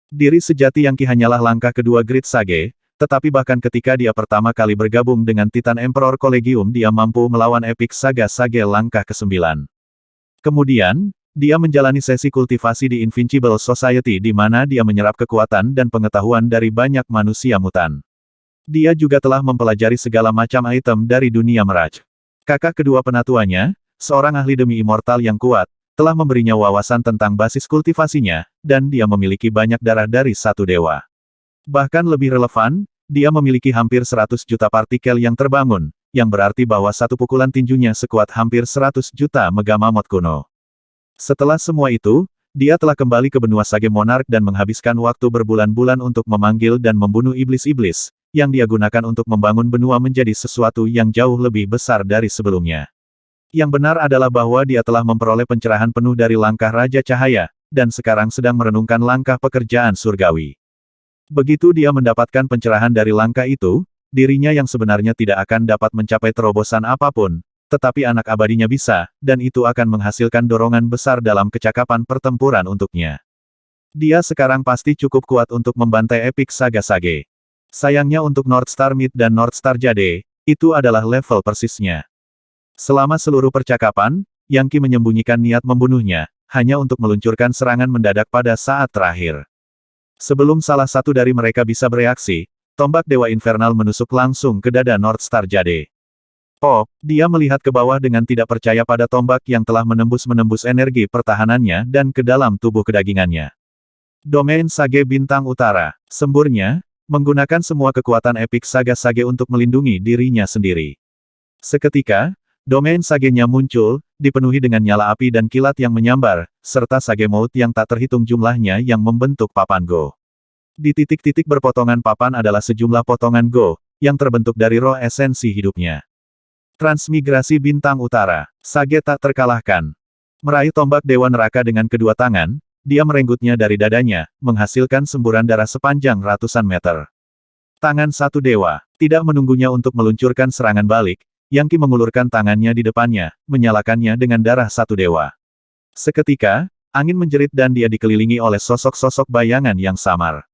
Diri sejati Yang Qi hanyalah langkah kedua Great Sage, tetapi bahkan ketika dia pertama kali bergabung dengan Titan Emperor Collegium dia mampu melawan Epic Saga Sage langkah ke-9. Kemudian, dia menjalani sesi kultivasi di Invincible Society di mana dia menyerap kekuatan dan pengetahuan dari banyak manusia mutan. Dia juga telah mempelajari segala macam item dari dunia Mirage. Kakak kedua penatuannya, seorang ahli demi immortal yang kuat, telah memberinya wawasan tentang basis kultivasinya, dan dia memiliki banyak darah dari satu dewa. Bahkan lebih relevan, dia memiliki hampir 100 juta partikel yang terbangun, yang berarti bahwa satu pukulan tinjunya sekuat hampir 100 juta megamamot kuno. Setelah semua itu, dia telah kembali ke benua Sage Monarch dan menghabiskan waktu berbulan-bulan untuk memanggil dan membunuh iblis-iblis, yang dia gunakan untuk membangun benua menjadi sesuatu yang jauh lebih besar dari sebelumnya. Yang benar adalah bahwa dia telah memperoleh pencerahan penuh dari langkah Raja Cahaya, dan sekarang sedang merenungkan langkah pekerjaan surgawi. Begitu dia mendapatkan pencerahan dari langkah itu, dirinya yang sebenarnya tidak akan dapat mencapai terobosan apapun, tetapi anak abadinya bisa, dan itu akan menghasilkan dorongan besar dalam kecakapan pertempuran untuknya. Dia sekarang pasti cukup kuat untuk membantai Epic Saga Sage. Sayangnya untuk Northstar Mid dan Northstar Jade, itu adalah level persisnya. Selama seluruh percakapan, Yang Qi menyembunyikan niat membunuhnya, hanya untuk meluncurkan serangan mendadak pada saat terakhir. Sebelum salah satu dari mereka bisa bereaksi, tombak Dewa Infernal menusuk langsung ke dada Northstar Jade. Oh, dia melihat ke bawah dengan tidak percaya pada tombak yang telah menembus energi pertahanannya dan ke dalam tubuh kedagingannya. Domain Sage Bintang Utara, semburnya, menggunakan semua kekuatan Epic Saga Sage untuk melindungi dirinya sendiri. Seketika, domain Sage-nya muncul, dipenuhi dengan nyala api dan kilat yang menyambar, serta Sage Mode yang tak terhitung jumlahnya yang membentuk papan Go. Di titik-titik berpotongan papan adalah sejumlah potongan Go, yang terbentuk dari roh esensi hidupnya. Transmigrasi Bintang Utara, Sage tak terkalahkan. Meraih tombak Dewa Neraka dengan kedua tangan, dia merenggutnya dari dadanya, menghasilkan semburan darah sepanjang ratusan meter. Tangan satu dewa, tidak menunggunya untuk meluncurkan serangan balik, Yang Qi mengulurkan tangannya di depannya, menyalakannya dengan darah satu dewa. Seketika, angin menjerit dan dia dikelilingi oleh sosok-sosok bayangan yang samar.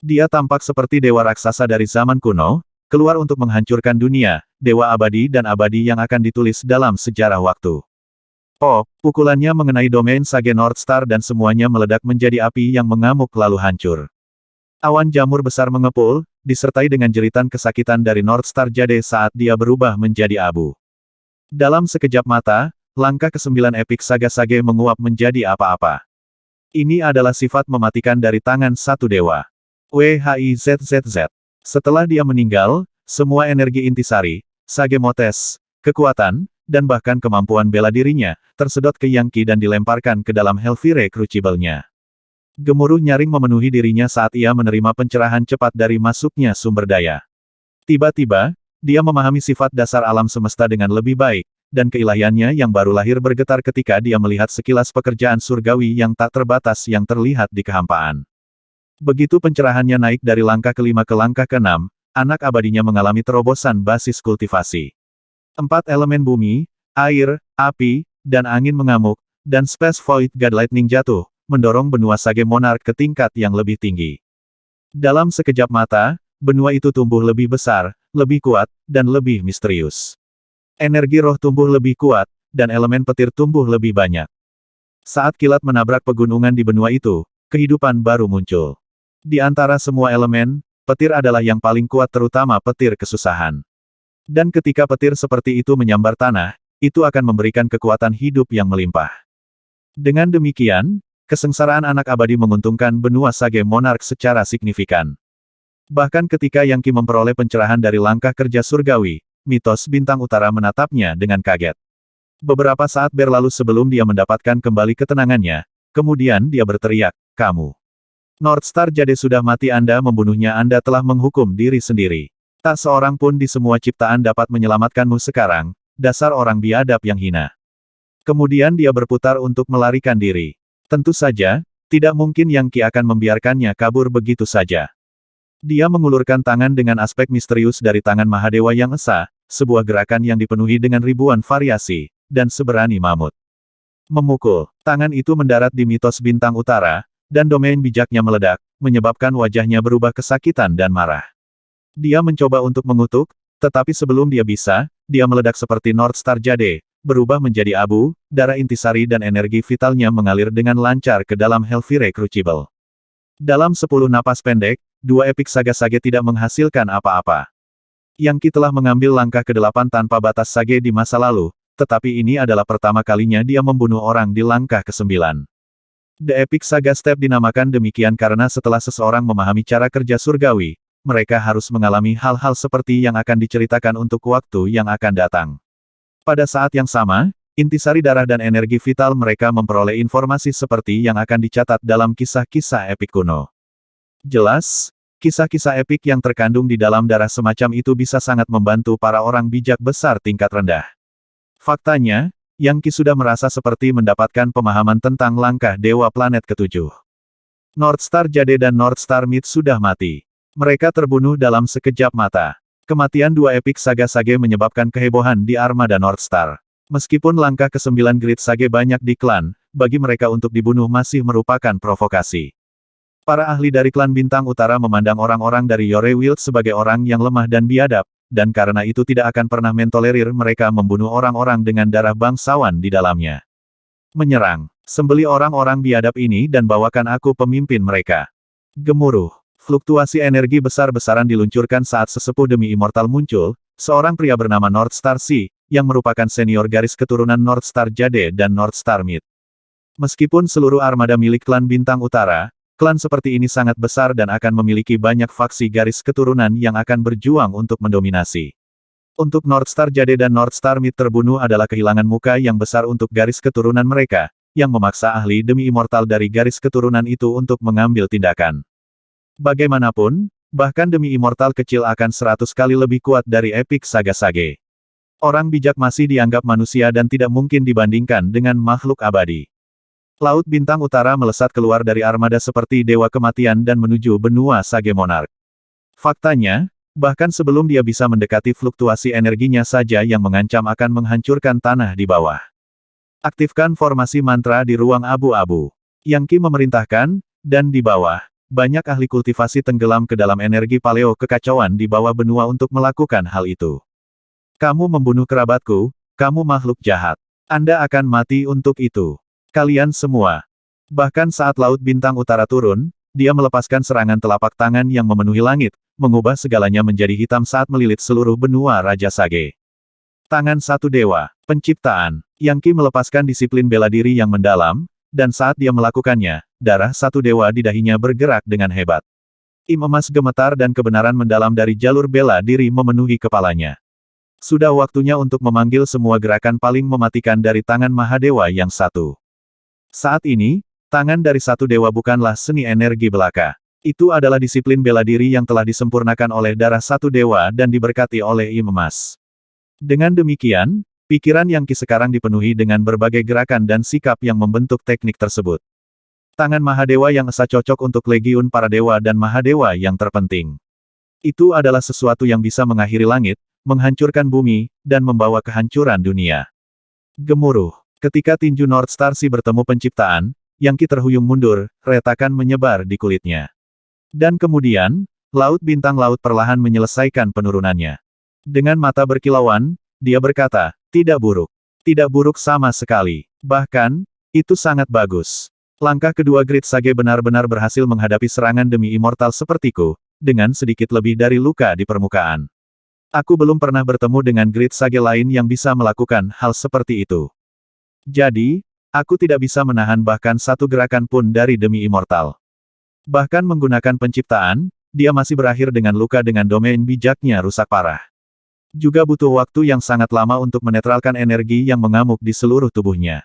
Dia tampak seperti dewa raksasa dari zaman kuno, keluar untuk menghancurkan dunia, dewa abadi dan abadi yang akan ditulis dalam sejarah waktu. Oh, pukulannya mengenai domain Sage Northstar dan semuanya meledak menjadi api yang mengamuk lalu hancur. Awan jamur besar mengepul, disertai dengan jeritan kesakitan dari Northstar Jade saat dia berubah menjadi abu. Dalam sekejap mata, langkah ke-9 Epic Saga Sage menguap menjadi apa-apa. Ini adalah sifat mematikan dari tangan satu dewa. WHIZZZ. Setelah dia meninggal, semua energi intisari, Sage Motes, kekuatan, dan bahkan kemampuan bela dirinya, tersedot ke Yang Qi dan dilemparkan ke dalam Hellfire Crucible-nya. Gemuruh nyaring memenuhi dirinya saat ia menerima pencerahan cepat dari masuknya sumber daya. Tiba-tiba, dia memahami sifat dasar alam semesta dengan lebih baik, dan keilahiannya yang baru lahir bergetar ketika dia melihat sekilas pekerjaan surgawi yang tak terbatas yang terlihat di kehampaan. Begitu pencerahannya naik dari langkah ke-5 ke langkah ke-6, anak abadinya mengalami terobosan basis kultivasi. 4 elemen bumi, air, api, dan angin mengamuk, dan Space Void God Lightning jatuh, mendorong benua Sage Monarch ke tingkat yang lebih tinggi. Dalam sekejap mata, benua itu tumbuh lebih besar, lebih kuat, dan lebih misterius. Energi roh tumbuh lebih kuat, dan elemen petir tumbuh lebih banyak. Saat kilat menabrak pegunungan di benua itu, kehidupan baru muncul. Di antara semua elemen, petir adalah yang paling kuat terutama petir kesusahan. Dan ketika petir seperti itu menyambar tanah, itu akan memberikan kekuatan hidup yang melimpah. Dengan demikian, kesengsaraan anak abadi menguntungkan benua Sage Monarch secara signifikan. Bahkan ketika Yang Qi memperoleh pencerahan dari langkah kerja surgawi, mitos Bintang Utara menatapnya dengan kaget. Beberapa saat berlalu sebelum dia mendapatkan kembali ketenangannya, kemudian dia berteriak, "Kamu! Northstar Jade sudah mati, Anda membunuhnya, Anda telah menghukum diri sendiri. Tak seorang pun di semua ciptaan dapat menyelamatkanmu sekarang, dasar orang biadab yang hina." Kemudian dia berputar untuk melarikan diri. Tentu saja, tidak mungkin Yang Qi akan membiarkannya kabur begitu saja. Dia mengulurkan tangan dengan aspek misterius dari tangan Mahadewa yang esa, sebuah gerakan yang dipenuhi dengan ribuan variasi, dan seberani mamut. Memukul, tangan itu mendarat di mitos Bintang Utara, dan domain bijaknya meledak, menyebabkan wajahnya berubah kesakitan dan marah. Dia mencoba untuk mengutuk, tetapi sebelum dia bisa, dia meledak seperti North Star Jade, berubah menjadi abu, darah intisari dan energi vitalnya mengalir dengan lancar ke dalam Hellfire Crucible. Dalam 10 napas pendek, dua Epic Saga Sage tidak menghasilkan apa-apa. Yang Qi telah mengambil langkah ke-8 tanpa batas Sage di masa lalu, tetapi ini adalah pertama kalinya dia membunuh orang di langkah ke-9. The Epic Saga Step dinamakan demikian karena setelah seseorang memahami cara kerja surgawi, mereka harus mengalami hal-hal seperti yang akan diceritakan untuk waktu yang akan datang. Pada saat yang sama, intisari darah dan energi vital mereka memperoleh informasi seperti yang akan dicatat dalam kisah-kisah epik kuno. Jelas, kisah-kisah epik yang terkandung di dalam darah semacam itu bisa sangat membantu para orang bijak besar tingkat rendah. Faktanya, Yang Qi sudah merasa seperti mendapatkan pemahaman tentang langkah Dewa Planet ke-7. North Star Jade dan North Star Myth sudah mati. Mereka terbunuh dalam sekejap mata. Kematian dua Epic Saga Sage menyebabkan kehebohan di armada North Star. Meskipun langkah ke-9 Grid Sage banyak di klan, bagi mereka untuk dibunuh masih merupakan provokasi. Para ahli dari klan Bintang Utara memandang orang-orang dari Yore Wild sebagai orang yang lemah dan biadab, dan karena itu tidak akan pernah mentolerir mereka membunuh orang-orang dengan darah bangsawan di dalamnya. Menyerang, sembeli orang-orang biadab ini dan bawakan aku pemimpin mereka. Gemuruh, fluktuasi energi besar-besaran diluncurkan saat sesepuh demi immortal muncul, seorang pria bernama North Star Sea, yang merupakan senior garis keturunan North Star Jade dan North Star Myth. Meskipun seluruh armada milik klan Bintang Utara, klan seperti ini sangat besar dan akan memiliki banyak faksi garis keturunan yang akan berjuang untuk mendominasi. Untuk North Star Jade dan North Star Myth terbunuh adalah kehilangan muka yang besar untuk garis keturunan mereka, yang memaksa ahli demi immortal dari garis keturunan itu untuk mengambil tindakan. Bagaimanapun, bahkan demi immortal kecil akan 100 kali lebih kuat dari Epic Saga Sage. Orang bijak masih dianggap manusia dan tidak mungkin dibandingkan dengan makhluk abadi. Laut Bintang Utara melesat keluar dari armada seperti Dewa Kematian dan menuju benua Sage Monarch. Faktanya, bahkan sebelum dia bisa mendekati fluktuasi energinya saja yang mengancam akan menghancurkan tanah di bawah. Aktifkan formasi mantra di ruang abu-abu. Yang Qi memerintahkan, dan di bawah, banyak ahli kultivasi tenggelam ke dalam energi paleo kekacauan di bawah benua untuk melakukan hal itu. Kamu membunuh kerabatku, kamu makhluk jahat. Anda akan mati untuk itu. Kalian semua. Bahkan saat Laut Bintang Utara turun, dia melepaskan serangan telapak tangan yang memenuhi langit, mengubah segalanya menjadi hitam saat melilit seluruh benua Raja Sage. Tangan satu dewa, penciptaan. Yang Qi melepaskan disiplin bela diri yang mendalam, dan saat dia melakukannya, darah satu dewa di dahinya bergerak dengan hebat. Im emas gemetar dan kebenaran mendalam dari jalur bela diri memenuhi kepalanya. Sudah waktunya untuk memanggil semua gerakan paling mematikan dari tangan Mahadewa yang satu. Saat ini, tangan dari satu dewa bukanlah seni energi belaka. Itu adalah disiplin bela diri yang telah disempurnakan oleh darah satu dewa dan diberkati oleh Im emas. Dengan demikian, pikiran Yang Qi sekarang dipenuhi dengan berbagai gerakan dan sikap yang membentuk teknik tersebut. Tangan Mahadewa yang esa cocok untuk legiun para dewa dan Mahadewa yang terpenting. Itu adalah sesuatu yang bisa mengakhiri langit, menghancurkan bumi, dan membawa kehancuran dunia. Gemuruh. Ketika tinju North Star Sea bertemu penciptaan, Yang Qi terhuyung mundur, retakan menyebar di kulitnya. Dan kemudian, Laut Bintang Laut perlahan menyelesaikan penurunannya. Dengan mata berkilauan, dia berkata, tidak buruk. Tidak buruk sama sekali. Bahkan, itu sangat bagus. Langkah kedua Grid Sage benar-benar berhasil menghadapi serangan demi immortal sepertiku, dengan sedikit lebih dari luka di permukaan. Aku belum pernah bertemu dengan Grid Sage lain yang bisa melakukan hal seperti itu. Jadi, aku tidak bisa menahan bahkan satu gerakan pun dari demi immortal. Bahkan menggunakan penciptaan, dia masih berakhir dengan luka dengan domain bijaknya rusak parah. Juga butuh waktu yang sangat lama untuk menetralkan energi yang mengamuk di seluruh tubuhnya.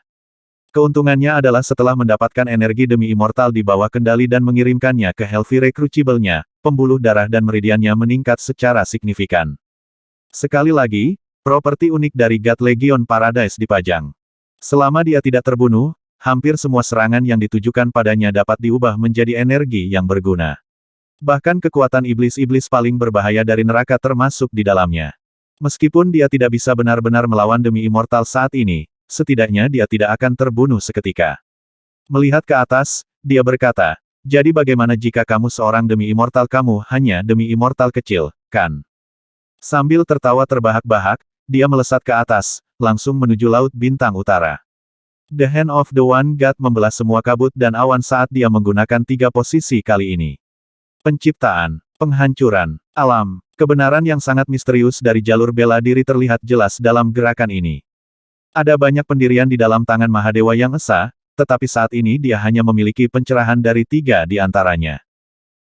Keuntungannya adalah setelah mendapatkan energi demi immortal di bawah kendali dan mengirimkannya ke Hellfire Crucible-nya, pembuluh darah dan meridiannya meningkat secara signifikan. Sekali lagi, properti unik dari God Legion Paradise dipajang. Selama dia tidak terbunuh, hampir semua serangan yang ditujukan padanya dapat diubah menjadi energi yang berguna. Bahkan kekuatan iblis-iblis paling berbahaya dari neraka termasuk di dalamnya. Meskipun dia tidak bisa benar-benar melawan demi immortal saat ini, setidaknya dia tidak akan terbunuh seketika. Melihat ke atas, dia berkata, Jadi bagaimana jika kamu seorang demi immortal, kamu hanya demi immortal kecil, kan? Sambil tertawa terbahak-bahak, dia melesat ke atas, langsung menuju Laut Bintang Utara. The Hand of the One God membelah semua kabut dan awan saat dia menggunakan 3 posisi kali ini. Penciptaan, penghancuran, alam, kebenaran yang sangat misterius dari jalur bela diri terlihat jelas dalam gerakan ini. Ada banyak pendirian di dalam tangan Mahadewa yang esa, tetapi saat ini dia hanya memiliki pencerahan dari 3 di antaranya.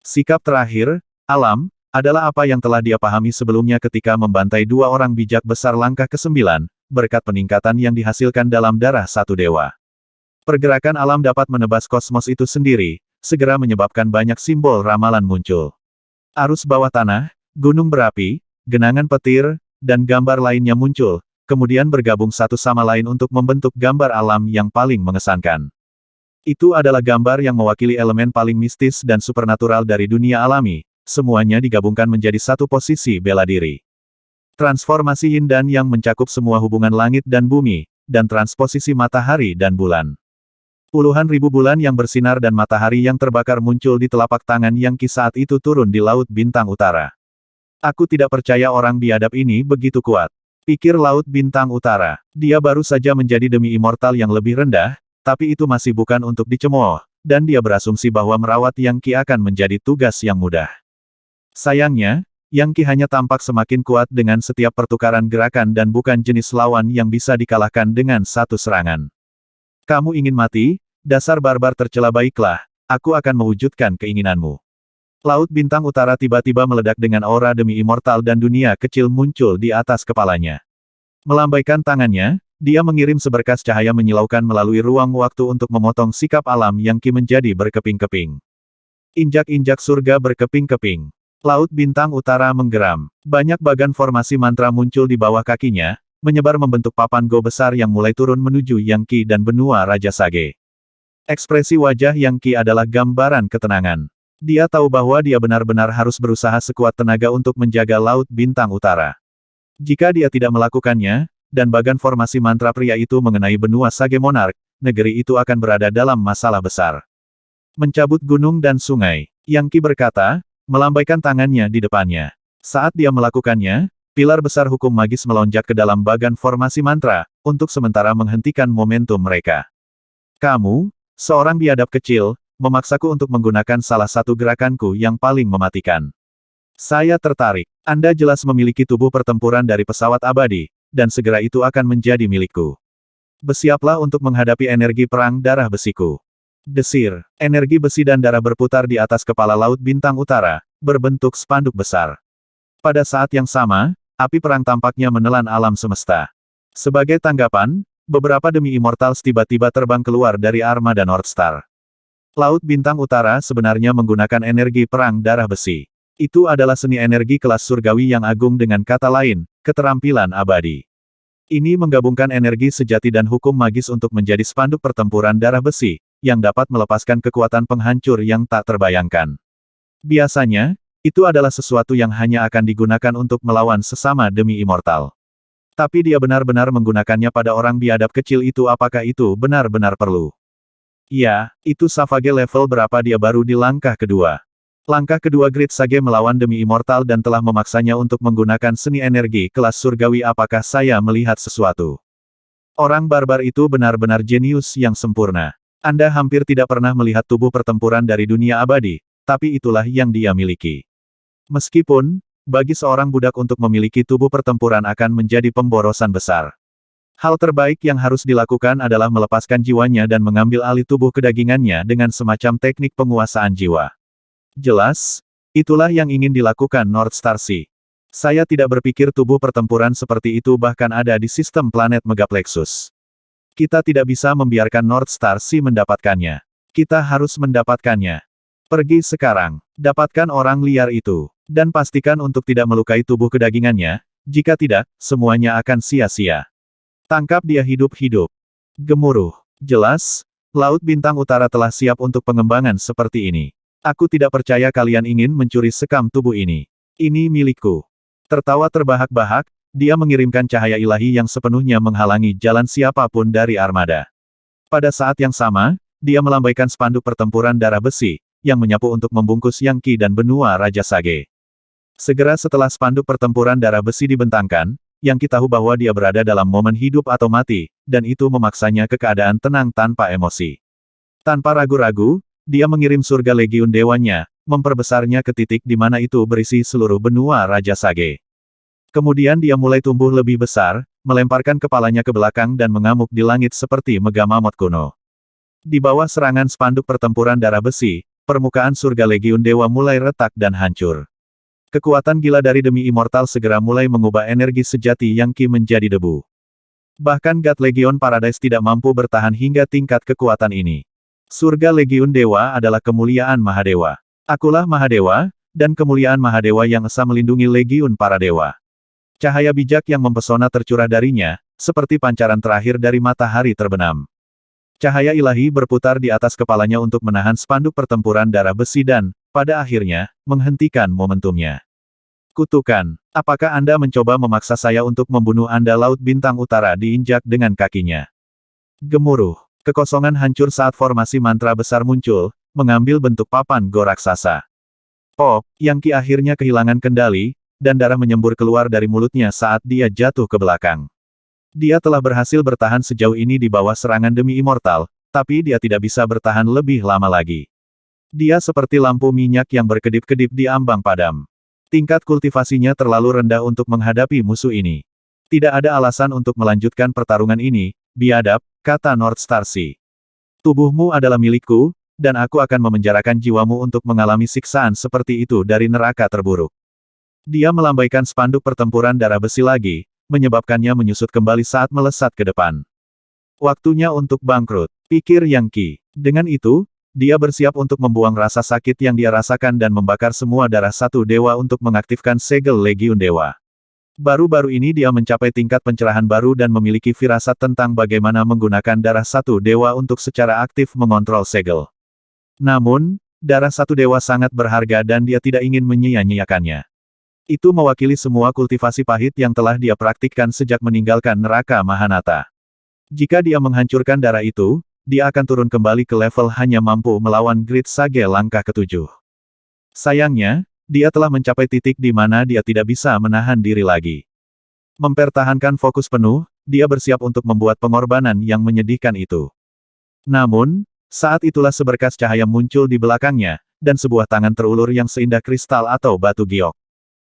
Sikap terakhir, alam, adalah apa yang telah dia pahami sebelumnya ketika membantai 2 orang bijak besar langkah ke-9, berkat peningkatan yang dihasilkan dalam darah satu dewa. Pergerakan alam dapat menebas kosmos itu sendiri, segera menyebabkan banyak simbol ramalan muncul. Arus bawah tanah, gunung berapi, genangan petir, dan gambar lainnya muncul, kemudian bergabung satu sama lain untuk membentuk gambar alam yang paling mengesankan. Itu adalah gambar yang mewakili elemen paling mistis dan supernatural dari dunia alami. Semuanya digabungkan menjadi satu posisi bela diri. Transformasi yin dan yang mencakup semua hubungan langit dan bumi, dan transposisi matahari dan bulan. Puluhan ribu bulan yang bersinar dan matahari yang terbakar muncul di telapak tangan Yang Qi saat itu turun di Laut Bintang Utara. Aku tidak percaya orang biadab ini begitu kuat. Pikir Laut Bintang Utara. Dia baru saja menjadi demi immortal yang lebih rendah, tapi itu masih bukan untuk dicemooh, dan dia berasumsi bahwa merawat Yang Qi akan menjadi tugas yang mudah. Sayangnya, Yang Qi hanya tampak semakin kuat dengan setiap pertukaran gerakan dan bukan jenis lawan yang bisa dikalahkan dengan satu serangan. Kamu ingin mati? Dasar barbar tercela, baiklah, aku akan mewujudkan keinginanmu. Laut Bintang Utara tiba-tiba meledak dengan aura demi immortal dan dunia kecil muncul di atas kepalanya. Melambaikan tangannya, dia mengirim seberkas cahaya menyilaukan melalui ruang waktu untuk memotong sikap alam Yang Qi menjadi berkeping-keping. Injak-injak surga berkeping-keping. Laut Bintang Utara menggeram. Banyak bagan formasi mantra muncul di bawah kakinya, menyebar membentuk papan go besar yang mulai turun menuju Yang Qi dan benua Raja Sage. Ekspresi wajah Yang Qi adalah gambaran ketenangan. Dia tahu bahwa dia benar-benar harus berusaha sekuat tenaga untuk menjaga Laut Bintang Utara. Jika dia tidak melakukannya, dan bagan formasi mantra pria itu mengenai benua Sage Monarch, negeri itu akan berada dalam masalah besar. Mencabut gunung dan sungai, Yang Qi berkata, melambaikan tangannya di depannya. Saat dia melakukannya, pilar besar hukum magis melonjak ke dalam bagan formasi mantra, untuk sementara menghentikan momentum mereka. Kamu, seorang biadab kecil, memaksaku untuk menggunakan salah satu gerakanku yang paling mematikan. Saya tertarik. Anda jelas memiliki tubuh pertempuran dari pesawat abadi, dan segera itu akan menjadi milikku. Bersiaplah untuk menghadapi energi perang darah besiku. Desir, energi besi dan darah berputar di atas kepala Laut Bintang Utara, berbentuk spanduk besar. Pada saat yang sama, api perang tampaknya menelan alam semesta. Sebagai tanggapan, beberapa demi immortals tiba-tiba terbang keluar dari armada Northstar. Laut Bintang Utara sebenarnya menggunakan energi perang darah besi. Itu adalah seni energi kelas surgawi yang agung, dengan kata lain, keterampilan abadi. Ini menggabungkan energi sejati dan hukum magis untuk menjadi spanduk pertempuran darah besi, yang dapat melepaskan kekuatan penghancur yang tak terbayangkan. Biasanya, itu adalah sesuatu yang hanya akan digunakan untuk melawan sesama demi immortal. Tapi dia benar-benar menggunakannya pada orang biadab kecil itu. Apakah itu benar-benar perlu? Ya, itu Savage level berapa dia baru di langkah kedua. Langkah kedua Great Sage melawan demi immortal dan telah memaksanya untuk menggunakan seni energi kelas surgawi. Apakah saya melihat sesuatu? Orang barbar itu benar-benar jenius yang sempurna. Anda hampir tidak pernah melihat tubuh pertempuran dari dunia abadi, tapi itulah yang dia miliki. Meskipun, bagi seorang budak untuk memiliki tubuh pertempuran akan menjadi pemborosan besar. Hal terbaik yang harus dilakukan adalah melepaskan jiwanya dan mengambil alih tubuh kedagingannya dengan semacam teknik penguasaan jiwa. Jelas, itulah yang ingin dilakukan Northstar Sea. Saya tidak berpikir tubuh pertempuran seperti itu bahkan ada di sistem planet Megaplexus. Kita tidak bisa membiarkan Northstar Sea mendapatkannya. Kita harus mendapatkannya. Pergi sekarang, dapatkan orang liar itu, dan pastikan untuk tidak melukai tubuh kedagingannya, jika tidak, semuanya akan sia-sia. Tangkap dia hidup-hidup. Gemuruh. Jelas, Laut Bintang Utara telah siap untuk pengembangan seperti ini. Aku tidak percaya kalian ingin mencuri sekam tubuh ini. Ini milikku. Tertawa terbahak-bahak, dia mengirimkan cahaya ilahi yang sepenuhnya menghalangi jalan siapapun dari armada. Pada saat yang sama, dia melambaikan spanduk pertempuran darah besi, yang menyapu untuk membungkus Yang Qi dan benua Raja Sage. Segera setelah spanduk pertempuran darah besi dibentangkan, Yang Qi tahu bahwa dia berada dalam momen hidup atau mati, dan itu memaksanya ke keadaan tenang tanpa emosi. Tanpa ragu-ragu, dia mengirim surga legiun dewanya, memperbesarnya ke titik di mana itu berisi seluruh benua Raja Sage. Kemudian dia mulai tumbuh lebih besar, melemparkan kepalanya ke belakang dan mengamuk di langit seperti Megamamot kuno. Di bawah serangan spanduk pertempuran darah besi, permukaan surga legiun dewa mulai retak dan hancur. Kekuatan gila dari demi immortal segera mulai mengubah energi sejati Yang Qi menjadi debu. Bahkan God Legion Paradise tidak mampu bertahan hingga tingkat kekuatan ini. Surga legiun dewa adalah kemuliaan Mahadewa. Akulah Mahadewa, dan kemuliaan Mahadewa yang esa melindungi legiun para dewa. Cahaya bijak yang mempesona tercurah darinya, seperti pancaran terakhir dari matahari terbenam. Cahaya ilahi berputar di atas kepalanya untuk menahan spanduk pertempuran darah besi dan, pada akhirnya, menghentikan momentumnya. Kutukan, apakah Anda mencoba memaksa saya untuk membunuh Anda? Laut Bintang Utara diinjak dengan kakinya. Gemuruh, kekosongan hancur saat formasi mantra besar muncul, mengambil bentuk papan go raksasa. Pop, Yang Qi akhirnya kehilangan kendali, dan darah menyembur keluar dari mulutnya saat dia jatuh ke belakang. Dia telah berhasil bertahan sejauh ini di bawah serangan demi immortal, tapi dia tidak bisa bertahan lebih lama lagi. Dia seperti lampu minyak yang berkedip-kedip di ambang padam. Tingkat kultivasinya terlalu rendah untuk menghadapi musuh ini. Tidak ada alasan untuk melanjutkan pertarungan ini, biadab, kata North Star Sea. Tubuhmu adalah milikku, dan aku akan memenjarakan jiwamu untuk mengalami siksaan seperti itu dari neraka terburuk. Dia melambaikan spanduk pertempuran darah besi lagi, menyebabkannya menyusut kembali saat melesat ke depan. Waktunya untuk bangkrut, pikir Yang Qi. Dengan itu, dia bersiap untuk membuang rasa sakit yang dia rasakan dan membakar semua darah satu dewa untuk mengaktifkan segel legiun dewa. Baru-baru ini dia mencapai tingkat pencerahan baru dan memiliki firasat tentang bagaimana menggunakan darah satu dewa untuk secara aktif mengontrol segel. Namun, darah satu dewa sangat berharga dan dia tidak ingin menyia-nyiakannya. Itu mewakili semua kultivasi pahit yang telah dia praktikkan sejak meninggalkan neraka Mahanata. Jika dia menghancurkan darah itu, dia akan turun kembali ke level hanya mampu melawan Great Sage langkah ke-7. Sayangnya, dia telah mencapai titik di mana dia tidak bisa menahan diri lagi. Mempertahankan fokus penuh, dia bersiap untuk membuat pengorbanan yang menyedihkan itu. Namun, saat itulah seberkas cahaya muncul di belakangnya, dan sebuah tangan terulur yang seindah kristal atau batu giok.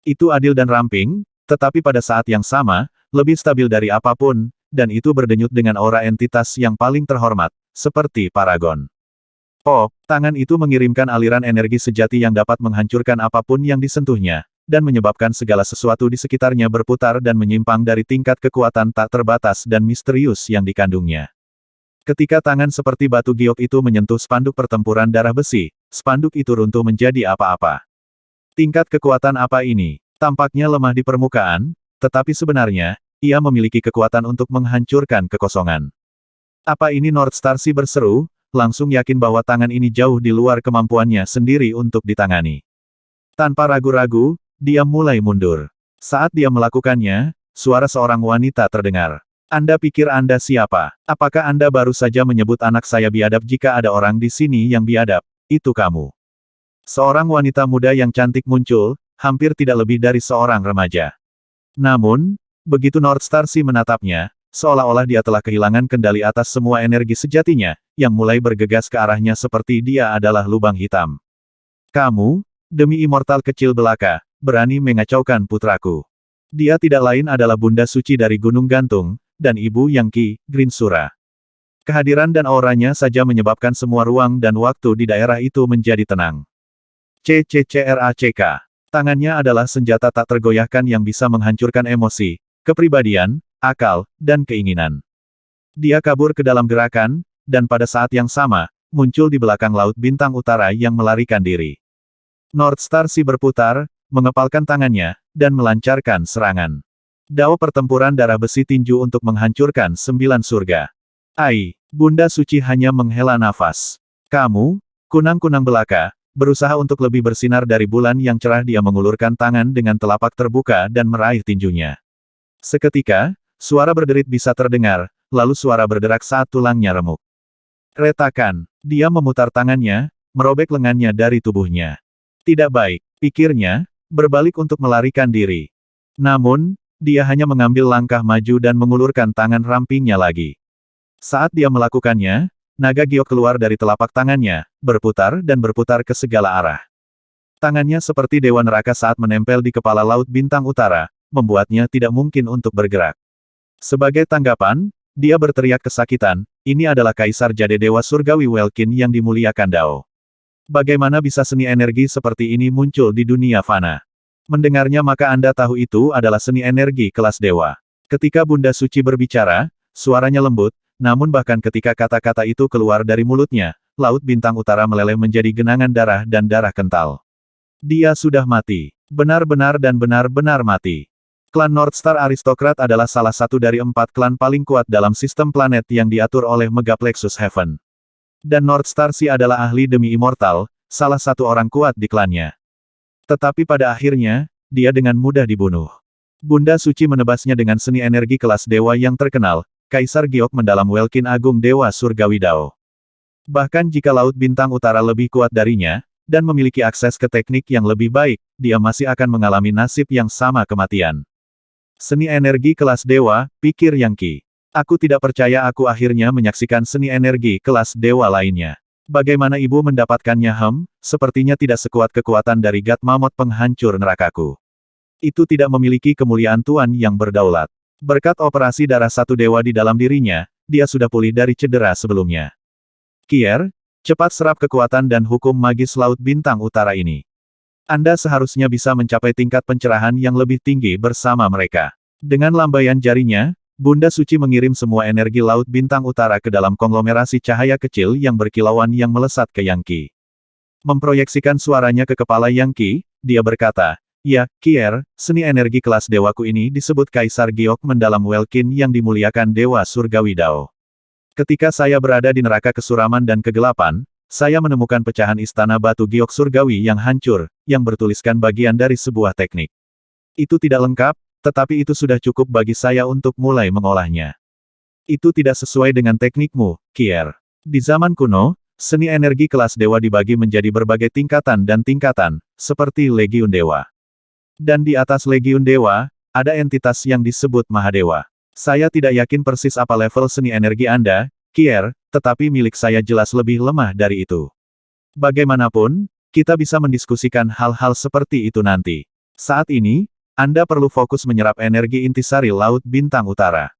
Itu adil dan ramping, tetapi pada saat yang sama, lebih stabil dari apapun, dan itu berdenyut dengan aura entitas yang paling terhormat, seperti Paragon. Pop, tangan itu mengirimkan aliran energi sejati yang dapat menghancurkan apapun yang disentuhnya, dan menyebabkan segala sesuatu di sekitarnya berputar dan menyimpang dari tingkat kekuatan tak terbatas dan misterius yang dikandungnya. Ketika tangan seperti batu giok itu menyentuh spanduk pertempuran darah besi, spanduk itu runtuh menjadi apa-apa. Tingkat kekuatan apa ini? Tampaknya lemah di permukaan, tetapi sebenarnya, ia memiliki kekuatan untuk menghancurkan kekosongan. Apa ini? North Star Sea berseru, langsung yakin bahwa tangan ini jauh di luar kemampuannya sendiri untuk ditangani. Tanpa ragu-ragu, dia mulai mundur. Saat dia melakukannya, suara seorang wanita terdengar. Anda pikir Anda siapa? Apakah Anda baru saja menyebut anak saya biadab? Jika ada orang di sini yang biadab, itu kamu. Seorang wanita muda yang cantik muncul, hampir tidak lebih dari seorang remaja. Namun, begitu North Star Sea menatapnya, seolah-olah dia telah kehilangan kendali atas semua energi sejatinya, yang mulai bergegas ke arahnya seperti dia adalah lubang hitam. Kamu, demi immortal kecil belaka, berani mengacaukan putraku. Dia tidak lain adalah Bunda Suci dari Gunung Gantung, dan Ibu Yang Qi, Green Sura. Kehadiran dan auranya saja menyebabkan semua ruang dan waktu di daerah itu menjadi tenang. CCCRACK. Tangannya adalah senjata tak tergoyahkan yang bisa menghancurkan emosi, kepribadian, akal, dan keinginan. Dia kabur ke dalam gerakan, dan pada saat yang sama, muncul di belakang Laut Bintang Utara yang melarikan diri. North Star Sea berputar, mengepalkan tangannya, dan melancarkan serangan. Dao pertempuran darah besi tinju untuk menghancurkan 9 surga. Ai, Bunda Suci hanya menghela nafas. Kamu, kunang-kunang belaka, berusaha untuk lebih bersinar dari bulan yang cerah. Dia mengulurkan tangan dengan telapak terbuka dan meraih tinjunya. Seketika, suara berderit bisa terdengar, lalu suara berderak saat tulangnya remuk. Retakan, dia memutar tangannya, merobek lengannya dari tubuhnya. Tidak baik, pikirnya, berbalik untuk melarikan diri. Namun, dia hanya mengambil langkah maju dan mengulurkan tangan rampingnya lagi. Saat dia melakukannya, naga giok keluar dari telapak tangannya, berputar dan berputar ke segala arah. Tangannya seperti dewa neraka saat menempel di kepala Laut Bintang Utara, membuatnya tidak mungkin untuk bergerak. Sebagai tanggapan, dia berteriak kesakitan, ini adalah Kaisar Jade Dewa Surgawi Welkin yang dimuliakan Dao. Bagaimana bisa seni energi seperti ini muncul di dunia fana? Mendengarnya maka Anda tahu itu adalah seni energi kelas dewa. Ketika Bunda Suci berbicara, suaranya lembut, namun bahkan ketika kata-kata itu keluar dari mulutnya, Laut Bintang Utara meleleh menjadi genangan darah dan darah kental. Dia sudah mati. Benar-benar dan benar-benar mati. Klan Northstar Aristokrat adalah salah satu dari 4 klan paling kuat dalam sistem planet yang diatur oleh Megaplexus Heaven. Dan Northstar Sea adalah ahli demi immortal, salah satu orang kuat di klannya. Tetapi pada akhirnya, dia dengan mudah dibunuh. Bunda Suci menebasnya dengan seni energi kelas dewa yang terkenal, Kaisar Giok mendalam Welkin Agung Dewa Surgawi Dao. Bahkan jika Laut Bintang Utara lebih kuat darinya, dan memiliki akses ke teknik yang lebih baik, dia masih akan mengalami nasib yang sama kematian. Seni energi kelas dewa, pikir Yang Qi. Aku tidak percaya aku akhirnya menyaksikan seni energi kelas dewa lainnya. Bagaimana ibu mendapatkannya? Sepertinya tidak sekuat kekuatan dari God Mammoth penghancur nerakaku. Itu tidak memiliki kemuliaan Tuan yang berdaulat. Berkat operasi darah satu dewa di dalam dirinya, dia sudah pulih dari cedera sebelumnya. Kier, cepat serap kekuatan dan hukum magis Laut Bintang Utara ini. Anda seharusnya bisa mencapai tingkat pencerahan yang lebih tinggi bersama mereka. Dengan lambaian jarinya, Bunda Suci mengirim semua energi Laut Bintang Utara ke dalam konglomerasi cahaya kecil yang berkilauan yang melesat ke Yang Qi. Memproyeksikan suaranya ke kepala Yang Qi, dia berkata, ya, Kier, seni energi kelas dewaku ini disebut Kaisar Giok mendalam Welkin yang dimuliakan Dewa Surgawi Dao. Ketika saya berada di neraka kesuraman dan kegelapan, saya menemukan pecahan istana batu giok surgawi yang hancur, yang bertuliskan bagian dari sebuah teknik. Itu tidak lengkap, tetapi itu sudah cukup bagi saya untuk mulai mengolahnya. Itu tidak sesuai dengan teknikmu, Kier. Di zaman kuno, seni energi kelas dewa dibagi menjadi berbagai tingkatan dan tingkatan, seperti Legiun Dewa. Dan di atas Legiun Dewa, ada entitas yang disebut Mahadewa. Saya tidak yakin persis apa level seni energi Anda, Kier, tetapi milik saya jelas lebih lemah dari itu. Bagaimanapun, kita bisa mendiskusikan hal-hal seperti itu nanti. Saat ini, Anda perlu fokus menyerap energi intisari Laut Bintang Utara.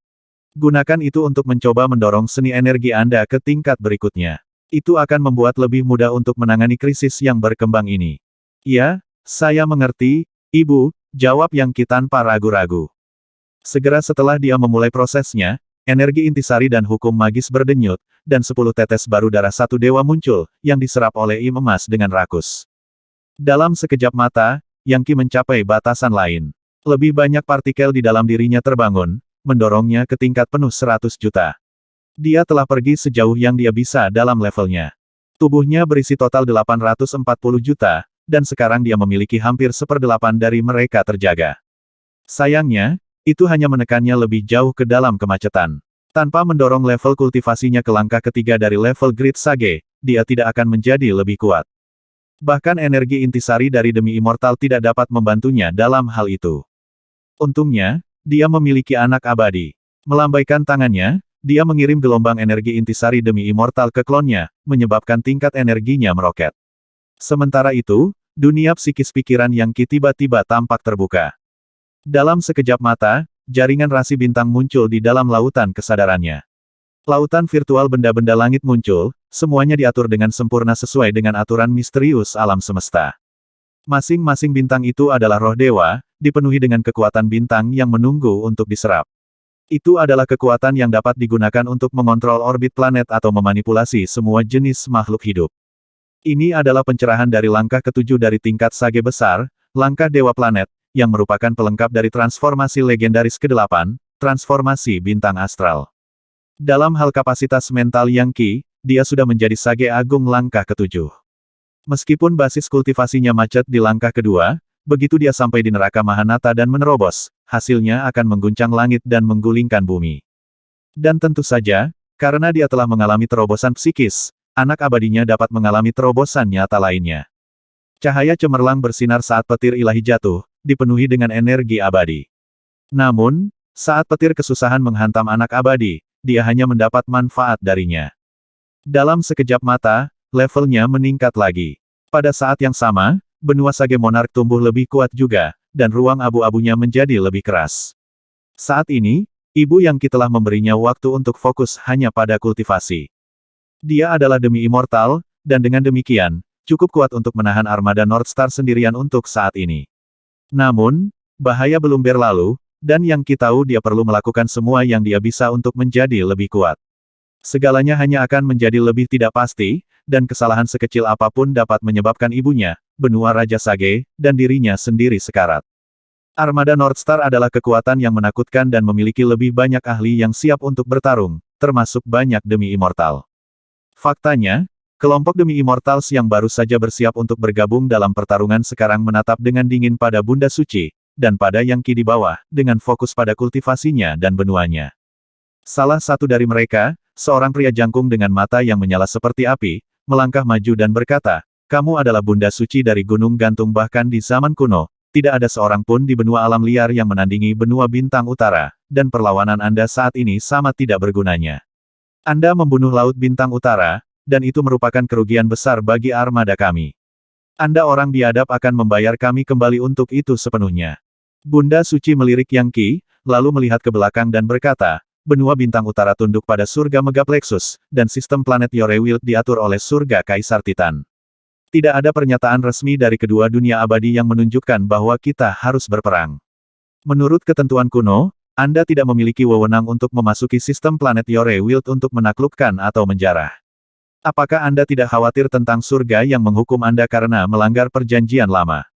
Gunakan itu untuk mencoba mendorong seni energi Anda ke tingkat berikutnya. Itu akan membuat lebih mudah untuk menangani krisis yang berkembang ini. Ya, saya mengerti, Ibu, jawab Yang Qi tanpa ragu-ragu. Segera setelah dia memulai prosesnya, energi intisari dan hukum magis berdenyut, dan 10 tetes baru darah satu dewa muncul, yang diserap oleh Im Emas dengan rakus. Dalam sekejap mata, Yang Qi mencapai batasan lain. Lebih banyak partikel di dalam dirinya terbangun, mendorongnya ke tingkat penuh 100 juta. Dia telah pergi sejauh yang dia bisa dalam levelnya. Tubuhnya berisi total 840 juta, dan sekarang dia memiliki hampir 1/8 dari mereka terjaga. Sayangnya, itu hanya menekannya lebih jauh ke dalam kemacetan. Tanpa mendorong level kultivasinya ke langkah ketiga dari level Great Sage, dia tidak akan menjadi lebih kuat. Bahkan energi intisari dari demi immortal tidak dapat membantunya dalam hal itu. Untungnya, dia memiliki anak abadi. Melambaikan tangannya, dia mengirim gelombang energi intisari demi immortal ke klonnya, menyebabkan tingkat energinya meroket. Sementara itu, dunia psikis pikiran Yang Qi tiba-tiba tampak terbuka. Dalam sekejap mata, jaringan rasi bintang muncul di dalam lautan kesadarannya. Lautan virtual benda-benda langit muncul, semuanya diatur dengan sempurna sesuai dengan aturan misterius alam semesta. Masing-masing bintang itu adalah roh dewa, dipenuhi dengan kekuatan bintang yang menunggu untuk diserap. Itu adalah kekuatan yang dapat digunakan untuk mengontrol orbit planet atau memanipulasi semua jenis makhluk hidup. Ini adalah pencerahan dari langkah ketujuh dari tingkat Sage besar, langkah Dewa Planet, yang merupakan pelengkap dari transformasi legendaris ke-8, transformasi bintang astral. Dalam hal kapasitas mental Yang Qi, dia sudah menjadi Sage Agung langkah ke-7. Meskipun basis kultivasinya macet di langkah kedua, begitu dia sampai di neraka Mahanata dan menerobos, hasilnya akan mengguncang langit dan menggulingkan bumi. Dan tentu saja, karena dia telah mengalami terobosan psikis, anak abadinya dapat mengalami terobosan nyata lainnya. Cahaya cemerlang bersinar saat petir ilahi jatuh, dipenuhi dengan energi abadi. Namun, saat petir kesusahan menghantam anak abadi, dia hanya mendapat manfaat darinya. Dalam sekejap mata, levelnya meningkat lagi. Pada saat yang sama, benua Sage Monarch tumbuh lebih kuat juga, dan ruang abu-abunya menjadi lebih keras. Saat ini, Ibu Yang Qi telah memberinya waktu untuk fokus hanya pada kultivasi. Dia adalah demi immortal, dan dengan demikian, cukup kuat untuk menahan armada North Star sendirian untuk saat ini. Namun, bahaya belum berlalu, dan Yang Qi tahu dia perlu melakukan semua yang dia bisa untuk menjadi lebih kuat. Segalanya hanya akan menjadi lebih tidak pasti, dan kesalahan sekecil apapun dapat menyebabkan ibunya, benua Raja Sage, dan dirinya sendiri sekarat. Armada North Star adalah kekuatan yang menakutkan dan memiliki lebih banyak ahli yang siap untuk bertarung, termasuk banyak demi immortal. Faktanya, kelompok demi immortals yang baru saja bersiap untuk bergabung dalam pertarungan sekarang menatap dengan dingin pada Bunda Suci, dan pada Yang Qi di bawah, dengan fokus pada kultivasinya dan benuanya. Salah satu dari mereka, seorang pria jangkung dengan mata yang menyala seperti api, melangkah maju dan berkata, "Kamu adalah Bunda Suci dari Gunung Gantung bahkan di zaman kuno, tidak ada seorang pun di benua alam liar yang menandingi benua Bintang Utara, dan perlawanan Anda saat ini sama tidak bergunanya. Anda membunuh Laut Bintang Utara, dan itu merupakan kerugian besar bagi armada kami. Anda orang biadab akan membayar kami kembali untuk itu sepenuhnya." Bunda Suci melirik Yang Qi, lalu melihat ke belakang dan berkata, "Benua Bintang Utara tunduk pada surga Megaplexus, dan sistem planet Yorewild diatur oleh surga Kaisar Titan. Tidak ada pernyataan resmi dari kedua dunia abadi yang menunjukkan bahwa kita harus berperang. Menurut ketentuan kuno, Anda tidak memiliki wewenang untuk memasuki sistem planet Yorewild untuk menaklukkan atau menjarah. Apakah Anda tidak khawatir tentang surga yang menghukum Anda karena melanggar perjanjian lama?"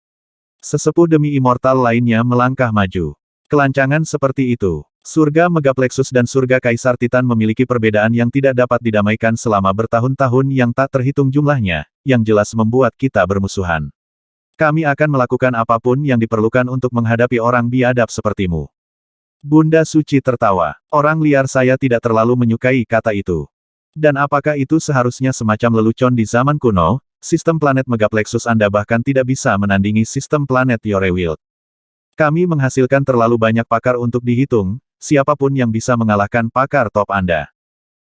Sesepuh demi immortal lainnya melangkah maju. Kelancangan seperti itu. Surga Megaplexus dan surga Kaisar Titan memiliki perbedaan yang tidak dapat didamaikan selama bertahun-tahun yang tak terhitung jumlahnya, yang jelas membuat kita bermusuhan. Kami akan melakukan apapun yang diperlukan untuk menghadapi orang biadab sepertimu. Bunda Suci tertawa. Orang liar saya tidak terlalu menyukai kata itu. Dan apakah itu seharusnya semacam lelucon di zaman kuno? Sistem planet Megaplexus Anda bahkan tidak bisa menandingi sistem planet Yorewild. Kami menghasilkan terlalu banyak pakar untuk dihitung, siapapun yang bisa mengalahkan pakar top Anda.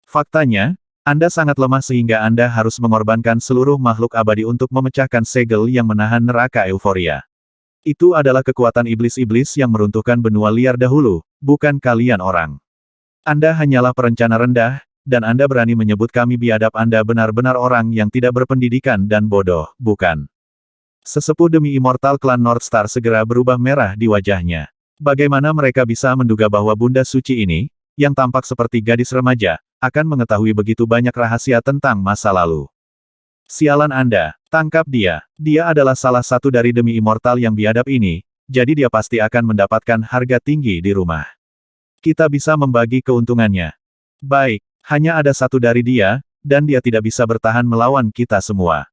Faktanya, Anda sangat lemah sehingga Anda harus mengorbankan seluruh makhluk abadi untuk memecahkan segel yang menahan neraka euforia. Itu adalah kekuatan iblis-iblis yang meruntuhkan benua liar dahulu, bukan kalian orang. Anda hanyalah perencana rendah, dan Anda berani menyebut kami biadab. Anda benar-benar orang yang tidak berpendidikan dan bodoh, bukan? Sesepuh demi immortal klan North Star segera berubah merah di wajahnya. Bagaimana mereka bisa menduga bahwa Bunda Suci ini, yang tampak seperti gadis remaja, akan mengetahui begitu banyak rahasia tentang masa lalu? Sialan Anda, tangkap dia. Dia adalah salah satu dari demi immortal yang biadab ini, jadi dia pasti akan mendapatkan harga tinggi di rumah. Kita bisa membagi keuntungannya. Baik, hanya ada satu dari dia, dan dia tidak bisa bertahan melawan kita semua.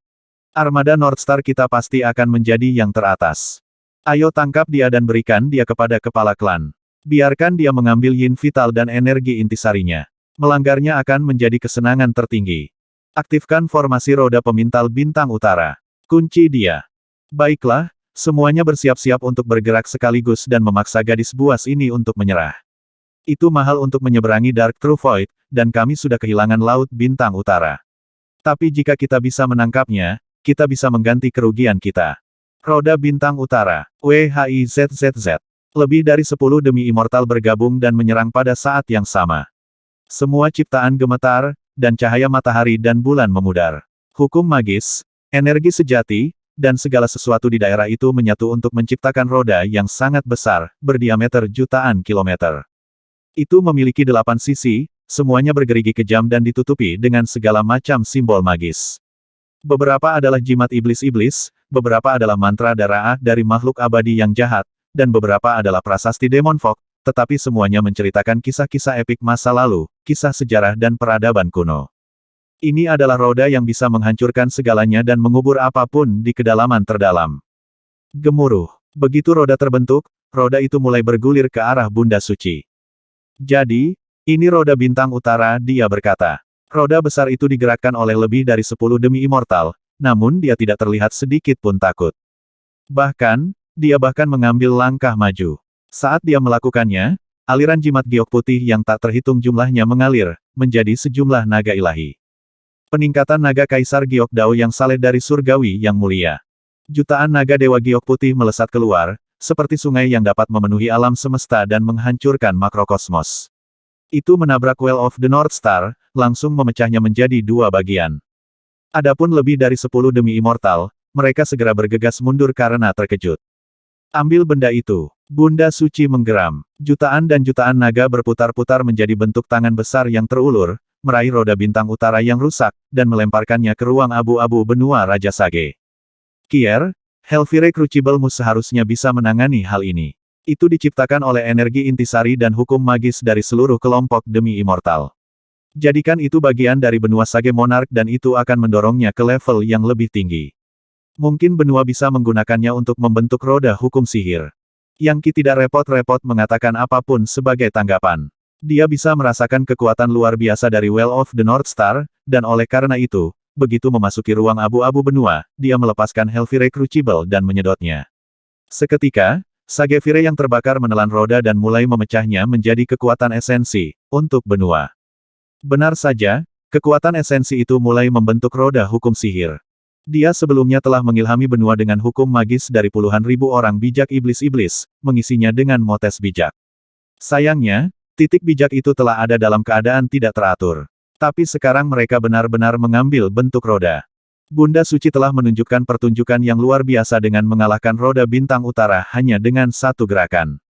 Armada North Star kita pasti akan menjadi yang teratas. Ayo tangkap dia dan berikan dia kepada kepala klan. Biarkan dia mengambil yin vital dan energi intisarinya. Melanggarnya akan menjadi kesenangan tertinggi. Aktifkan formasi roda pemintal Bintang Utara. Kunci dia. Baiklah, semuanya bersiap-siap untuk bergerak sekaligus dan memaksa gadis buas ini untuk menyerah. Itu mahal untuk menyeberangi Dark True Void, dan kami sudah kehilangan Laut Bintang Utara. Tapi jika kita bisa menangkapnya, kita bisa mengganti kerugian kita. Roda Bintang Utara, WHIZZZ. Lebih dari 10 demi immortal bergabung dan menyerang pada saat yang sama. Semua ciptaan gemetar, dan cahaya matahari dan bulan memudar. Hukum magis, energi sejati, dan segala sesuatu di daerah itu menyatu untuk menciptakan roda yang sangat besar, berdiameter jutaan kilometer. Itu memiliki 8 sisi, semuanya bergerigi kejam dan ditutupi dengan segala macam simbol magis. Beberapa adalah jimat iblis-iblis, beberapa adalah mantra darah dari makhluk abadi yang jahat, dan beberapa adalah prasasti Demon Fog, tetapi semuanya menceritakan kisah-kisah epik masa lalu, kisah sejarah dan peradaban kuno. Ini adalah roda yang bisa menghancurkan segalanya dan mengubur apapun di kedalaman terdalam. Gemuruh. Begitu roda terbentuk, roda itu mulai bergulir ke arah Bunda Suci. Jadi, ini roda Bintang Utara, dia berkata. Roda besar itu digerakkan oleh lebih dari 10 demi immortal, namun dia tidak terlihat sedikit pun takut. Bahkan, dia bahkan mengambil langkah maju. Saat dia melakukannya, aliran jimat giok putih yang tak terhitung jumlahnya mengalir, menjadi sejumlah naga ilahi. Peningkatan naga Kaisar Giok Dao yang saleh dari surgawi yang mulia. Jutaan naga Dewa Giok putih melesat keluar, seperti sungai yang dapat memenuhi alam semesta dan menghancurkan makrokosmos. Itu menabrak Well of the North Star, langsung memecahnya menjadi dua bagian. Adapun lebih dari 10 demi immortal, mereka segera bergegas mundur karena terkejut. Ambil benda itu. Bunda Suci menggeram. Jutaan dan jutaan naga berputar-putar menjadi bentuk tangan besar yang terulur, meraih roda bintang utara yang rusak, dan melemparkannya ke ruang abu-abu benua Raja Sage. Kier, Hellfire Crucible Mus seharusnya bisa menangani hal ini. Itu diciptakan oleh energi intisari dan hukum magis dari seluruh kelompok demi immortal. Jadikan itu bagian dari benua Sage Monarch dan itu akan mendorongnya ke level yang lebih tinggi. Mungkin benua bisa menggunakannya untuk membentuk roda hukum sihir. Yang Qi tidak repot-repot mengatakan apapun sebagai tanggapan. Dia bisa merasakan kekuatan luar biasa dari Well of the North Star, dan oleh karena itu, begitu memasuki ruang abu-abu benua, dia melepaskan Hellfire Crucible dan menyedotnya. Seketika, Sage Fire yang terbakar menelan roda dan mulai memecahnya menjadi kekuatan esensi, untuk benua. Benar saja, kekuatan esensi itu mulai membentuk roda hukum sihir. Dia sebelumnya telah mengilhami benua dengan hukum magis dari puluhan ribu orang bijak iblis-iblis, mengisinya dengan motes bijak. Sayangnya, titik bijak itu telah ada dalam keadaan tidak teratur. Tapi sekarang mereka benar-benar mengambil bentuk roda. Bunda Suci telah menunjukkan pertunjukan yang luar biasa dengan mengalahkan roda bintang utara hanya dengan satu gerakan.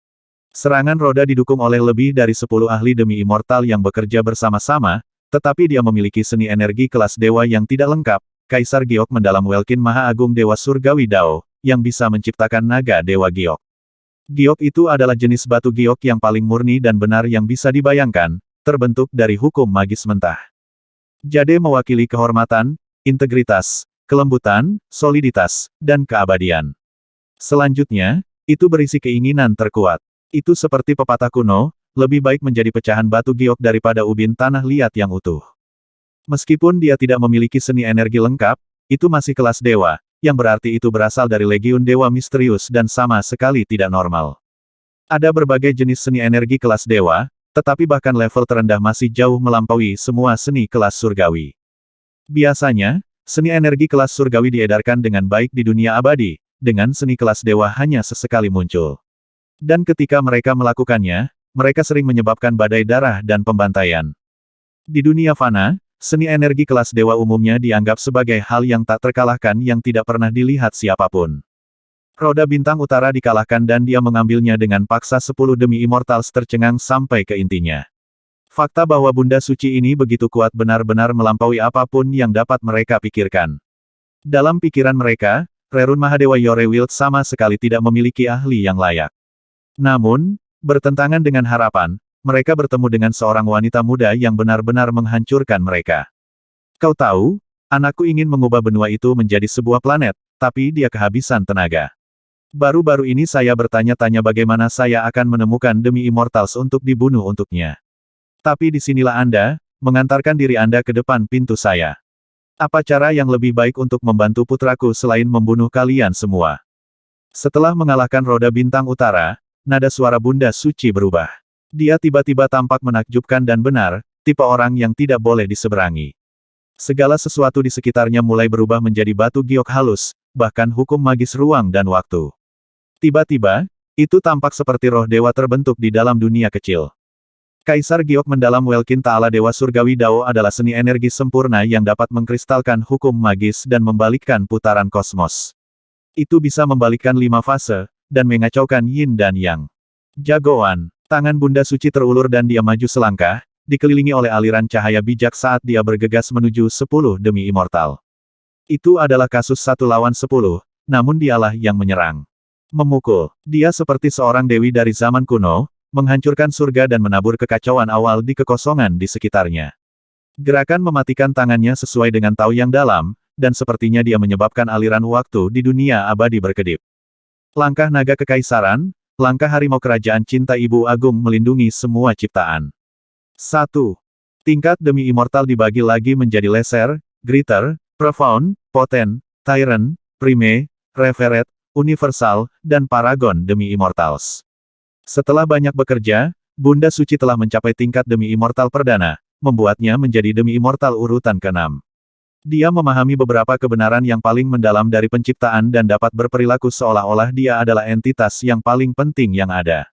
Serangan roda didukung oleh lebih dari 10 ahli demi immortal yang bekerja bersama-sama, tetapi dia memiliki seni energi kelas dewa yang tidak lengkap. Kaisar Giok mendalam Welkin Maha Agung Dewa Surgawi Dao, yang bisa menciptakan naga Dewa Giok. Giok itu adalah jenis batu giok yang paling murni dan benar yang bisa dibayangkan, terbentuk dari hukum magis mentah. Jade mewakili kehormatan, integritas, kelembutan, soliditas, dan keabadian. Selanjutnya, itu berisi keinginan terkuat. Itu seperti pepatah kuno, lebih baik menjadi pecahan batu giok daripada ubin tanah liat yang utuh. Meskipun dia tidak memiliki seni energi lengkap, itu masih kelas dewa, yang berarti itu berasal dari legiun dewa misterius dan sama sekali tidak normal. Ada berbagai jenis seni energi kelas dewa, tetapi bahkan level terendah masih jauh melampaui semua seni kelas surgawi. Biasanya, seni energi kelas surgawi diedarkan dengan baik di dunia abadi, dengan seni kelas dewa hanya sesekali muncul. Dan ketika mereka melakukannya, mereka sering menyebabkan badai darah dan pembantaian. Di dunia fana, seni energi kelas dewa umumnya dianggap sebagai hal yang tak terkalahkan yang tidak pernah dilihat siapapun. Roda bintang utara dikalahkan dan dia mengambilnya dengan paksa 10 demi immortals tercengang sampai ke intinya. Fakta bahwa Bunda Suci ini begitu kuat benar-benar melampaui apapun yang dapat mereka pikirkan. Dalam pikiran mereka, Rerun Mahadewa Yore Wild sama sekali tidak memiliki ahli yang layak. Namun, bertentangan dengan harapan, mereka bertemu dengan seorang wanita muda yang benar-benar menghancurkan mereka. Kau tahu, anakku ingin mengubah benua itu menjadi sebuah planet, tapi dia kehabisan tenaga. Baru-baru ini saya bertanya-tanya bagaimana saya akan menemukan demi immortals untuk dibunuh untuknya. Tapi disinilah Anda, mengantarkan diri Anda ke depan pintu saya. Apa cara yang lebih baik untuk membantu putraku selain membunuh kalian semua? Setelah mengalahkan roda bintang utara, nada suara Bunda Suci berubah. Dia tiba-tiba tampak menakjubkan dan benar, tipe orang yang tidak boleh diseberangi. Segala sesuatu di sekitarnya mulai berubah menjadi batu giok halus, bahkan hukum magis ruang dan waktu. Tiba-tiba, itu tampak seperti roh dewa terbentuk di dalam dunia kecil. Kaisar Giok mendalam Welkin Ta'ala Dewa Surgawi Dao adalah seni energi sempurna yang dapat mengkristalkan hukum magis dan membalikkan putaran kosmos. Itu bisa membalikkan 5 fase, dan mengacaukan yin dan yang. Jagoan. Tangan Bunda Suci terulur dan dia maju selangkah, dikelilingi oleh aliran cahaya bijak saat dia bergegas menuju 10 demi immortal. Itu adalah kasus 1 lawan 10, namun dialah yang menyerang. Memukul. Dia seperti seorang dewi dari zaman kuno, menghancurkan surga dan menabur kekacauan awal di kekosongan di sekitarnya. Gerakan mematikan tangannya sesuai dengan tahu yang dalam, dan sepertinya dia menyebabkan aliran waktu di dunia abadi berkedip. Langkah naga kekaisaran, langkah harimau kerajaan cinta Ibu Agung melindungi semua ciptaan. 1. Tingkat demi immortal dibagi lagi menjadi Lesser, Greater, Profound, Potent, Tyrant, Prime, Revered, Universal, dan Paragon demi Immortals. Setelah banyak bekerja, Bunda Suci telah mencapai tingkat demi immortal perdana, membuatnya menjadi demi immortal urutan ke-6. Dia memahami beberapa kebenaran yang paling mendalam dari penciptaan dan dapat berperilaku seolah-olah dia adalah entitas yang paling penting yang ada.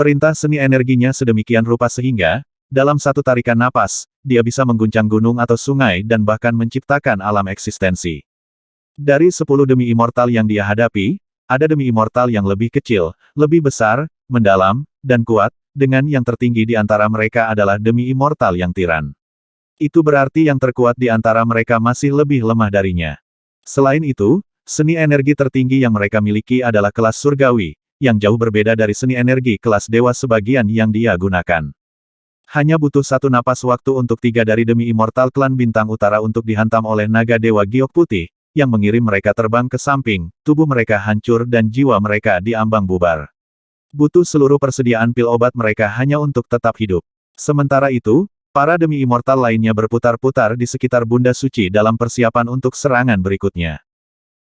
Perintah seni energinya sedemikian rupa sehingga, dalam satu tarikan napas, dia bisa mengguncang gunung atau sungai dan bahkan menciptakan alam eksistensi. Dari 10 demi immortal yang dia hadapi, ada demi immortal yang lebih kecil, lebih besar, mendalam, dan kuat, dengan yang tertinggi di antara mereka adalah demi immortal yang tiran. Itu berarti yang terkuat di antara mereka masih lebih lemah darinya. Selain itu, seni energi tertinggi yang mereka miliki adalah kelas surgawi, yang jauh berbeda dari seni energi kelas dewa sebagian yang dia gunakan. Hanya butuh satu napas waktu untuk 3 dari demi immortal klan bintang utara untuk dihantam oleh naga dewa giok putih, yang mengirim mereka terbang ke samping, tubuh mereka hancur dan jiwa mereka diambang bubar. Butuh seluruh persediaan pil obat mereka hanya untuk tetap hidup. Sementara itu, para demi immortal lainnya berputar-putar di sekitar Bunda Suci dalam persiapan untuk serangan berikutnya.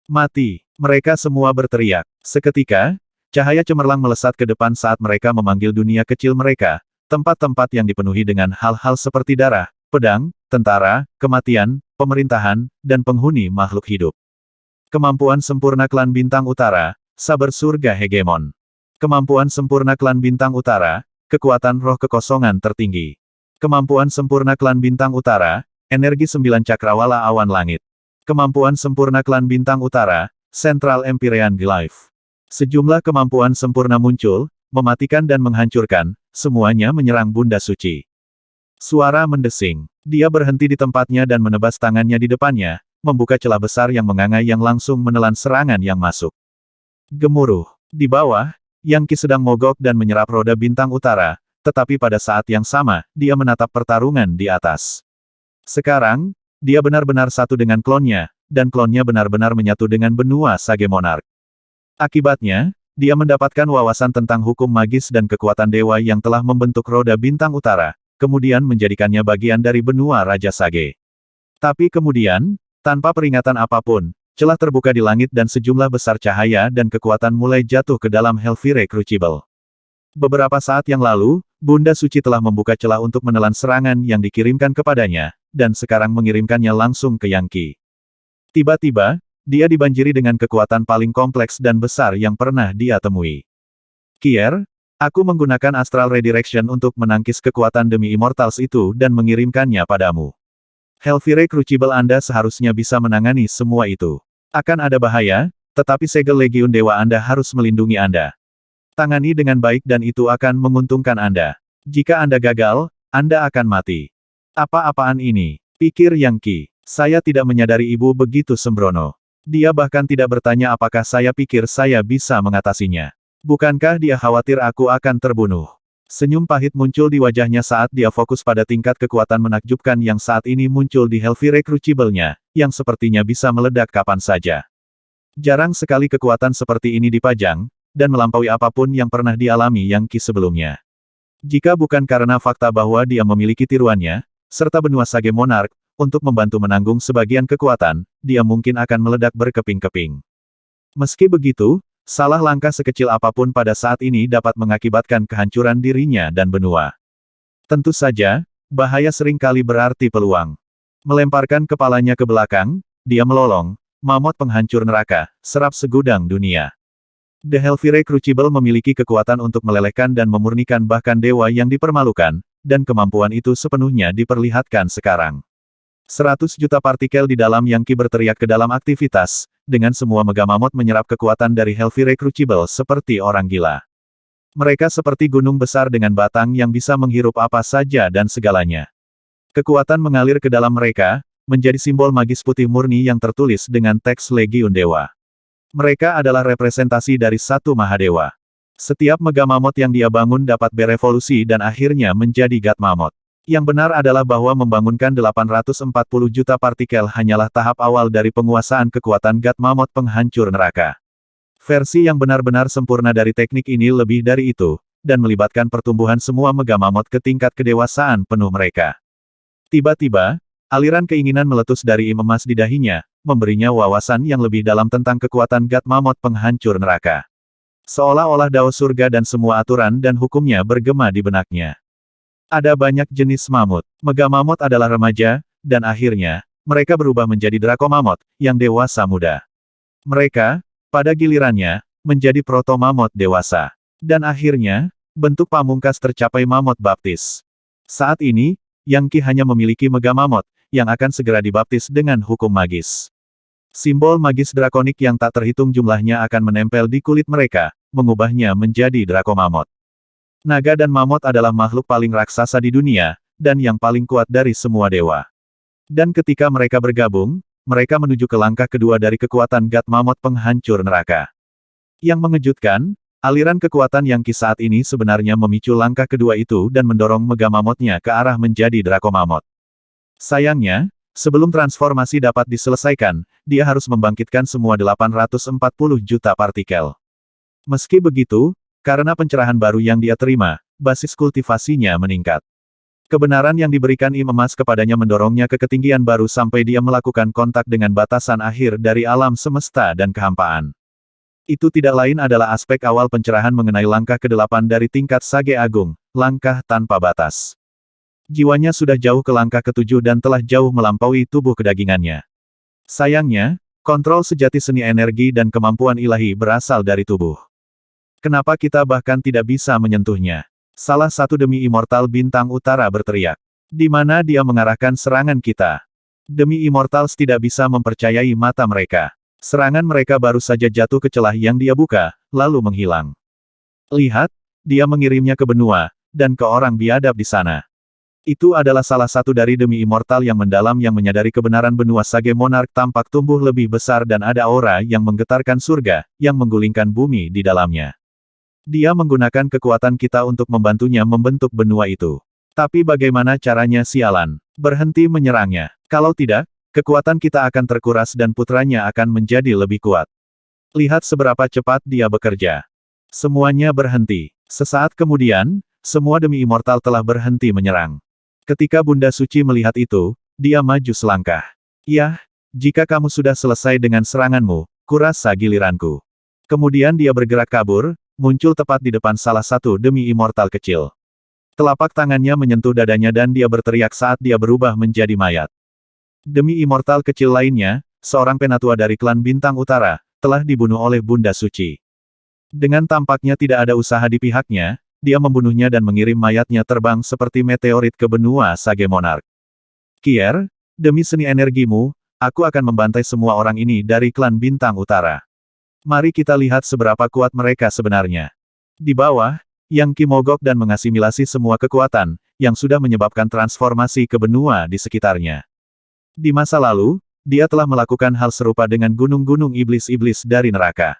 Mati! Mereka semua berteriak. Seketika, cahaya cemerlang melesat ke depan saat mereka memanggil dunia kecil mereka, tempat-tempat yang dipenuhi dengan hal-hal seperti darah, pedang, tentara, kematian, pemerintahan, dan penghuni makhluk hidup. Kemampuan sempurna klan bintang utara, saber surga hegemon. Kemampuan sempurna klan bintang utara, kekuatan roh kekosongan tertinggi. Kemampuan sempurna klan bintang utara, energi 9 cakrawala awan langit. Kemampuan sempurna klan bintang utara, Central Empyrean Glyph. Sejumlah kemampuan sempurna muncul, mematikan dan menghancurkan, semuanya menyerang Bunda Suci. Suara mendesing. Dia berhenti di tempatnya dan menebas tangannya di depannya, membuka celah besar yang menganga yang langsung menelan serangan yang masuk. Gemuruh. Di bawah, Yang Qi sedang mogok dan menyerap roda bintang utara, tetapi pada saat yang sama, dia menatap pertarungan di atas. Sekarang, dia benar-benar satu dengan klonnya, dan klonnya benar-benar menyatu dengan benua Sage Monarch. Akibatnya, dia mendapatkan wawasan tentang hukum magis dan kekuatan dewa yang telah membentuk roda bintang utara, kemudian menjadikannya bagian dari benua Raja Sage. Tapi kemudian, tanpa peringatan apapun, celah terbuka di langit dan sejumlah besar cahaya dan kekuatan mulai jatuh ke dalam Hellfire Crucible. Beberapa saat yang lalu, Bunda Suci telah membuka celah untuk menelan serangan yang dikirimkan kepadanya, dan sekarang mengirimkannya langsung ke Yang Qi. Tiba-tiba, dia dibanjiri dengan kekuatan paling kompleks dan besar yang pernah dia temui. Kier, aku menggunakan Astral Redirection untuk menangkis kekuatan demi Immortals itu dan mengirimkannya padamu. Hellfire Crucible Anda seharusnya bisa menangani semua itu. Akan ada bahaya, tetapi segel Legiun Dewa Anda harus melindungi Anda. Tangani dengan baik dan itu akan menguntungkan Anda. Jika Anda gagal, Anda akan mati. Apa-apaan ini? Pikir Yang Qi. Saya tidak menyadari ibu begitu sembrono. Dia bahkan tidak bertanya apakah saya pikir saya bisa mengatasinya. Bukankah dia khawatir aku akan terbunuh? Senyum pahit muncul di wajahnya saat dia fokus pada tingkat kekuatan menakjubkan yang saat ini muncul di Hellfire Crucible-nya, yang sepertinya bisa meledak kapan saja. Jarang sekali kekuatan seperti ini dipajang, dan melampaui apapun yang pernah dialami Yang Qi sebelumnya. Jika bukan karena fakta bahwa dia memiliki tiruannya, serta benua Sage Monarch, untuk membantu menanggung sebagian kekuatan, dia mungkin akan meledak berkeping-keping. Meski begitu, salah langkah sekecil apapun pada saat ini dapat mengakibatkan kehancuran dirinya dan benua. Tentu saja, bahaya seringkali berarti peluang. Melemparkan kepalanya ke belakang, dia melolong, mamut penghancur neraka, serap segudang dunia. The Hellfire Crucible memiliki kekuatan untuk melelehkan dan memurnikan bahkan dewa yang dipermalukan, dan kemampuan itu sepenuhnya diperlihatkan sekarang. 100 juta partikel di dalam Yang Qi berteriak ke dalam aktivitas, dengan semua megamamot menyerap kekuatan dari Hellfire Crucible seperti orang gila. Mereka seperti gunung besar dengan batang yang bisa menghirup apa saja dan segalanya. Kekuatan mengalir ke dalam mereka, menjadi simbol magis putih murni yang tertulis dengan teks Legiun Dewa. Mereka adalah representasi dari satu Mahadewa. Setiap megamamot yang dia bangun dapat berevolusi dan akhirnya menjadi God Mammoth. Yang benar adalah bahwa membangunkan 840 juta partikel hanyalah tahap awal dari penguasaan kekuatan God Mammoth penghancur neraka. Versi yang benar-benar sempurna dari teknik ini lebih dari itu, dan melibatkan pertumbuhan semua megamamot ke tingkat kedewasaan penuh mereka. Tiba-tiba, aliran keinginan meletus dari Im emas di dahinya, memberinya wawasan yang lebih dalam tentang kekuatan God Mammoth penghancur neraka. Seolah-olah dao surga dan semua aturan dan hukumnya bergema di benaknya. Ada banyak jenis mamut. Mega Mammoth adalah remaja, dan akhirnya, mereka berubah menjadi Draco Mammoth, yang dewasa muda. Mereka, pada gilirannya, menjadi Proto Mammoth dewasa. Dan akhirnya, bentuk pamungkas tercapai Mammoth Baptis. Saat ini, Yang Qi hanya memiliki Mega Mammoth, yang akan segera dibaptis dengan hukum magis. Simbol magis drakonik yang tak terhitung jumlahnya akan menempel di kulit mereka, mengubahnya menjadi Draco Mammoth. Naga dan mammoth adalah makhluk paling raksasa di dunia, dan yang paling kuat dari semua dewa. Dan ketika mereka bergabung, mereka menuju ke langkah kedua dari kekuatan God Mammoth penghancur neraka. Yang mengejutkan, aliran kekuatan Yang Qi saat ini sebenarnya memicu langkah kedua itu dan mendorong Mega Mammoth-nya ke arah menjadi Draco Mammoth. Sayangnya, sebelum transformasi dapat diselesaikan, dia harus membangkitkan semua 840 juta partikel. Meski begitu, karena pencerahan baru yang dia terima, basis kultivasinya meningkat. Kebenaran yang diberikan Im emas kepadanya mendorongnya ke ketinggian baru sampai dia melakukan kontak dengan batasan akhir dari alam semesta dan kehampaan. Itu tidak lain adalah aspek awal pencerahan mengenai langkah ke-8 dari tingkat Sage Agung, langkah tanpa batas. Jiwanya sudah jauh ke langkah ke-7 dan telah jauh melampaui tubuh kedagingannya. Sayangnya, kontrol sejati seni energi dan kemampuan ilahi berasal dari tubuh. Kenapa kita bahkan tidak bisa menyentuhnya? Salah satu demi immortal bintang utara berteriak. Di mana dia mengarahkan serangan kita? Demi immortals tidak bisa mempercayai mata mereka. Serangan mereka baru saja jatuh ke celah yang dia buka, lalu menghilang. Lihat, dia mengirimnya ke benua, dan ke orang biadab di sana. Itu adalah salah satu dari demi immortal yang mendalam yang menyadari kebenaran benua Sage Monarch tampak tumbuh lebih besar dan ada aura yang menggetarkan surga, yang menggulingkan bumi di dalamnya. Dia menggunakan kekuatan kita untuk membantunya membentuk benua itu. Tapi bagaimana caranya sialan? Berhenti menyerangnya. Kalau tidak, kekuatan kita akan terkuras dan putranya akan menjadi lebih kuat. Lihat seberapa cepat dia bekerja. Semuanya berhenti. Sesaat kemudian, semua demi immortal telah berhenti menyerang. Ketika Bunda Suci melihat itu, dia maju selangkah. Yah, jika kamu sudah selesai dengan seranganmu, kurasa giliranku. Kemudian dia bergerak kabur, muncul tepat di depan salah satu demi immortal kecil. Telapak tangannya menyentuh dadanya dan dia berteriak saat dia berubah menjadi mayat. Demi immortal kecil lainnya, seorang penatua dari klan Bintang Utara, telah dibunuh oleh Bunda Suci. Dengan tampaknya tidak ada usaha di pihaknya, dia membunuhnya dan mengirim mayatnya terbang seperti meteorit ke benua Sage Monarch. Kier, demi seni energimu, aku akan membantai semua orang ini dari klan Bintang Utara. Mari kita lihat seberapa kuat mereka sebenarnya. Di bawah, Yang Qi mogok dan mengasimilasi semua kekuatan, yang sudah menyebabkan transformasi ke benua di sekitarnya. Di masa lalu, dia telah melakukan hal serupa dengan gunung-gunung iblis-iblis dari neraka.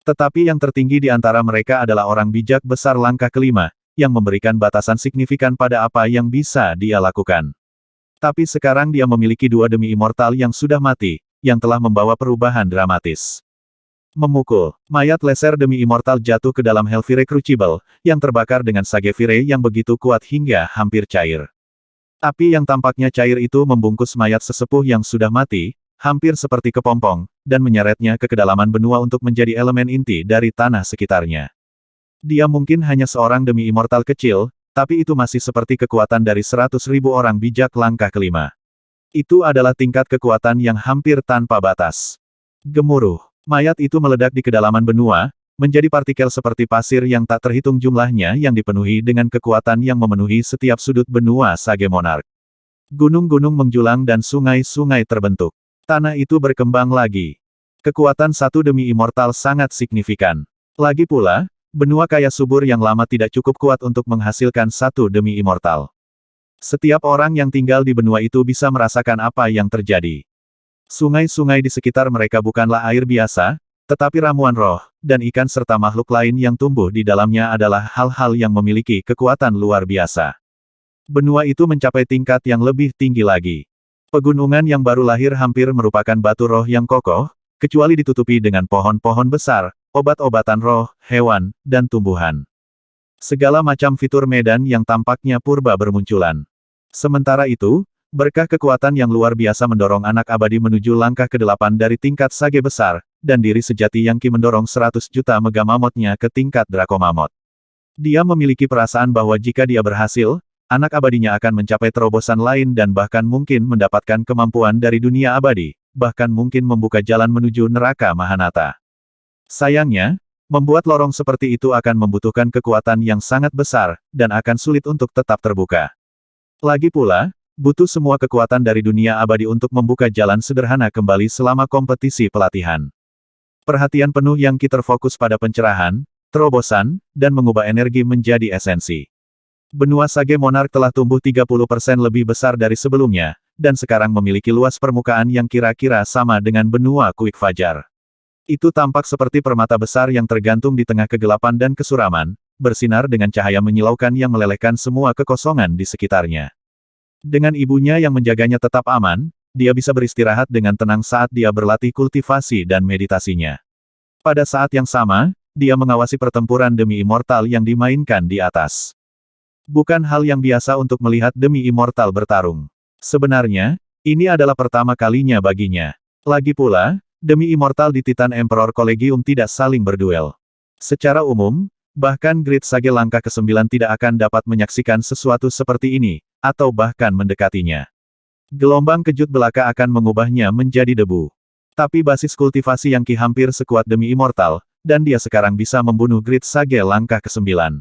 Tetapi yang tertinggi di antara mereka adalah orang bijak besar langkah kelima, yang memberikan batasan signifikan pada apa yang bisa dia lakukan. Tapi sekarang dia memiliki dua demi immortal yang sudah mati, yang telah membawa perubahan dramatis. Memukul, mayat leser demi immortal jatuh ke dalam Hellfire Crucible, yang terbakar dengan Sage Fire yang begitu kuat hingga hampir cair. Api yang tampaknya cair itu membungkus mayat sesepuh yang sudah mati, hampir seperti kepompong, dan menyeretnya ke kedalaman benua untuk menjadi elemen inti dari tanah sekitarnya. Dia mungkin hanya seorang demi immortal kecil, tapi itu masih seperti kekuatan dari 100.000 orang bijak langkah kelima. Itu adalah tingkat kekuatan yang hampir tanpa batas. Gemuruh, mayat itu meledak di kedalaman benua, menjadi partikel seperti pasir yang tak terhitung jumlahnya yang dipenuhi dengan kekuatan yang memenuhi setiap sudut benua Sage Monarch. Gunung-gunung menjulang dan sungai-sungai terbentuk. Tanah itu berkembang lagi. Kekuatan satu demi immortal sangat signifikan. Lagi pula, benua kaya subur yang lama tidak cukup kuat untuk menghasilkan satu demi immortal. Setiap orang yang tinggal di benua itu bisa merasakan apa yang terjadi. Sungai-sungai di sekitar mereka bukanlah air biasa, tetapi ramuan roh, dan ikan serta makhluk lain yang tumbuh di dalamnya adalah hal-hal yang memiliki kekuatan luar biasa. Benua itu mencapai tingkat yang lebih tinggi lagi. Pegunungan yang baru lahir hampir merupakan batu roh yang kokoh, kecuali ditutupi dengan pohon-pohon besar, obat-obatan roh, hewan, dan tumbuhan. Segala macam fitur medan yang tampaknya purba bermunculan. Sementara itu, Berkah kekuatan yang luar biasa mendorong anak abadi menuju langkah ke-8 dari tingkat Sage besar, dan diri sejati Yang Qi mendorong 100 juta Mega Mammoth-nya ke tingkat Draco Mammoth. Dia memiliki perasaan bahwa jika dia berhasil, anak abadinya akan mencapai terobosan lain dan bahkan mungkin mendapatkan kemampuan dari dunia abadi, bahkan mungkin membuka jalan menuju neraka Mahanata. Sayangnya, membuat lorong seperti itu akan membutuhkan kekuatan yang sangat besar, dan akan sulit untuk tetap terbuka. Lagi pula, butuh semua kekuatan dari dunia abadi untuk membuka jalan sederhana kembali selama kompetisi pelatihan. Perhatian penuh Yang Qi terfokus pada pencerahan, terobosan, dan mengubah energi menjadi esensi. Benua Sage Monarch telah tumbuh 30% lebih besar dari sebelumnya, dan sekarang memiliki luas permukaan yang kira-kira sama dengan benua Kuik Fajar. Itu tampak seperti permata besar yang tergantung di tengah kegelapan dan kesuraman, bersinar dengan cahaya menyilaukan yang melelehkan semua kekosongan di sekitarnya. Dengan ibunya yang menjaganya tetap aman, dia bisa beristirahat dengan tenang saat dia berlatih kultivasi dan meditasinya. Pada saat yang sama, dia mengawasi pertempuran demi immortal yang dimainkan di atas. Bukan hal yang biasa untuk melihat demi immortal bertarung. Sebenarnya, ini adalah pertama kalinya baginya. Lagi pula, demi immortal di Titan Emperor Collegium tidak saling berduel. Secara umum, bahkan Great Sage langkah ke-9 tidak akan dapat menyaksikan sesuatu seperti ini, atau bahkan mendekatinya. Gelombang kejut belaka akan mengubahnya menjadi debu. Tapi basis kultivasi Yang Qi hampir sekuat demi immortal, dan dia sekarang bisa membunuh Great Sage langkah ke-9.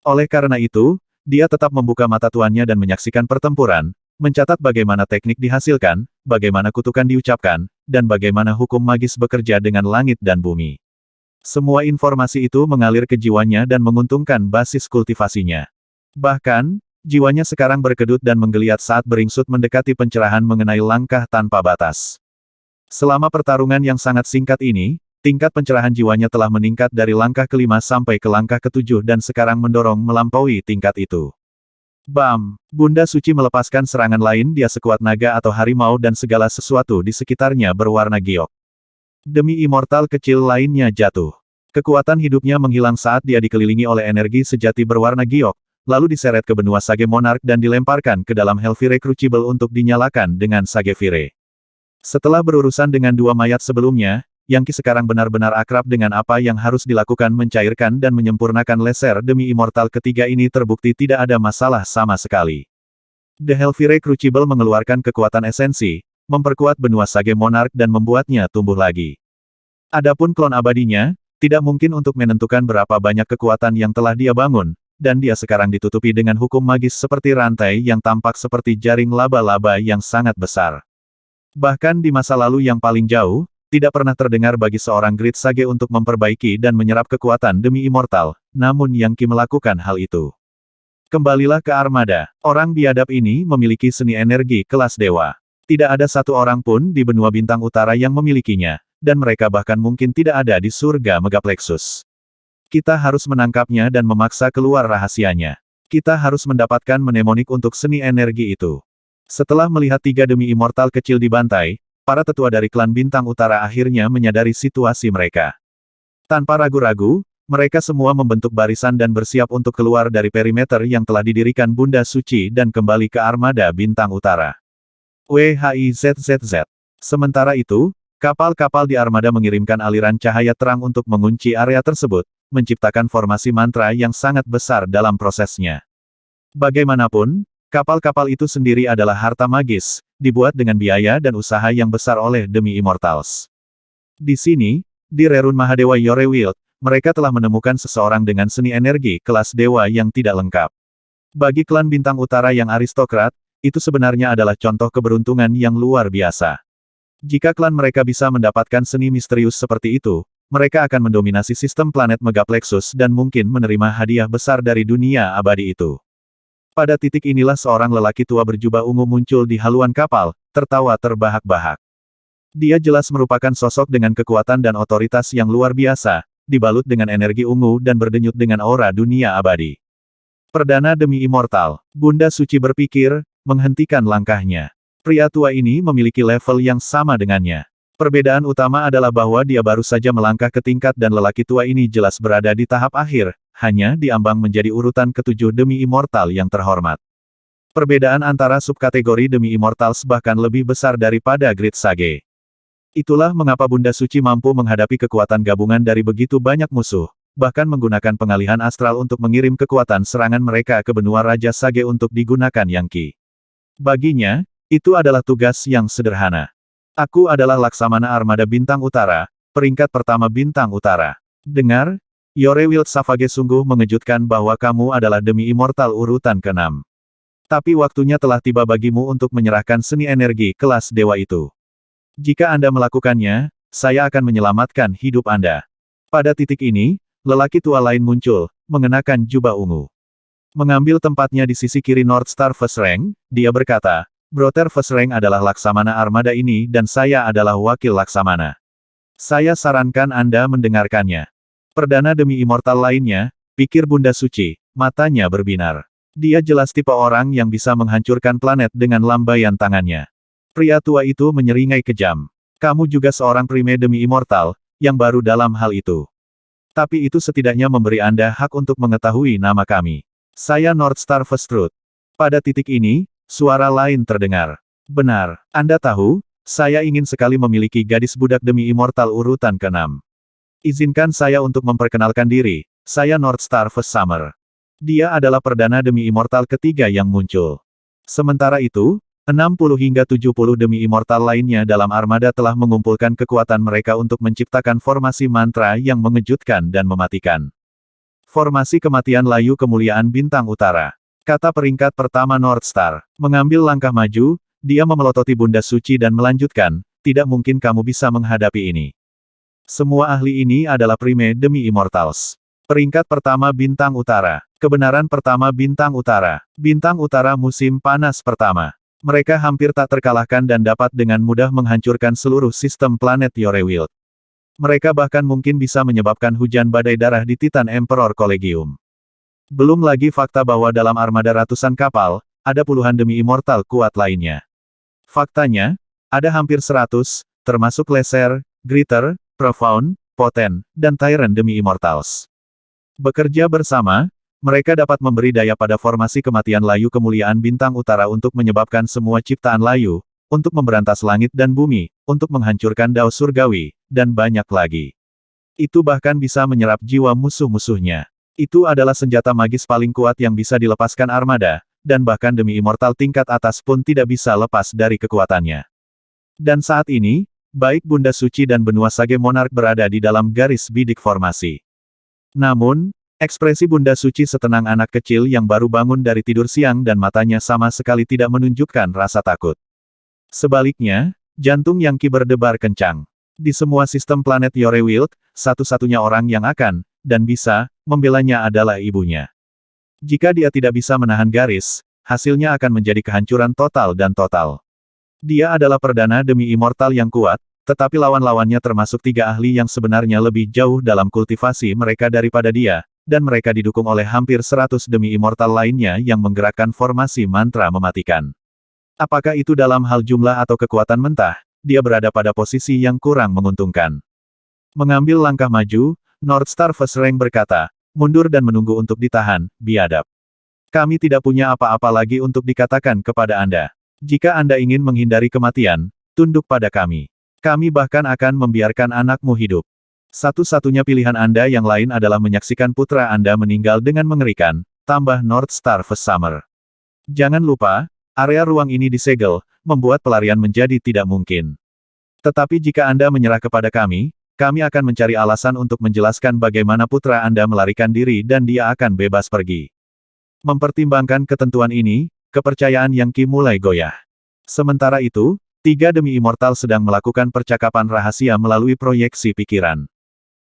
Oleh karena itu, dia tetap membuka mata tuannya dan menyaksikan pertempuran, mencatat bagaimana teknik dihasilkan, bagaimana kutukan diucapkan, dan bagaimana hukum magis bekerja dengan langit dan bumi. Semua informasi itu mengalir ke jiwanya dan menguntungkan basis kultivasinya. Bahkan, jiwanya sekarang berkedut dan menggeliat saat beringsut mendekati pencerahan mengenai langkah tanpa batas. Selama pertarungan yang sangat singkat ini, tingkat pencerahan jiwanya telah meningkat dari langkah ke-5 sampai ke langkah ke-7 dan sekarang mendorong melampaui tingkat itu. Bam! Bunda Suci melepaskan serangan lain dia sekuat naga atau harimau dan segala sesuatu di sekitarnya berwarna giok. Demi immortal kecil lainnya jatuh. Kekuatan hidupnya menghilang saat dia dikelilingi oleh energi sejati berwarna giok, lalu diseret ke benua Sage Monarch dan dilemparkan ke dalam Hellfire Crucible untuk dinyalakan dengan Sage Fire. Setelah berurusan dengan dua mayat sebelumnya, Yang Qi sekarang benar-benar akrab dengan apa yang harus dilakukan mencairkan dan menyempurnakan laser demi immortal ketiga ini terbukti tidak ada masalah sama sekali. The Hellfire Crucible mengeluarkan kekuatan esensi, memperkuat benua Sage Monarch dan membuatnya tumbuh lagi. Adapun klon abadinya, tidak mungkin untuk menentukan berapa banyak kekuatan yang telah dia bangun, dan dia sekarang ditutupi dengan hukum magis seperti rantai yang tampak seperti jaring laba-laba yang sangat besar. Bahkan di masa lalu yang paling jauh, tidak pernah terdengar bagi seorang Great Sage untuk memperbaiki dan menyerap kekuatan demi immortal, namun Yang Qi melakukan hal itu. Kembalilah ke armada. Orang biadab ini memiliki seni energi kelas dewa. Tidak ada satu orang pun di benua bintang utara yang memilikinya, dan mereka bahkan mungkin tidak ada di surga Megaplexus. Kita harus menangkapnya dan memaksa keluar rahasianya. Kita harus mendapatkan mnemonik untuk seni energi itu. Setelah melihat tiga demi immortal kecil dibantai, para tetua dari klan bintang utara akhirnya menyadari situasi mereka. Tanpa ragu-ragu, mereka semua membentuk barisan dan bersiap untuk keluar dari perimeter yang telah didirikan Bunda Suci dan kembali ke armada bintang utara. WHIZZZ. Sementara itu, kapal-kapal di armada mengirimkan aliran cahaya terang untuk mengunci area tersebut, menciptakan formasi mantra yang sangat besar dalam prosesnya. Bagaimanapun, kapal-kapal itu sendiri adalah harta magis, dibuat dengan biaya dan usaha yang besar oleh demi immortals. Di sini, di Rerun Mahadewa Yorewild, mereka telah menemukan seseorang dengan seni energi kelas dewa yang tidak lengkap. Bagi klan bintang utara yang aristokrat, itu sebenarnya adalah contoh keberuntungan yang luar biasa. Jika klan mereka bisa mendapatkan seni misterius seperti itu, mereka akan mendominasi sistem planet Megaplexus dan mungkin menerima hadiah besar dari dunia abadi itu. Pada titik inilah seorang lelaki tua berjubah ungu muncul di haluan kapal, tertawa terbahak-bahak. Dia jelas merupakan sosok dengan kekuatan dan otoritas yang luar biasa, dibalut dengan energi ungu dan berdenyut dengan aura dunia abadi. Perdana demi immortal, Bunda Suci berpikir, menghentikan langkahnya. Pria tua ini memiliki level yang sama dengannya. Perbedaan utama adalah bahwa dia baru saja melangkah ke tingkat dan lelaki tua ini jelas berada di tahap akhir, hanya diambang menjadi urutan ke-7 demi immortal yang terhormat. Perbedaan antara subkategori demi Immortals bahkan lebih besar daripada Grid Sage. Itulah mengapa Bunda Suci mampu menghadapi kekuatan gabungan dari begitu banyak musuh, bahkan menggunakan pengalihan astral untuk mengirim kekuatan serangan mereka ke benua Raja Sage untuk digunakan Yang Qi. Baginya, itu adalah tugas yang sederhana. Aku adalah Laksamana Armada Bintang Utara, peringkat pertama Bintang Utara. Dengar, Yore Wild Savage sungguh mengejutkan bahwa kamu adalah demi Immortal urutan ke-6. Tapi waktunya telah tiba bagimu untuk menyerahkan seni energi kelas dewa itu. Jika Anda melakukannya, saya akan menyelamatkan hidup Anda. Pada titik ini, lelaki tua lain muncul, mengenakan jubah ungu. Mengambil tempatnya di sisi kiri North Star First Rank, dia berkata, Brother First Rank adalah Laksamana Armada ini dan saya adalah wakil Laksamana. Saya sarankan Anda mendengarkannya. Perdana demi Immortal lainnya, pikir Bunda Suci, matanya berbinar. Dia jelas tipe orang yang bisa menghancurkan planet dengan lambaian tangannya. Pria tua itu menyeringai kejam. Kamu juga seorang prime demi Immortal, yang baru dalam hal itu. Tapi itu setidaknya memberi Anda hak untuk mengetahui nama kami. Saya North Star First Truth. Pada titik ini, suara lain terdengar. Benar, Anda tahu, saya ingin sekali memiliki gadis budak demi Immortal urutan ke-6. Izinkan saya untuk memperkenalkan diri, saya North Star First Summer. Dia adalah perdana demi Immortal ketiga yang muncul. Sementara itu, 60 hingga 70 demi Immortal lainnya dalam armada telah mengumpulkan kekuatan mereka untuk menciptakan formasi mantra yang mengejutkan dan mematikan. Formasi kematian layu kemuliaan bintang utara. Kata peringkat pertama North Star. Mengambil langkah maju, dia memelototi Bunda Suci dan melanjutkan, tidak mungkin kamu bisa menghadapi ini. Semua ahli ini adalah prime demi Immortals. Peringkat pertama bintang utara. Kebenaran pertama bintang utara. Bintang utara musim panas pertama. Mereka hampir tak terkalahkan dan dapat dengan mudah menghancurkan seluruh sistem planet Yorewild. Mereka bahkan mungkin bisa menyebabkan hujan badai darah di Titan Emperor Collegium. Belum lagi fakta bahwa dalam armada ratusan kapal, ada puluhan demi Immortal kuat lainnya. Faktanya, ada hampir 100, termasuk Lesser, Greater, Profound, Potent, dan Tyrant demi Immortals. Bekerja bersama, mereka dapat memberi daya pada formasi kematian layu kemuliaan bintang utara untuk menyebabkan semua ciptaan layu, untuk memberantas langit dan bumi, untuk menghancurkan dao surgawi, dan banyak lagi. Itu bahkan bisa menyerap jiwa musuh-musuhnya. Itu adalah senjata magis paling kuat yang bisa dilepaskan armada, dan bahkan demi Immortal tingkat atas pun tidak bisa lepas dari kekuatannya. Dan saat ini, baik Bunda Suci dan benua Sage Monarch berada di dalam garis bidik formasi. Namun, ekspresi Bunda Suci setenang anak kecil yang baru bangun dari tidur siang dan matanya sama sekali tidak menunjukkan rasa takut. Sebaliknya, jantung Yang Qi berdebar kencang. Di semua sistem planet Yorewild, satu-satunya orang yang akan, dan bisa, membelanya adalah ibunya. Jika dia tidak bisa menahan garis, hasilnya akan menjadi kehancuran total dan total. Dia adalah perdana demi Immortal yang kuat, tetapi lawan-lawannya termasuk 3 ahli yang sebenarnya lebih jauh dalam kultivasi mereka daripada dia, dan mereka didukung oleh hampir 100 demi Immortal lainnya yang menggerakkan formasi mantra mematikan. Apakah itu dalam hal jumlah atau kekuatan mentah, dia berada pada posisi yang kurang menguntungkan. Mengambil langkah maju, North Star First Rank berkata, mundur dan menunggu untuk ditahan, biadab. Kami tidak punya apa-apa lagi untuk dikatakan kepada Anda. Jika Anda ingin menghindari kematian, tunduk pada kami. Kami bahkan akan membiarkan anakmu hidup. Satu-satunya pilihan Anda yang lain adalah menyaksikan putra Anda meninggal dengan mengerikan, tambah North Star First Summer. Jangan lupa, area ruang ini disegel, membuat pelarian menjadi tidak mungkin. Tetapi jika Anda menyerah kepada kami akan mencari alasan untuk menjelaskan bagaimana putra Anda melarikan diri dan dia akan bebas pergi. Mempertimbangkan ketentuan ini, kepercayaan Yang Qi mulai goyah. Sementara itu, 3 demi Immortal sedang melakukan percakapan rahasia melalui proyeksi pikiran.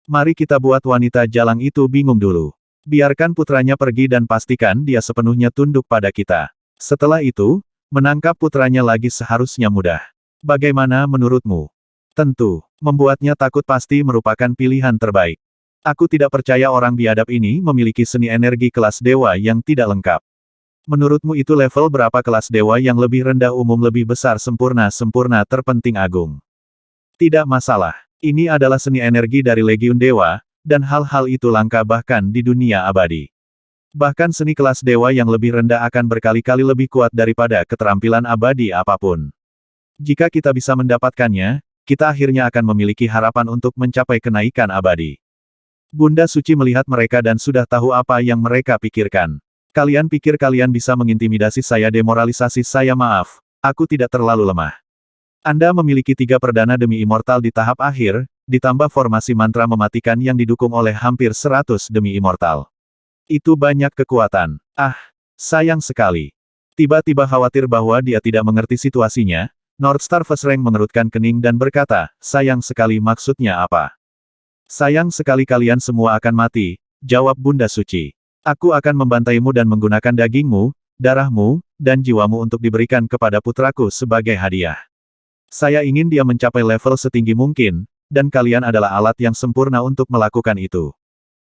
Mari kita buat wanita jalang itu bingung dulu. Biarkan putranya pergi dan pastikan dia sepenuhnya tunduk pada kita. Setelah itu, menangkap putranya lagi seharusnya mudah. Bagaimana menurutmu? Tentu, membuatnya takut pasti merupakan pilihan terbaik. Aku tidak percaya orang biadab ini memiliki seni energi kelas dewa yang tidak lengkap. Menurutmu itu level berapa kelas dewa yang lebih rendah umum lebih besar sempurna terpenting agung? Tidak masalah. Ini adalah seni energi dari Legiun Dewa, dan hal-hal itu langka bahkan di dunia abadi. Bahkan seni kelas dewa yang lebih rendah akan berkali-kali lebih kuat daripada keterampilan abadi apapun. Jika kita bisa mendapatkannya, kita akhirnya akan memiliki harapan untuk mencapai kenaikan abadi. Bunda Suci melihat mereka dan sudah tahu apa yang mereka pikirkan. Kalian pikir kalian bisa mengintimidasi saya, demoralisasi saya? Maaf, aku tidak terlalu lemah. Anda memiliki 3 perdana demi immortal di tahap akhir, ditambah formasi mantra mematikan yang didukung oleh hampir 100 demi immortal. Itu banyak kekuatan. Ah, sayang sekali. Tiba-tiba khawatir bahwa dia tidak mengerti situasinya, Northstar First Rank mengerutkan kening dan berkata, sayang sekali maksudnya apa? Sayang sekali kalian semua akan mati, jawab Bunda Suci. Aku akan membantaimu dan menggunakan dagingmu, darahmu, dan jiwamu untuk diberikan kepada putraku sebagai hadiah. Saya ingin dia mencapai level setinggi mungkin, dan kalian adalah alat yang sempurna untuk melakukan itu.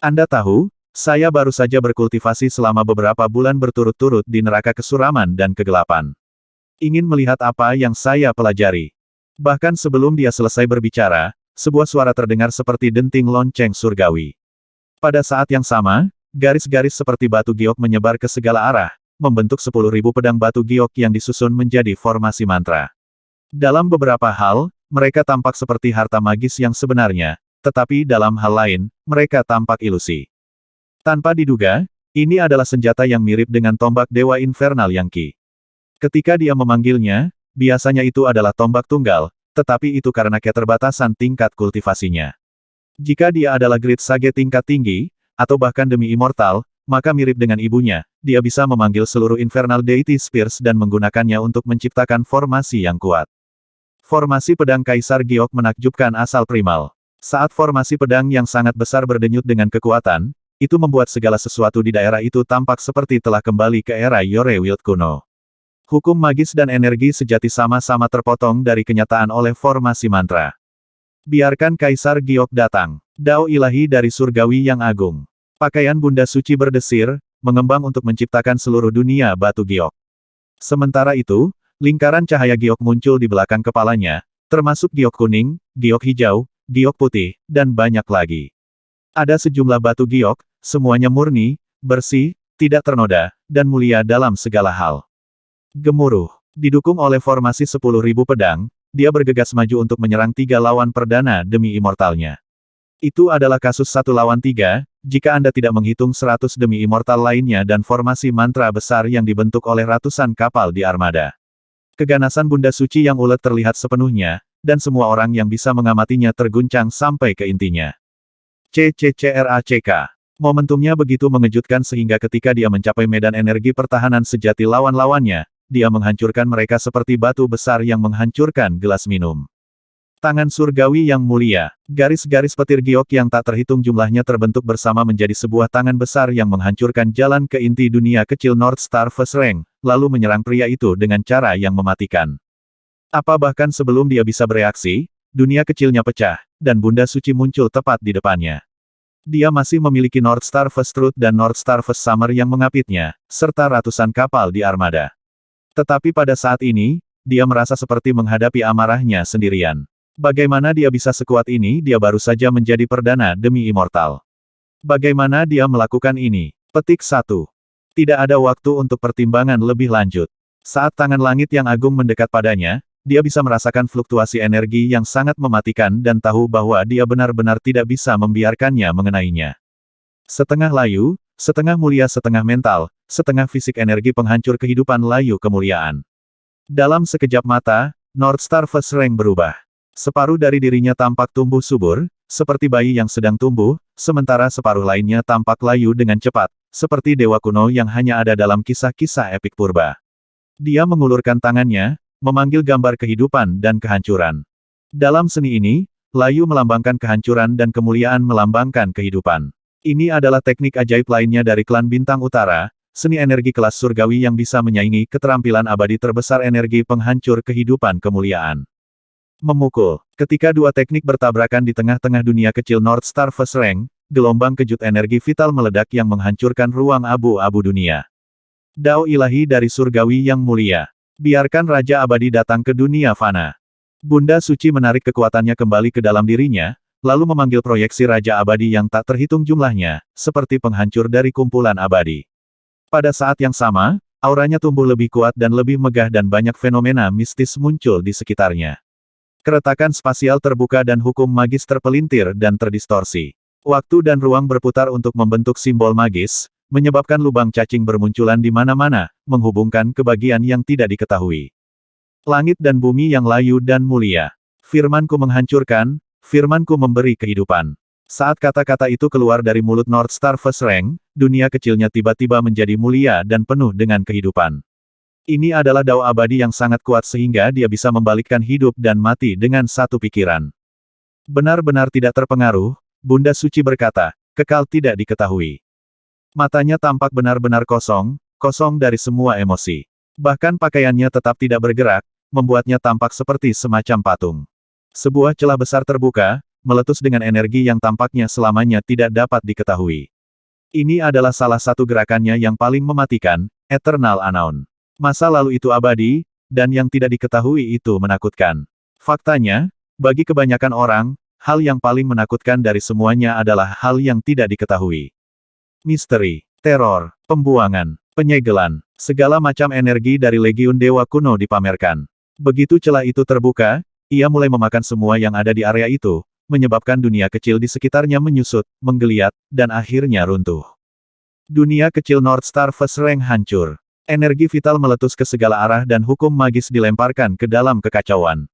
Anda tahu, saya baru saja berkultivasi selama beberapa bulan berturut-turut di neraka kesuraman dan kegelapan. Ingin melihat apa yang saya pelajari. Bahkan sebelum dia selesai berbicara, sebuah suara terdengar seperti denting lonceng surgawi. Pada saat yang sama, garis-garis seperti batu giok menyebar ke segala arah, membentuk 10.000 pedang batu giok yang disusun menjadi formasi mantra. Dalam beberapa hal, mereka tampak seperti harta magis yang sebenarnya, tetapi dalam hal lain, mereka tampak ilusi. Tanpa diduga, ini adalah senjata yang mirip dengan tombak Dewa Infernal yang Qi. Ketika dia memanggilnya, biasanya itu adalah tombak tunggal, tetapi itu karena keterbatasan tingkat kultivasinya. Jika dia adalah Great Sage tingkat tinggi, atau bahkan demi immortal, maka mirip dengan ibunya, dia bisa memanggil seluruh Infernal Deity Spears dan menggunakannya untuk menciptakan formasi yang kuat. Formasi pedang Kaisar Giok menakjubkan asal primal. Saat formasi pedang yang sangat besar berdenyut dengan kekuatan, itu membuat segala sesuatu di daerah itu tampak seperti telah kembali ke era Yore Wild kuno. Hukum magis dan energi sejati sama-sama terpotong dari kenyataan oleh formasi mantra. Biarkan Kaisar Giok datang. Dao ilahi dari surgawi yang agung. Pakaian Bunda Suci berdesir, mengembang untuk menciptakan seluruh dunia batu giok. Sementara itu, lingkaran cahaya giok muncul di belakang kepalanya, termasuk giok kuning, giok hijau, giok putih, dan banyak lagi. Ada sejumlah batu giok, semuanya murni, bersih, tidak ternoda, dan mulia dalam segala hal. Gemuruh. Didukung oleh formasi 10.000 pedang, dia bergegas maju untuk menyerang 3 lawan perdana demi immortalnya. Itu adalah kasus 1 lawan 3, jika Anda tidak menghitung 100 demi immortal lainnya dan formasi mantra besar yang dibentuk oleh ratusan kapal di armada. Keganasan Bunda Suci yang ulet terlihat sepenuhnya, dan semua orang yang bisa mengamatinya terguncang sampai ke intinya. CCCRACK. Momentumnya begitu mengejutkan sehingga ketika dia mencapai medan energi pertahanan sejati lawan-lawannya, dia menghancurkan mereka seperti batu besar yang menghancurkan gelas minum. Tangan surgawi yang mulia, garis-garis petir giok yang tak terhitung jumlahnya terbentuk bersama menjadi sebuah tangan besar yang menghancurkan jalan ke inti dunia kecil Northstar First Rank, lalu menyerang pria itu dengan cara yang mematikan. Apa bahkan sebelum dia bisa bereaksi, dunia kecilnya pecah, dan Bunda Suci muncul tepat di depannya. Dia masih memiliki Northstar First Truth dan Northstar First Summer yang mengapitnya, serta ratusan kapal di armada. Tetapi pada saat ini, dia merasa seperti menghadapi amarahnya sendirian. Bagaimana dia bisa sekuat ini? Dia baru saja menjadi perdana demi immortal. Bagaimana dia melakukan ini? Petik 1. Tidak ada waktu untuk pertimbangan lebih lanjut. Saat tangan langit yang agung mendekat padanya, dia bisa merasakan fluktuasi energi yang sangat mematikan dan tahu bahwa dia benar-benar tidak bisa membiarkannya mengenainya. Setengah layu, setengah mulia, setengah mental, setengah fisik energi penghancur kehidupan layu kemuliaan. Dalam sekejap mata, Northstar First Rank berubah. Separuh dari dirinya tampak tumbuh subur, seperti bayi yang sedang tumbuh, sementara separuh lainnya tampak layu dengan cepat, seperti dewa kuno yang hanya ada dalam kisah-kisah epik purba. Dia mengulurkan tangannya, memanggil gambar kehidupan dan kehancuran. Dalam seni ini, layu melambangkan kehancuran dan kemuliaan melambangkan kehidupan. Ini adalah teknik ajaib lainnya dari klan Bintang Utara, seni energi kelas surgawi yang bisa menyaingi keterampilan abadi terbesar energi penghancur kehidupan kemuliaan. Memukul. Ketika dua teknik bertabrakan di tengah-tengah dunia kecil Northstar First Rank, gelombang kejut energi vital meledak yang menghancurkan ruang abu-abu dunia. Dao ilahi dari surgawi yang mulia. Biarkan Raja Abadi datang ke dunia fana. Bunda Suci menarik kekuatannya kembali ke dalam dirinya, lalu memanggil proyeksi Raja Abadi yang tak terhitung jumlahnya, seperti penghancur dari kumpulan abadi. Pada saat yang sama, auranya tumbuh lebih kuat dan lebih megah dan banyak fenomena mistis muncul di sekitarnya. Keretakan spasial terbuka dan hukum magis terpelintir dan terdistorsi. Waktu dan ruang berputar untuk membentuk simbol magis, menyebabkan lubang cacing bermunculan di mana-mana, menghubungkan ke bagian yang tidak diketahui. Langit dan bumi yang layu dan mulia. Firmanku menghancurkan, firmanku memberi kehidupan. Saat kata-kata itu keluar dari mulut Northstar First Rank, dunia kecilnya tiba-tiba menjadi mulia dan penuh dengan kehidupan. Ini adalah dao abadi yang sangat kuat sehingga dia bisa membalikkan hidup dan mati dengan satu pikiran. Benar-benar tidak terpengaruh, Bunda Suci berkata, kekal tidak diketahui. Matanya tampak benar-benar kosong, kosong dari semua emosi. Bahkan pakaiannya tetap tidak bergerak, membuatnya tampak seperti semacam patung. Sebuah celah besar terbuka, meletus dengan energi yang tampaknya selamanya tidak dapat diketahui. Ini adalah salah satu gerakannya yang paling mematikan, Eternal Unknown. Masa lalu itu abadi, dan yang tidak diketahui itu menakutkan. Faktanya, bagi kebanyakan orang, hal yang paling menakutkan dari semuanya adalah hal yang tidak diketahui. Misteri, teror, pembuangan, penyegelan, segala macam energi dari Legiun Dewa Kuno dipamerkan. Begitu celah itu terbuka, ia mulai memakan semua yang ada di area itu, menyebabkan dunia kecil di sekitarnya menyusut, menggeliat, dan akhirnya runtuh. Dunia kecil Northstar First Rank hancur. Energi vital meletus ke segala arah dan hukum magis dilemparkan ke dalam kekacauan.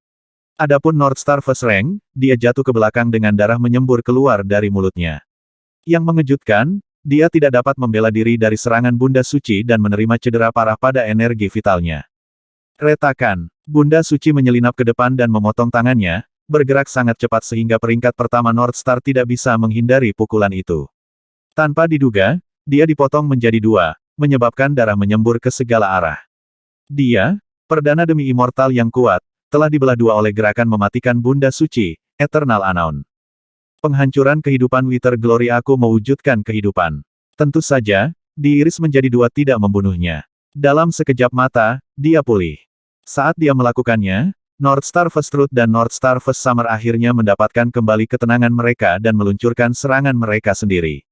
Adapun Northstar First Rank, dia jatuh ke belakang dengan darah menyembur keluar dari mulutnya. Yang mengejutkan, dia tidak dapat membela diri dari serangan Bunda Suci dan menerima cedera parah pada energi vitalnya. Retakan, Bunda Suci menyelinap ke depan dan memotong tangannya, bergerak sangat cepat sehingga peringkat pertama Northstar tidak bisa menghindari pukulan itu. Tanpa diduga, dia dipotong menjadi dua, menyebabkan darah menyembur ke segala arah. Dia, perdana demi immortal yang kuat, telah dibelah dua oleh gerakan mematikan Bunda Suci, Eternal Unknown. Penghancuran kehidupan Wither Glory aku mewujudkan kehidupan. Tentu saja, diiris menjadi dua tidak membunuhnya. Dalam sekejap mata, dia pulih. Saat dia melakukannya, Northstar First Truth dan Northstar First Summer akhirnya mendapatkan kembali ketenangan mereka dan meluncurkan serangan mereka sendiri.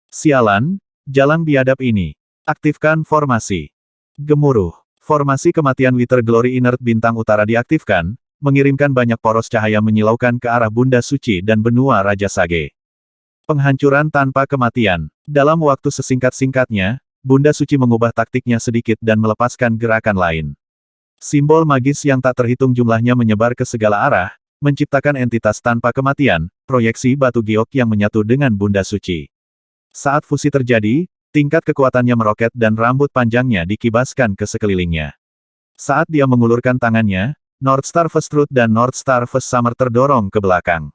Sialan, jalang biadab ini. Aktifkan formasi. Gemuruh. Formasi kematian Wither Glory Inert Bintang Utara diaktifkan, mengirimkan banyak poros cahaya menyilaukan ke arah Bunda Suci dan benua Raja Sage. Penghancuran tanpa kematian. Dalam waktu sesingkat-singkatnya, Bunda Suci mengubah taktiknya sedikit dan melepaskan gerakan lain. Simbol magis yang tak terhitung jumlahnya menyebar ke segala arah, menciptakan entitas tanpa kematian, proyeksi batu giok yang menyatu dengan Bunda Suci. Saat fusi terjadi, tingkat kekuatannya meroket dan rambut panjangnya dikibaskan ke sekelilingnya. Saat dia mengulurkan tangannya, Northstar First Truth dan Northstar First Summer terdorong ke belakang.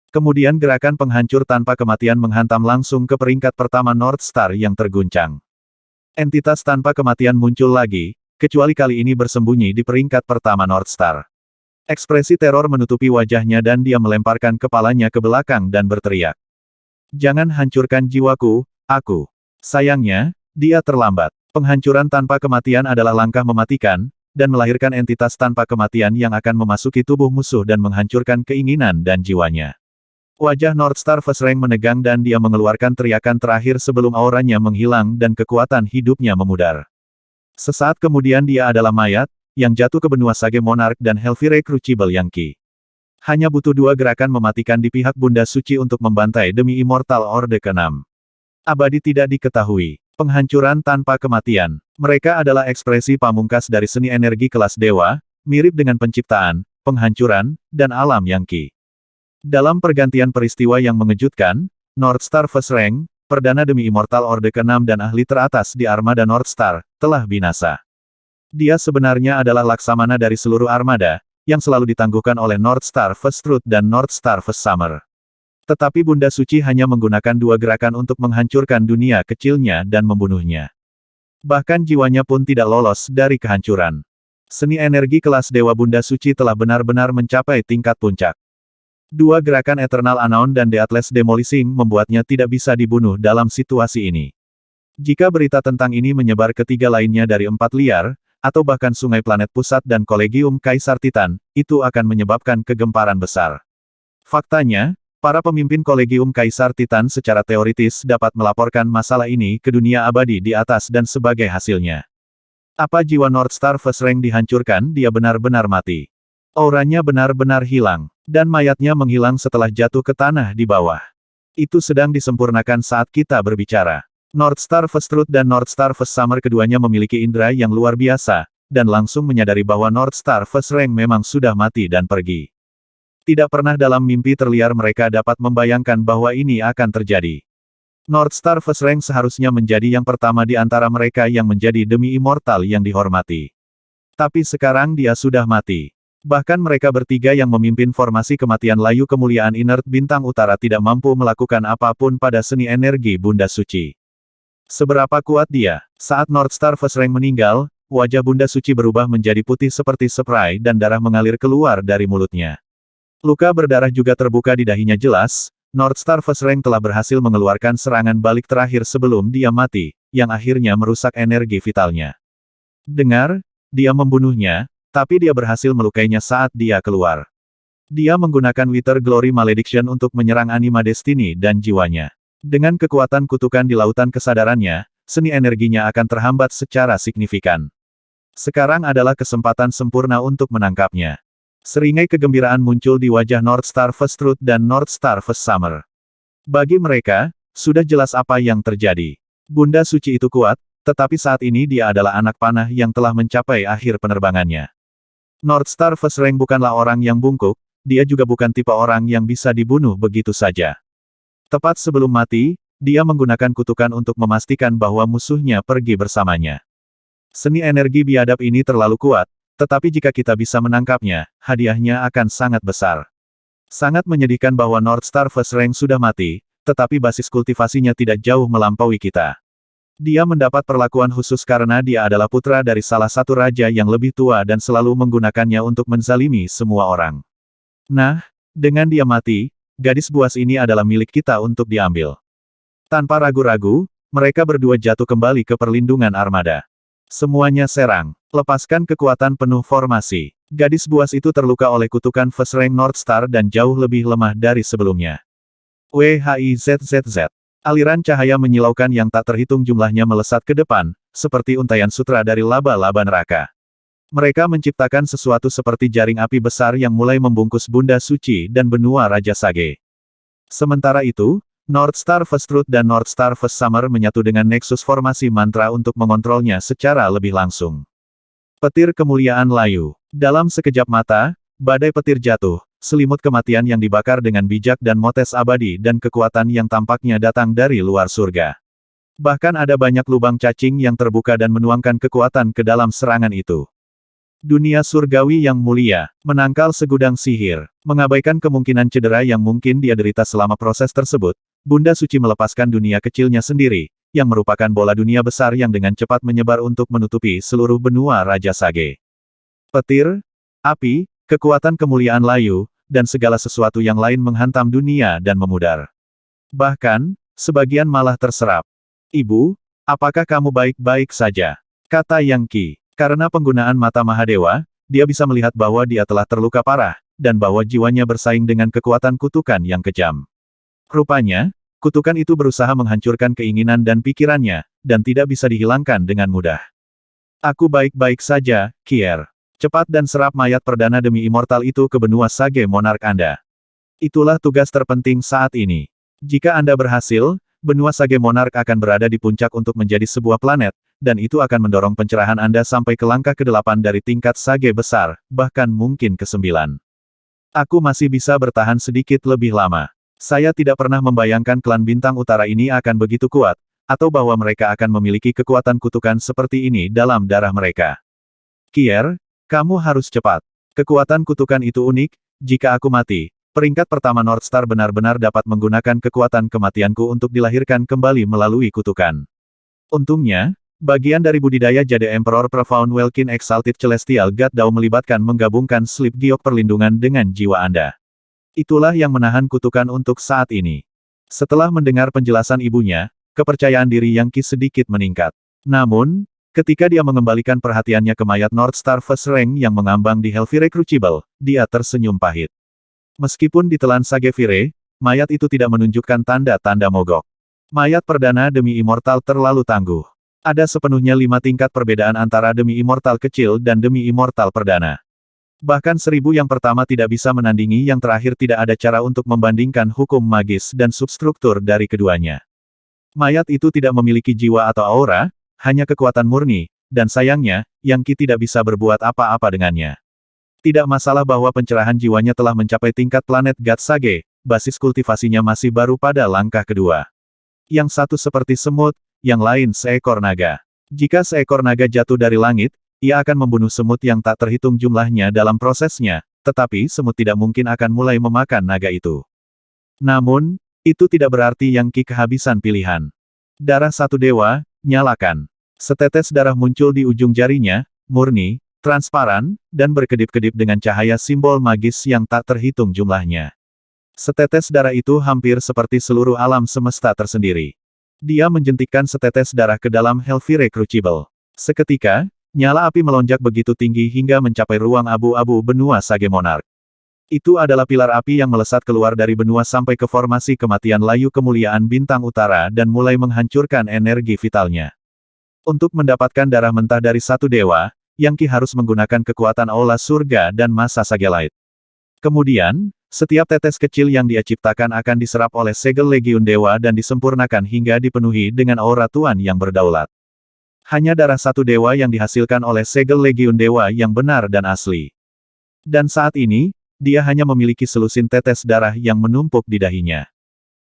Kemudian gerakan penghancur tanpa kematian menghantam langsung ke peringkat pertama Northstar yang terguncang. Entitas tanpa kematian muncul lagi, kecuali kali ini bersembunyi di peringkat pertama Northstar. Ekspresi teror menutupi wajahnya dan dia melemparkan kepalanya ke belakang dan berteriak. Jangan hancurkan jiwaku, aku. Sayangnya, dia terlambat. Penghancuran tanpa kematian adalah langkah mematikan, dan melahirkan entitas tanpa kematian yang akan memasuki tubuh musuh dan menghancurkan keinginan dan jiwanya. Wajah Northstar First Rank menegang dan dia mengeluarkan teriakan terakhir sebelum auranya menghilang dan kekuatan hidupnya memudar. Sesaat kemudian dia adalah mayat, yang jatuh ke benua Sage Monarch dan Helvire Crucible Yangki. Hanya butuh dua gerakan mematikan di pihak Bunda Suci untuk membantai demi Immortal Orde ke-6. Abadi tidak diketahui. Penghancuran tanpa kematian. Mereka adalah ekspresi pamungkas dari seni energi kelas dewa, mirip dengan penciptaan, penghancuran, dan alam Yangki. Dalam pergantian peristiwa yang mengejutkan, Northstar First Rank, perdana demi Immortal Orde ke-6 dan ahli teratas di armada Northstar, telah binasa. Dia sebenarnya adalah laksamana dari seluruh armada, yang selalu ditangguhkan oleh Northstar First Truth dan Northstar First Summer. Tetapi Bunda Suci hanya menggunakan dua gerakan untuk menghancurkan dunia kecilnya dan membunuhnya. Bahkan jiwanya pun tidak lolos dari kehancuran. Seni energi kelas Dewa Bunda Suci telah benar-benar mencapai tingkat puncak. Dua gerakan Eternal Unknown dan The Atlas Demolishing membuatnya tidak bisa dibunuh dalam situasi ini. Jika berita tentang ini menyebar ke tiga lainnya dari Empat Liar, atau bahkan Sungai Planet Pusat dan Kolegium Kaisar Titan, itu akan menyebabkan kegemparan besar. Faktanya, Para pemimpin Kolegium Kaisar Titan secara teoritis dapat melaporkan masalah ini ke dunia abadi di atas dan sebagai hasilnya. Apa jiwa Northstar First Rank dihancurkan, dia benar-benar mati. Auranya benar-benar hilang, dan mayatnya menghilang setelah jatuh ke tanah di bawah. Itu sedang disempurnakan saat kita berbicara. Northstar First Truth dan Northstar First Summer keduanya memiliki indera yang luar biasa, dan langsung menyadari bahwa Northstar First Rank memang sudah mati dan pergi. Tidak pernah dalam mimpi terliar mereka dapat membayangkan bahwa ini akan terjadi. Northstar First Rank seharusnya menjadi yang pertama di antara mereka yang menjadi demi immortal yang dihormati. Tapi sekarang dia sudah mati. Bahkan mereka bertiga yang memimpin formasi kematian layu kemuliaan inert bintang utara tidak mampu melakukan apapun pada seni energi Bunda Suci. Seberapa kuat dia? Saat Northstar First Rank meninggal, wajah Bunda Suci berubah menjadi putih seperti spray dan darah mengalir keluar dari mulutnya. Luka berdarah juga terbuka di dahinya jelas, Northstar First Rank telah berhasil mengeluarkan serangan balik terakhir sebelum dia mati, yang akhirnya merusak energi vitalnya. Dengar, dia membunuhnya, tapi dia berhasil melukainya saat dia keluar. Dia menggunakan Wither Glory Malediction untuk menyerang anima Destiny dan jiwanya. Dengan kekuatan kutukan di lautan kesadarannya, seni energinya akan terhambat secara signifikan. Sekarang adalah kesempatan sempurna untuk menangkapnya. Seringai kegembiraan muncul di wajah Northstar First Truth dan Northstar First Summer. Bagi mereka, sudah jelas apa yang terjadi. Bunda Suci itu kuat, tetapi saat ini dia adalah anak panah yang telah mencapai akhir penerbangannya. Northstar First Rank bukanlah orang yang bungkuk, dia juga bukan tipe orang yang bisa dibunuh begitu saja. Tepat sebelum mati, dia menggunakan kutukan untuk memastikan bahwa musuhnya pergi bersamanya. Seni energi biadab ini terlalu kuat, tetapi jika kita bisa menangkapnya, hadiahnya akan sangat besar. Sangat menyedihkan bahwa Northstar First Rank sudah mati, tetapi basis kultivasinya tidak jauh melampaui kita. Dia mendapat perlakuan khusus karena dia adalah putra dari salah satu raja yang lebih tua dan selalu menggunakannya untuk menzalimi semua orang. Nah, dengan dia mati, gadis buas ini adalah milik kita untuk diambil. Tanpa ragu-ragu, mereka berdua jatuh kembali ke perlindungan armada. Semuanya serang. Lepaskan kekuatan penuh formasi. Gadis buas itu terluka oleh kutukan First Rank Northstar dan jauh lebih lemah dari sebelumnya. WHIZZZ. Aliran cahaya menyilaukan yang tak terhitung jumlahnya melesat ke depan, seperti untaian sutra dari laba-laba neraka. Mereka menciptakan sesuatu seperti jaring api besar yang mulai membungkus Bunda Suci dan benua Raja Sage. Sementara itu, Northstar First Truth dan Northstar First Summer menyatu dengan Nexus formasi mantra untuk mengontrolnya secara lebih langsung. Petir kemuliaan layu. Dalam sekejap mata, badai petir jatuh, selimut kematian yang dibakar dengan bijak dan motes abadi dan kekuatan yang tampaknya datang dari luar surga. Bahkan ada banyak lubang cacing yang terbuka dan menuangkan kekuatan ke dalam serangan itu. Dunia surgawi yang mulia, menangkal segudang sihir, mengabaikan kemungkinan cedera yang mungkin dia derita selama proses tersebut, Bunda Suci melepaskan dunia kecilnya sendiri, yang merupakan bola dunia besar yang dengan cepat menyebar untuk menutupi seluruh benua Raja Sage. Petir, api, kekuatan kemuliaan layu, dan segala sesuatu yang lain menghantam dunia dan memudar. Bahkan, sebagian malah terserap. Ibu, apakah kamu baik-baik saja? Kata Yang Qi. Karena penggunaan mata Mahadewa, dia bisa melihat bahwa dia telah terluka parah, dan bahwa jiwanya bersaing dengan kekuatan kutukan yang kejam. Rupanya, kutukan itu berusaha menghancurkan keinginan dan pikirannya, dan tidak bisa dihilangkan dengan mudah. Aku baik-baik saja, Kier. Cepat dan serap mayat perdana demi immortal itu ke benua Sage Monarch Anda. Itulah tugas terpenting saat ini. Jika Anda berhasil, benua Sage Monarch akan berada di puncak untuk menjadi sebuah planet, dan itu akan mendorong pencerahan Anda sampai ke langkah ke-8 dari tingkat Sage besar, bahkan mungkin ke-9. Aku masih bisa bertahan sedikit lebih lama. Saya tidak pernah membayangkan klan bintang utara ini akan begitu kuat, atau bahwa mereka akan memiliki kekuatan kutukan seperti ini dalam darah mereka. Kier, kamu harus cepat. Kekuatan kutukan itu unik, jika aku mati, peringkat pertama Northstar benar-benar dapat menggunakan kekuatan kematianku untuk dilahirkan kembali melalui kutukan. Untungnya, bagian dari budidaya jade Emperor Profound Welkin Exalted Celestial God Dao melibatkan menggabungkan slip giok perlindungan dengan jiwa Anda. Itulah yang menahan kutukan untuk saat ini. Setelah mendengar penjelasan ibunya, kepercayaan diri Yang Qi sedikit meningkat. Namun, ketika dia mengembalikan perhatiannya ke mayat Northstar First Rank yang mengambang di Hellfire Crucible, dia tersenyum pahit. Meskipun ditelan Sagefire, mayat itu tidak menunjukkan tanda-tanda mogok. Mayat perdana demi immortal terlalu tangguh. Ada sepenuhnya 5 tingkat perbedaan antara demi immortal kecil dan demi immortal perdana. Bahkan 1000 yang pertama tidak bisa menandingi yang terakhir, tidak ada cara untuk membandingkan hukum magis dan substruktur dari keduanya. Mayat itu tidak memiliki jiwa atau aura, hanya kekuatan murni, dan sayangnya, Yang Qi tidak bisa berbuat apa-apa dengannya. Tidak masalah bahwa pencerahan jiwanya telah mencapai tingkat planet God Sage, basis kultivasinya masih baru pada langkah kedua. Yang satu seperti semut, yang lain seekor naga. Jika seekor naga jatuh dari langit, ia akan membunuh semut yang tak terhitung jumlahnya dalam prosesnya, tetapi semut tidak mungkin akan mulai memakan naga itu. Namun, itu tidak berarti Yang Qi kehabisan pilihan. Darah satu dewa, nyalakan. Setetes darah muncul di ujung jarinya, murni, transparan, dan berkedip-kedip dengan cahaya simbol magis yang tak terhitung jumlahnya. Setetes darah itu hampir seperti seluruh alam semesta tersendiri. Dia menjentikkan setetes darah ke dalam Hellfire Crucible. Seketika, nyala api melonjak begitu tinggi hingga mencapai ruang abu-abu benua Sage Monarch. Itu adalah pilar api yang melesat keluar dari benua sampai ke formasi kematian layu kemuliaan bintang utara dan mulai menghancurkan energi vitalnya. Untuk mendapatkan darah mentah dari satu dewa, Yang Qi harus menggunakan kekuatan aula surga dan massa Sage Light. Kemudian, setiap tetes kecil yang dia ciptakan akan diserap oleh segel legiun dewa dan disempurnakan hingga dipenuhi dengan aura Tuan yang berdaulat. Hanya darah satu dewa yang dihasilkan oleh segel legiun dewa yang benar dan asli. Dan saat ini, dia hanya memiliki selusin tetes darah yang menumpuk di dahinya.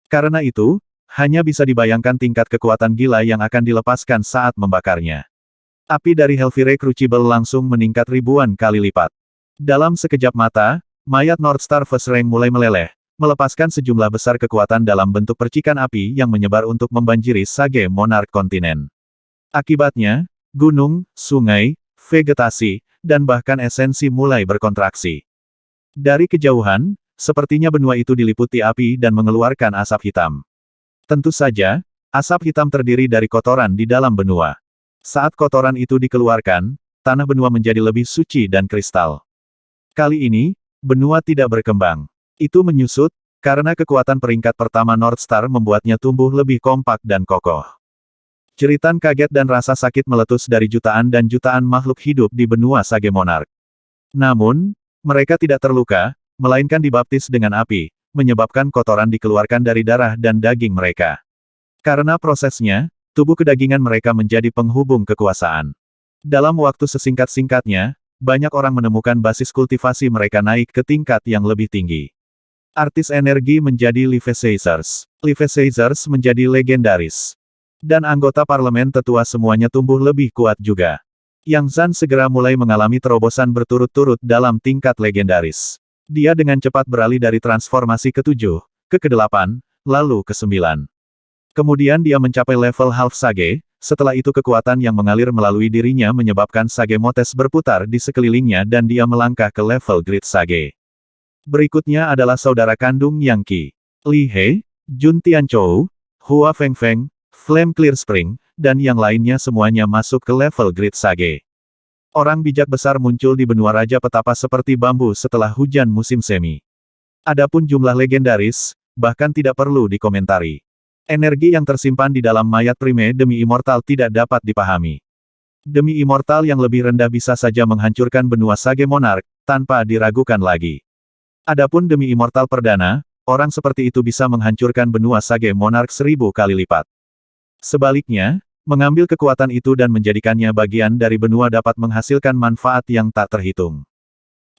Karena itu, hanya bisa dibayangkan tingkat kekuatan gila yang akan dilepaskan saat membakarnya. Api dari Hellfire Crucible langsung meningkat ribuan kali lipat. Dalam sekejap mata, mayat Northstar First Rank mulai meleleh, melepaskan sejumlah besar kekuatan dalam bentuk percikan api yang menyebar untuk membanjiri Sage Monarch kontinen. Akibatnya, gunung, sungai, vegetasi, dan bahkan esensi mulai berkontraksi. Dari kejauhan, sepertinya benua itu diliputi api dan mengeluarkan asap hitam. Tentu saja, asap hitam terdiri dari kotoran di dalam benua. Saat kotoran itu dikeluarkan, tanah benua menjadi lebih suci dan kristal. Kali ini, benua tidak berkembang. Itu menyusut, karena kekuatan peringkat pertama Northstar membuatnya tumbuh lebih kompak dan kokoh. Jeritan kaget dan rasa sakit meletus dari jutaan dan jutaan makhluk hidup di benua Sage Monarch. Namun, mereka tidak terluka, melainkan dibaptis dengan api, menyebabkan kotoran dikeluarkan dari darah dan daging mereka. Karena prosesnya, tubuh kedagingan mereka menjadi penghubung kekuasaan. Dalam waktu sesingkat-singkatnya, banyak orang menemukan basis kultivasi mereka naik ke tingkat yang lebih tinggi. Artis energi menjadi Levisaizers. Levisaizers menjadi legendaris. Dan anggota parlemen tetua semuanya tumbuh lebih kuat juga. Yang Zhan segera mulai mengalami terobosan berturut-turut dalam tingkat legendaris. Dia dengan cepat beralih dari transformasi ke-7, ke ke-8, lalu ke-9. Kemudian dia mencapai level Half Sage, setelah itu kekuatan yang mengalir melalui dirinya menyebabkan Sage Motes berputar di sekelilingnya dan dia melangkah ke level Great Sage. Berikutnya adalah saudara kandung Yang Qi. Li He, Jun Tianchou, Hua Fengfeng, Flame Clear Spring, dan yang lainnya semuanya masuk ke level Great Sage. Orang bijak besar muncul di benua Raja Petapa seperti bambu setelah hujan musim semi. Adapun jumlah legendaris, bahkan tidak perlu dikomentari. Energi yang tersimpan di dalam mayat prime demi immortal tidak dapat dipahami. Demi immortal yang lebih rendah bisa saja menghancurkan benua Sage Monarch, tanpa diragukan lagi. Adapun demi immortal perdana, orang seperti itu bisa menghancurkan benua Sage Monarch 1000 kali lipat. Sebaliknya, mengambil kekuatan itu dan menjadikannya bagian dari benua dapat menghasilkan manfaat yang tak terhitung.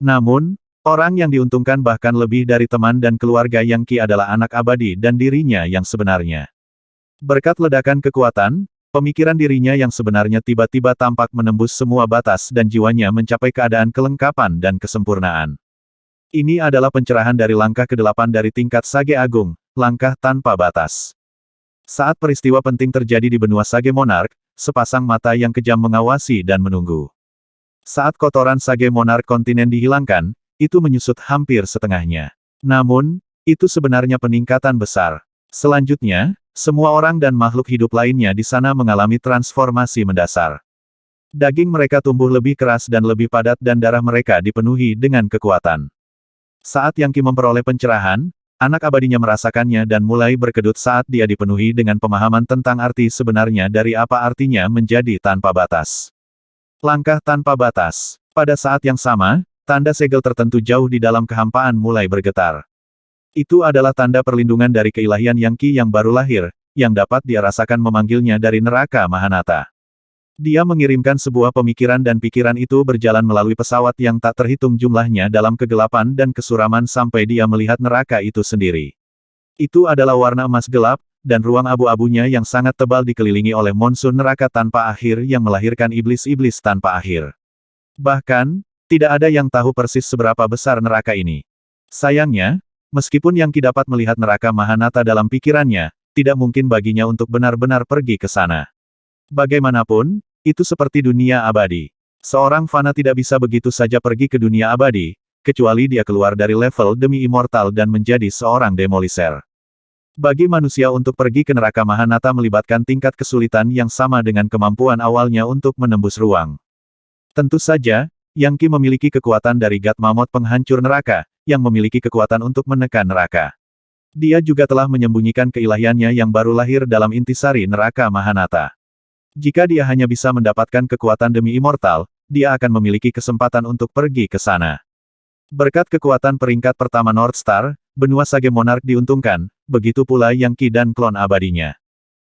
Namun, orang yang diuntungkan bahkan lebih dari teman dan keluarga Yang Qi adalah anak abadi dan dirinya yang sebenarnya. Berkat ledakan kekuatan, pemikiran dirinya yang sebenarnya tiba-tiba tampak menembus semua batas dan jiwanya mencapai keadaan kelengkapan dan kesempurnaan. Ini adalah pencerahan dari langkah ke-8 dari tingkat Sage Agung, langkah tanpa batas. Saat peristiwa penting terjadi di benua Sage Monarch, sepasang mata yang kejam mengawasi dan menunggu. Saat kotoran Sage Monarch kontinen dihilangkan, itu menyusut hampir setengahnya. Namun, itu sebenarnya peningkatan besar. Selanjutnya, semua orang dan makhluk hidup lainnya di sana mengalami transformasi mendasar. Daging mereka tumbuh lebih keras dan lebih padat dan darah mereka dipenuhi dengan kekuatan. Saat Yang Qi memperoleh pencerahan, Anak abadinya merasakannya dan mulai berkedut saat dia dipenuhi dengan pemahaman tentang arti sebenarnya dari apa artinya menjadi tanpa batas. Langkah tanpa batas. Pada saat yang sama, tanda segel tertentu jauh di dalam kehampaan mulai bergetar. Itu adalah tanda perlindungan dari keilahian Yang Qi yang baru lahir, yang dapat dia rasakan memanggilnya dari neraka Mahanata. Dia mengirimkan sebuah pemikiran dan pikiran itu berjalan melalui pesawat yang tak terhitung jumlahnya dalam kegelapan dan kesuraman sampai dia melihat neraka itu sendiri. Itu adalah warna emas gelap, dan ruang abu-abunya yang sangat tebal dikelilingi oleh monsun neraka tanpa akhir yang melahirkan iblis-iblis tanpa akhir. Bahkan, tidak ada yang tahu persis seberapa besar neraka ini. Sayangnya, meskipun Yang Qi dapat melihat neraka Mahanata dalam pikirannya, tidak mungkin baginya untuk benar-benar pergi ke sana. Bagaimanapun, itu seperti dunia abadi. Seorang fana tidak bisa begitu saja pergi ke dunia abadi, kecuali dia keluar dari level demi immortal dan menjadi seorang demoliser. Bagi manusia untuk pergi ke neraka Mahanata melibatkan tingkat kesulitan yang sama dengan kemampuan awalnya untuk menembus ruang. Tentu saja, Yang Qi memiliki kekuatan dari God Mammoth penghancur neraka, yang memiliki kekuatan untuk menekan neraka. Dia juga telah menyembunyikan keilahiannya yang baru lahir dalam intisari neraka Mahanata. Jika dia hanya bisa mendapatkan kekuatan demi immortal, dia akan memiliki kesempatan untuk pergi ke sana. Berkat kekuatan peringkat pertama North Star, benua Sage Monarch diuntungkan, begitu pula Yang Qi dan klon abadinya.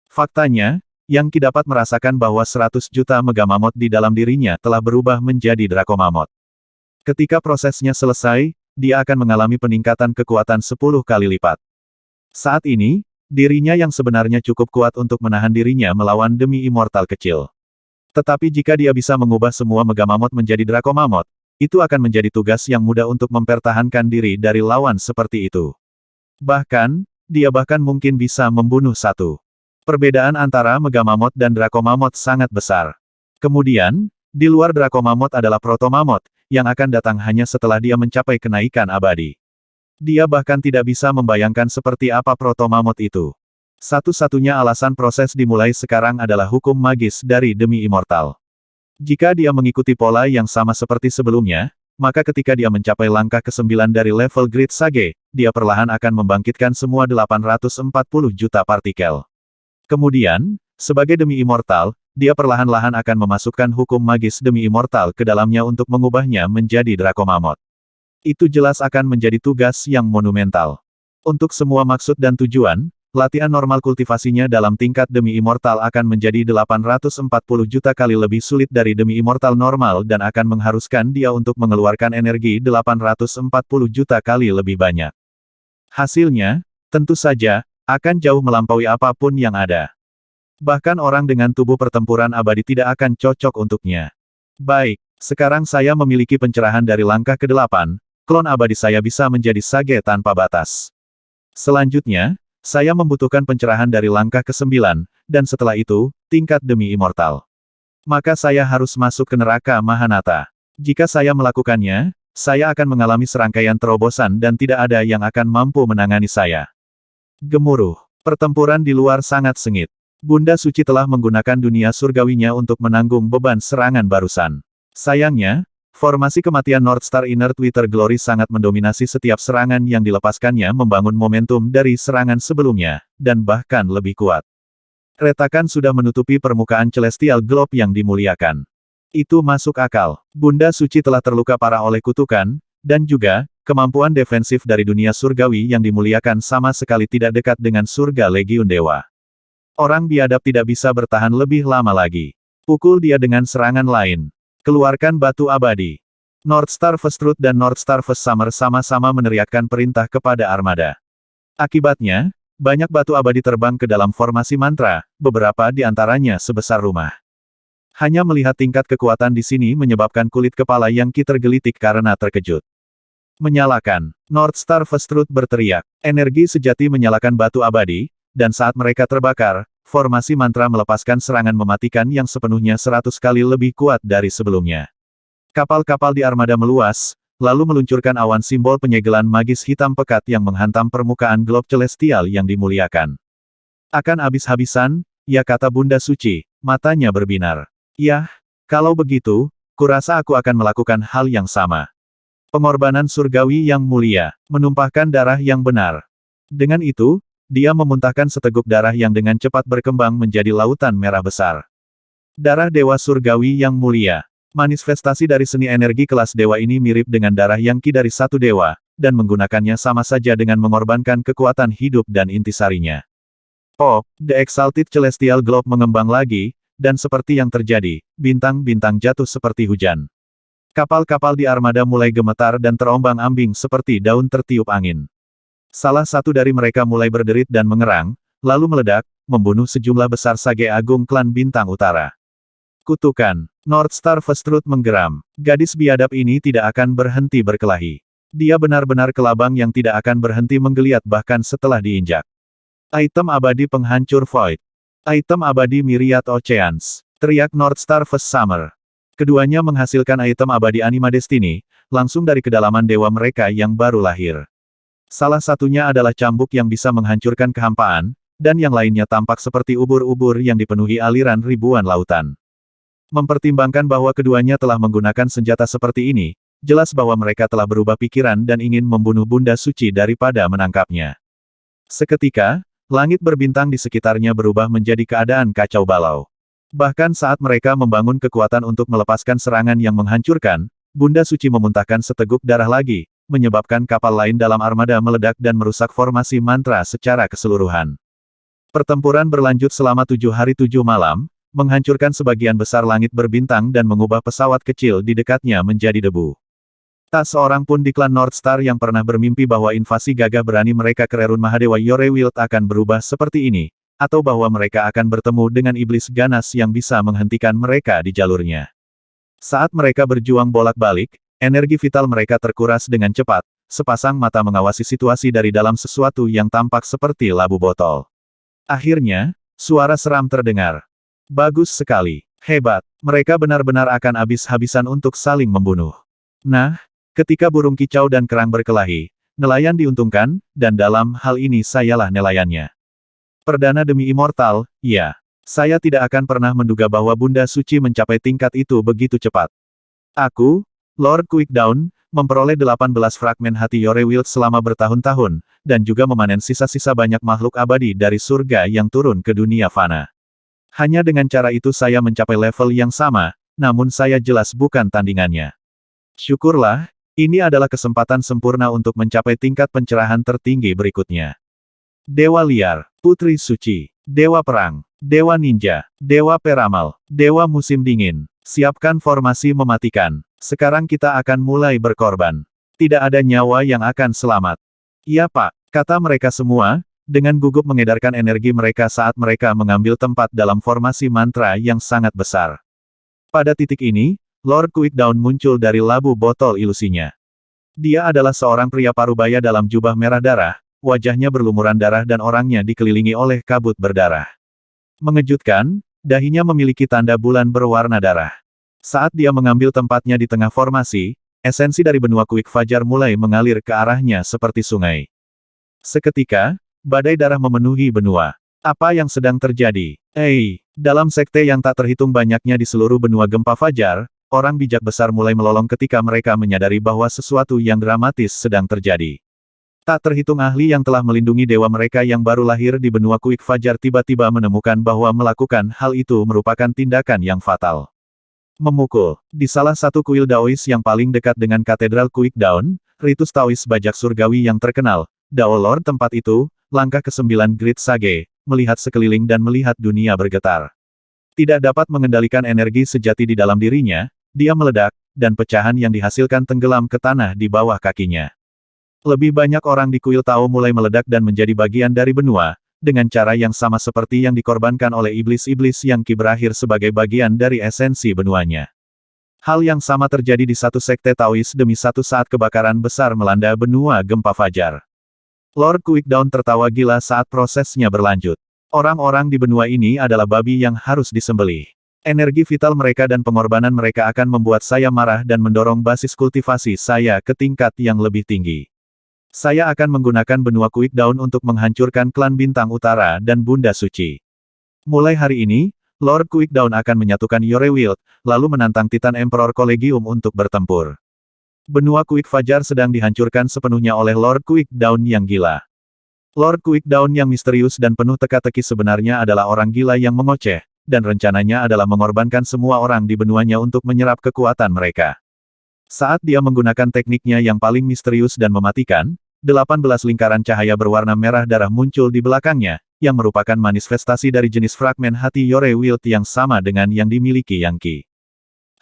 Faktanya, Yang Qi dapat merasakan bahwa 100 juta Mega Mammoth di dalam dirinya telah berubah menjadi Draco Mammoth. Ketika prosesnya selesai, dia akan mengalami peningkatan kekuatan 10 kali lipat. Saat ini, dirinya yang sebenarnya cukup kuat untuk menahan dirinya melawan demi immortal kecil. Tetapi jika dia bisa mengubah semua Mega Mammoth menjadi Draco Mammoth, itu akan menjadi tugas yang mudah untuk mempertahankan diri dari lawan seperti itu. Bahkan, dia bahkan mungkin bisa membunuh satu. Perbedaan antara Mega Mammoth dan Draco Mammoth sangat besar. Kemudian, di luar Draco Mammoth adalah Proto Mammoth, yang akan datang hanya setelah dia mencapai kenaikan abadi. Dia bahkan tidak bisa membayangkan seperti apa Proto Mammoth itu. Satu-satunya alasan proses dimulai sekarang adalah hukum magis dari demi immortal. Jika dia mengikuti pola yang sama seperti sebelumnya, maka ketika dia mencapai langkah ke-9 dari level Great Sage, dia perlahan akan membangkitkan semua 840 juta partikel. Kemudian, sebagai demi immortal, dia perlahan-lahan akan memasukkan hukum magis demi immortal ke dalamnya untuk mengubahnya menjadi Draco Mammoth. Itu jelas akan menjadi tugas yang monumental. Untuk semua maksud dan tujuan, latihan normal kultivasinya dalam tingkat demi immortal akan menjadi 840 juta kali lebih sulit dari demi immortal normal dan akan mengharuskan dia untuk mengeluarkan energi 840 juta kali lebih banyak. Hasilnya, tentu saja, akan jauh melampaui apapun yang ada. Bahkan orang dengan tubuh pertempuran abadi tidak akan cocok untuknya. Baik, sekarang saya memiliki pencerahan dari langkah ke-8, klon abadi saya bisa menjadi Sage tanpa batas. Selanjutnya, saya membutuhkan pencerahan dari langkah ke-9, dan setelah itu, tingkat demi immortal. Maka saya harus masuk ke neraka Mahanata. Jika saya melakukannya, saya akan mengalami serangkaian terobosan dan tidak ada yang akan mampu menangani saya. Gemuruh. Pertempuran di luar sangat sengit. Bunda Suci telah menggunakan dunia surgawinya untuk menanggung beban serangan barusan. Sayangnya, formasi kematian North Star Inner Twitter Glory sangat mendominasi setiap serangan yang dilepaskannya membangun momentum dari serangan sebelumnya, dan bahkan lebih kuat. Retakan sudah menutupi permukaan Celestial Globe yang dimuliakan. Itu masuk akal. Bunda Suci telah terluka parah oleh kutukan, dan juga, kemampuan defensif dari dunia surgawi yang dimuliakan sama sekali tidak dekat dengan surga Legiun Dewa. Orang biadab tidak bisa bertahan lebih lama lagi. Pukul dia dengan serangan lain. Keluarkan batu abadi. North Star First Truth dan North Star First Summer sama-sama meneriakkan perintah kepada armada. Akibatnya, banyak batu abadi terbang ke dalam formasi mantra, beberapa di antaranya sebesar rumah. Hanya melihat tingkat kekuatan di sini menyebabkan kulit kepala Yang Qi tergelitik karena terkejut. Menyalakan. North Star First Truth berteriak. Energi sejati menyalakan batu abadi, dan saat mereka terbakar, formasi mantra melepaskan serangan mematikan yang sepenuhnya 100 kali lebih kuat dari sebelumnya. Kapal-kapal di armada meluas, lalu meluncurkan awan simbol penyegelan magis hitam pekat yang menghantam permukaan globe celestial yang dimuliakan. Akan habis-habisan, ya kata Bunda Suci, matanya berbinar. Yah, kalau begitu, kurasa aku akan melakukan hal yang sama. Pengorbanan surgawi yang mulia, menumpahkan darah yang benar. Dengan itu, dia memuntahkan seteguk darah yang dengan cepat berkembang menjadi lautan merah besar. Darah Dewa Surgawi yang mulia. Manifestasi dari seni energi kelas dewa ini mirip dengan darah yang ki dari satu dewa, dan menggunakannya sama saja dengan mengorbankan kekuatan hidup dan intisarinya. Oh, The Exalted Celestial Globe mengembang lagi, dan seperti yang terjadi, bintang-bintang jatuh seperti hujan. Kapal-kapal di armada mulai gemetar dan terombang-ambing seperti daun tertiup angin. Salah satu dari mereka mulai berderit dan mengerang, lalu meledak, membunuh sejumlah besar sage agung klan bintang utara. Kutukan. Northstar Vestrut menggeram. Gadis biadab ini tidak akan berhenti berkelahi. Dia benar-benar kelabang yang tidak akan berhenti menggeliat bahkan setelah diinjak. Item abadi penghancur Void. Item abadi Myriad Oceans. Teriak Northstar Vest Summer. Keduanya menghasilkan item abadi Anima Destiny, langsung dari kedalaman dewa mereka yang baru lahir. Salah satunya adalah cambuk yang bisa menghancurkan kehampaan, dan yang lainnya tampak seperti ubur-ubur yang dipenuhi aliran ribuan lautan. Mempertimbangkan bahwa keduanya telah menggunakan senjata seperti ini, jelas bahwa mereka telah berubah pikiran dan ingin membunuh Bunda Suci daripada menangkapnya. Seketika, langit berbintang di sekitarnya berubah menjadi keadaan kacau balau. Bahkan saat mereka membangun kekuatan untuk melepaskan serangan yang menghancurkan, Bunda Suci memuntahkan seteguk darah lagi, menyebabkan kapal lain dalam armada meledak dan merusak formasi mantra secara keseluruhan. Pertempuran berlanjut selama 7 hari 7 malam, menghancurkan sebagian besar langit berbintang dan mengubah pesawat kecil di dekatnya menjadi debu. Tak seorang pun di klan Northstar yang pernah bermimpi bahwa invasi gagah berani mereka ke Rerun Mahadewa Yorewild akan berubah seperti ini, atau bahwa mereka akan bertemu dengan iblis ganas yang bisa menghentikan mereka di jalurnya. Saat mereka berjuang bolak-balik, energi vital mereka terkuras dengan cepat, sepasang mata mengawasi situasi dari dalam sesuatu yang tampak seperti labu botol. Akhirnya, suara seram terdengar. Bagus sekali. Hebat. Mereka benar-benar akan habis-habisan untuk saling membunuh. Nah, ketika burung kicau dan kerang berkelahi, nelayan diuntungkan, dan dalam hal ini sayalah nelayannya. Perdana demi immortal, ya. Saya tidak akan pernah menduga bahwa Bunda Suci mencapai tingkat itu begitu cepat. Aku, Lord Quickdown, memperoleh 18 fragmen hati Yorewild selama bertahun-tahun, dan juga memanen sisa-sisa banyak makhluk abadi dari surga yang turun ke dunia fana. Hanya dengan cara itu saya mencapai level yang sama, namun saya jelas bukan tandingannya. Syukurlah, ini adalah kesempatan sempurna untuk mencapai tingkat pencerahan tertinggi berikutnya. Dewa Liar, Putri Suci, Dewa Perang, Dewa Ninja, Dewa Peramal, Dewa Musim Dingin, siapkan formasi mematikan. Sekarang kita akan mulai berkorban. Tidak ada nyawa yang akan selamat. Iya Pak, kata mereka semua, dengan gugup mengedarkan energi mereka saat mereka mengambil tempat dalam formasi mantra yang sangat besar. Pada titik ini, Lord Quickdown muncul dari labu botol ilusinya. Dia adalah seorang pria parubaya dalam jubah merah darah, wajahnya berlumuran darah dan orangnya dikelilingi oleh kabut berdarah. Mengejutkan, dahinya memiliki tanda bulan berwarna darah. Saat dia mengambil tempatnya di tengah formasi, esensi dari benua Quick Fajar mulai mengalir ke arahnya seperti sungai. Seketika, badai darah memenuhi benua. Apa yang sedang terjadi? Dalam sekte yang tak terhitung banyaknya di seluruh benua Gempa Fajar, orang bijak besar mulai melolong ketika mereka menyadari bahwa sesuatu yang dramatis sedang terjadi. Tak terhitung ahli yang telah melindungi dewa mereka yang baru lahir di benua Quick Fajar tiba-tiba menemukan bahwa melakukan hal itu merupakan tindakan yang fatal. Memukul. Di salah satu kuil Daois yang paling dekat dengan Katedral Quickdown, ritus Taois bajak surgawi yang terkenal, Dao Lord tempat itu, langkah ke-9 Great Sage, melihat sekeliling dan melihat dunia bergetar. Tidak dapat mengendalikan energi sejati di dalam dirinya, dia meledak, dan pecahan yang dihasilkan tenggelam ke tanah di bawah kakinya. Lebih banyak orang di kuil Tao mulai meledak dan menjadi bagian dari benua, dengan cara yang sama seperti yang dikorbankan oleh iblis-iblis yang berakhir sebagai bagian dari esensi benuanya. Hal yang sama terjadi di satu sekte Taois demi satu saat kebakaran besar melanda benua Gempa Fajar. Lord Quickdown tertawa gila saat prosesnya berlanjut. Orang-orang di benua ini adalah babi yang harus disembelih. Energi vital mereka dan pengorbanan mereka akan membuat saya marah dan mendorong basis kultivasi saya ke tingkat yang lebih tinggi. Saya akan menggunakan benua Quickdown untuk menghancurkan klan Bintang Utara dan Bunda Suci. Mulai hari ini, Lord Quickdown akan menyatukan Yorewild, lalu menantang Titan Emperor Collegium untuk bertempur. Benua Quick Fajar sedang dihancurkan sepenuhnya oleh Lord Quickdown yang gila. Lord Quickdown yang misterius dan penuh teka-teki sebenarnya adalah orang gila yang mengoceh, dan rencananya adalah mengorbankan semua orang di benuanya untuk menyerap kekuatan mereka. Saat dia menggunakan tekniknya yang paling misterius dan mematikan, 18 lingkaran cahaya berwarna merah darah muncul di belakangnya, yang merupakan manifestasi dari jenis fragmen hati Yore Wild yang sama dengan yang dimiliki Yang Qi.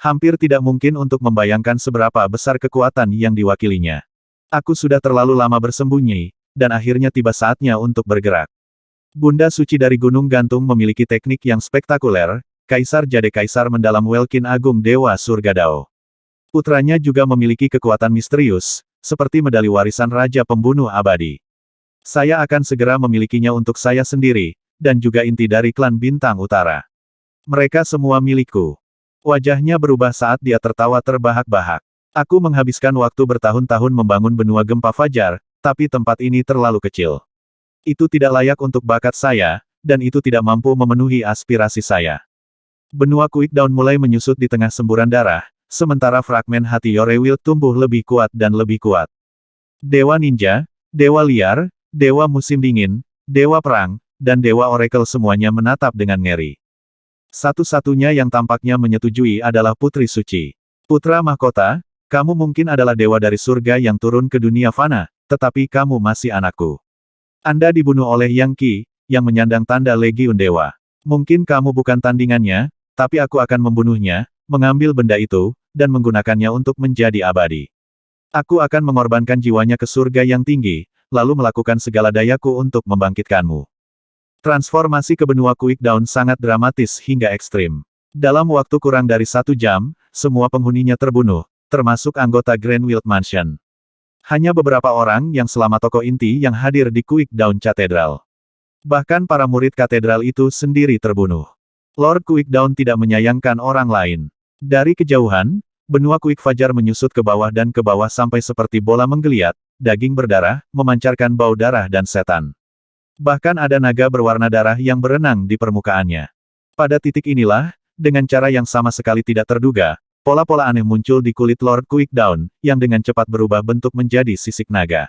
Hampir tidak mungkin untuk membayangkan seberapa besar kekuatan yang diwakilinya. Aku sudah terlalu lama bersembunyi, dan akhirnya tiba saatnya untuk bergerak. Bunda Suci dari Gunung Gantung memiliki teknik yang spektakuler, Kaisar Jade Kaisar Mendalam Welkin Agung Dewa Surga Dao. Putranya juga memiliki kekuatan misterius, seperti medali warisan Raja Pembunuh Abadi. Saya akan segera memilikinya untuk saya sendiri, dan juga inti dari klan Bintang Utara. Mereka semua milikku. Wajahnya berubah saat dia tertawa terbahak-bahak. Aku menghabiskan waktu bertahun-tahun membangun benua gempa fajar, tapi tempat ini terlalu kecil. Itu tidak layak untuk bakat saya, dan itu tidak mampu memenuhi aspirasi saya. Benua Quickdown mulai menyusut di tengah semburan darah, sementara fragmen hati Yore Wild tumbuh lebih kuat dan lebih kuat. Dewa Ninja, Dewa Liar, Dewa Musim Dingin, Dewa Perang, dan Dewa Oracle semuanya menatap dengan ngeri. Satu-satunya yang tampaknya menyetujui adalah Putri Suci. Putra Mahkota, kamu mungkin adalah dewa dari surga yang turun ke dunia fana, tetapi kamu masih anakku. Anda dibunuh oleh Yang Qi, yang menyandang tanda Legiun Dewa. Mungkin kamu bukan tandingannya, tapi aku akan membunuhnya, mengambil benda itu, dan menggunakannya untuk menjadi abadi. Aku akan mengorbankan jiwanya ke surga yang tinggi, lalu melakukan segala dayaku untuk membangkitkanmu. Transformasi ke benua Quickdown sangat dramatis hingga ekstrim. Dalam waktu kurang dari 1 jam, semua penghuninya terbunuh, termasuk anggota Grand Wild Mansion. Hanya beberapa orang yang selamat tokoh inti yang hadir di Quickdown Cathedral. Bahkan para murid katedral itu sendiri terbunuh. Lord Quickdown tidak menyayangkan orang lain. Dari kejauhan, benua Quick Fajar menyusut ke bawah dan ke bawah sampai seperti bola menggeliat, daging berdarah, memancarkan bau darah dan setan. Bahkan ada naga berwarna darah yang berenang di permukaannya. Pada titik inilah, dengan cara yang sama sekali tidak terduga, pola-pola aneh muncul di kulit Lord Quickdown, yang dengan cepat berubah bentuk menjadi sisik naga.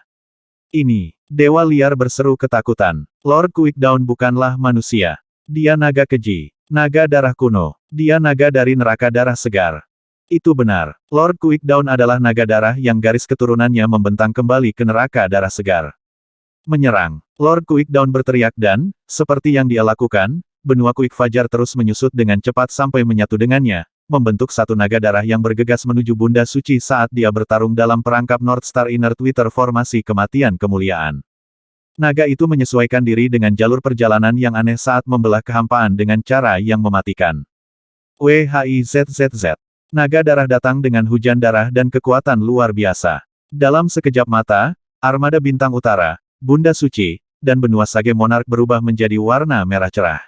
Ini, Dewa Liar berseru ketakutan. Lord Quickdown bukanlah manusia. Dia naga keji. Naga darah kuno. Dia naga dari neraka darah segar. Itu benar. Lord Quickdown adalah naga darah yang garis keturunannya membentang kembali ke neraka darah segar. Menyerang. Lord Quickdown berteriak dan, seperti yang dia lakukan, benua Quick Fajar terus menyusut dengan cepat sampai menyatu dengannya, membentuk satu naga darah yang bergegas menuju Bunda Suci saat dia bertarung dalam perangkap North Star Inner Twitter formasi kematian kemuliaan. Naga itu menyesuaikan diri dengan jalur perjalanan yang aneh saat membelah kehampaan dengan cara yang mematikan. WHIZZZ. Naga darah datang dengan hujan darah dan kekuatan luar biasa. Dalam sekejap mata, armada Bintang Utara, Bunda Suci, dan benua Sage Monarch berubah menjadi warna merah cerah.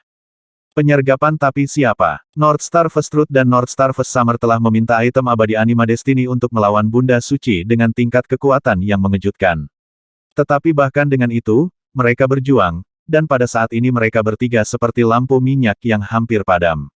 Penyergapan tapi siapa? North Star First Truth dan North Star First Summer telah meminta item abadi Anima Destiny untuk melawan Bunda Suci dengan tingkat kekuatan yang mengejutkan. Tetapi bahkan dengan itu, mereka berjuang, dan pada saat ini mereka bertiga seperti lampu minyak yang hampir padam.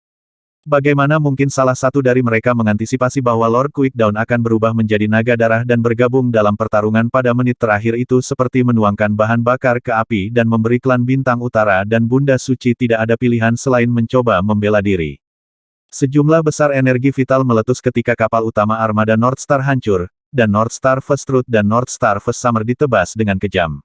Bagaimana mungkin salah satu dari mereka mengantisipasi bahwa Lord Quickdown akan berubah menjadi naga darah dan bergabung dalam pertarungan pada menit terakhir itu seperti menuangkan bahan bakar ke api dan memberi klan Bintang Utara dan Bunda Suci tidak ada pilihan selain mencoba membela diri. Sejumlah besar energi vital meletus ketika kapal utama armada North Star hancur, dan North Star First Truth dan North Star First Summer ditebas dengan kejam.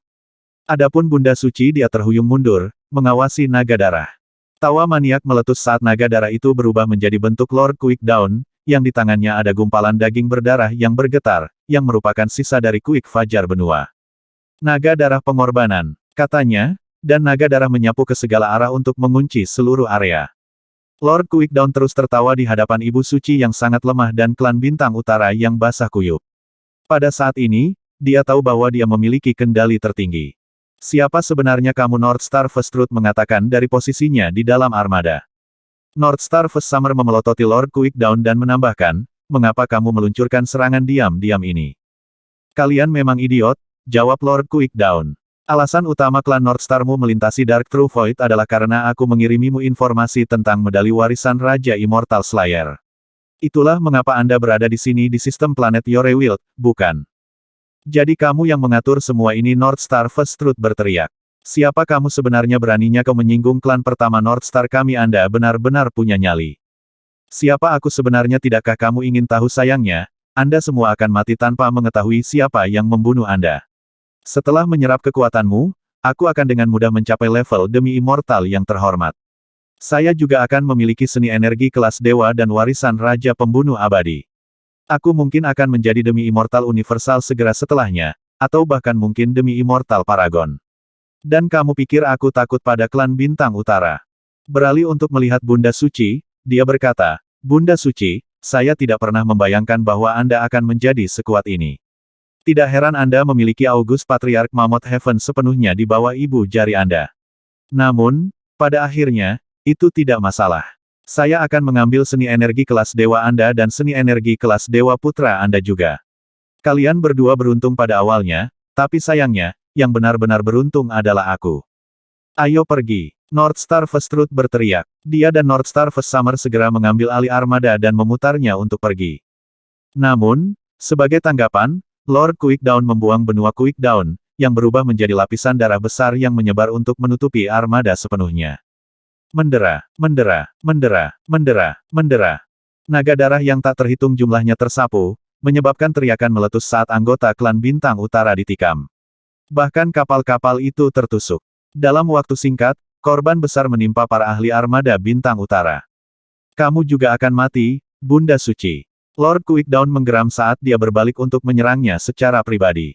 Adapun Bunda Suci dia terhuyung mundur, mengawasi naga darah. Tawa maniak meletus saat naga darah itu berubah menjadi bentuk Lord Quickdown, yang di tangannya ada gumpalan daging berdarah yang bergetar, yang merupakan sisa dari Quick Fajar benua. Naga darah pengorbanan, katanya, dan naga darah menyapu ke segala arah untuk mengunci seluruh area. Lord Quickdown terus tertawa di hadapan Ibu Suci yang sangat lemah dan klan Bintang Utara yang basah kuyup. Pada saat ini, dia tahu bahwa dia memiliki kendali tertinggi. Siapa sebenarnya kamu? North Star First Truth mengatakan dari posisinya di dalam armada. North Star First Summer memelototi Lord Quickdown dan menambahkan, mengapa kamu meluncurkan serangan diam-diam ini? Kalian memang idiot, jawab Lord Quickdown. Alasan utama klan North Starmu melintasi Dark True Void adalah karena aku mengirimimu informasi tentang medali warisan Raja Immortal Slayer. Itulah mengapa Anda berada di sini di sistem planet Yore Wild, bukan? Jadi kamu yang mengatur semua ini? North Star First Truth berteriak. Siapa kamu sebenarnya, beraninya kau menyinggung klan pertama Northstar kami? Anda benar-benar punya nyali. Siapa aku sebenarnya? Tidakkah kamu ingin tahu? Sayangnya, Anda semua akan mati tanpa mengetahui siapa yang membunuh Anda. Setelah menyerap kekuatanmu, aku akan dengan mudah mencapai level demi immortal yang terhormat. Saya juga akan memiliki seni energi kelas dewa dan warisan Raja Pembunuh Abadi. Aku mungkin akan menjadi demi immortal universal segera setelahnya, atau bahkan mungkin demi immortal paragon. Dan kamu pikir aku takut pada klan Bintang Utara? Beralih untuk melihat Bunda Suci, dia berkata, Bunda Suci, saya tidak pernah membayangkan bahwa Anda akan menjadi sekuat ini. Tidak heran Anda memiliki August Patriarch Mammoth Heaven sepenuhnya di bawah ibu jari Anda. Namun, pada akhirnya, itu tidak masalah. Saya akan mengambil seni energi kelas dewa Anda dan seni energi kelas dewa putra Anda juga. Kalian berdua beruntung pada awalnya, tapi sayangnya, yang benar-benar beruntung adalah aku. Ayo pergi. Northstar First Truth berteriak. Dia dan Northstar First Summer segera mengambil alih armada dan memutarnya untuk pergi. Namun, sebagai tanggapan, Lord Quickdown membuang benua Quickdown, yang berubah menjadi lapisan darah besar yang menyebar untuk menutupi armada sepenuhnya. Mendera, mendera, mendera, mendera, mendera. Naga darah yang tak terhitung jumlahnya tersapu, menyebabkan teriakan meletus saat anggota klan Bintang Utara ditikam. Bahkan kapal-kapal itu tertusuk. Dalam waktu singkat, korban besar menimpa para ahli armada Bintang Utara. Kamu juga akan mati, Bunda Suci. Lord Quickdown menggeram saat dia berbalik untuk menyerangnya secara pribadi.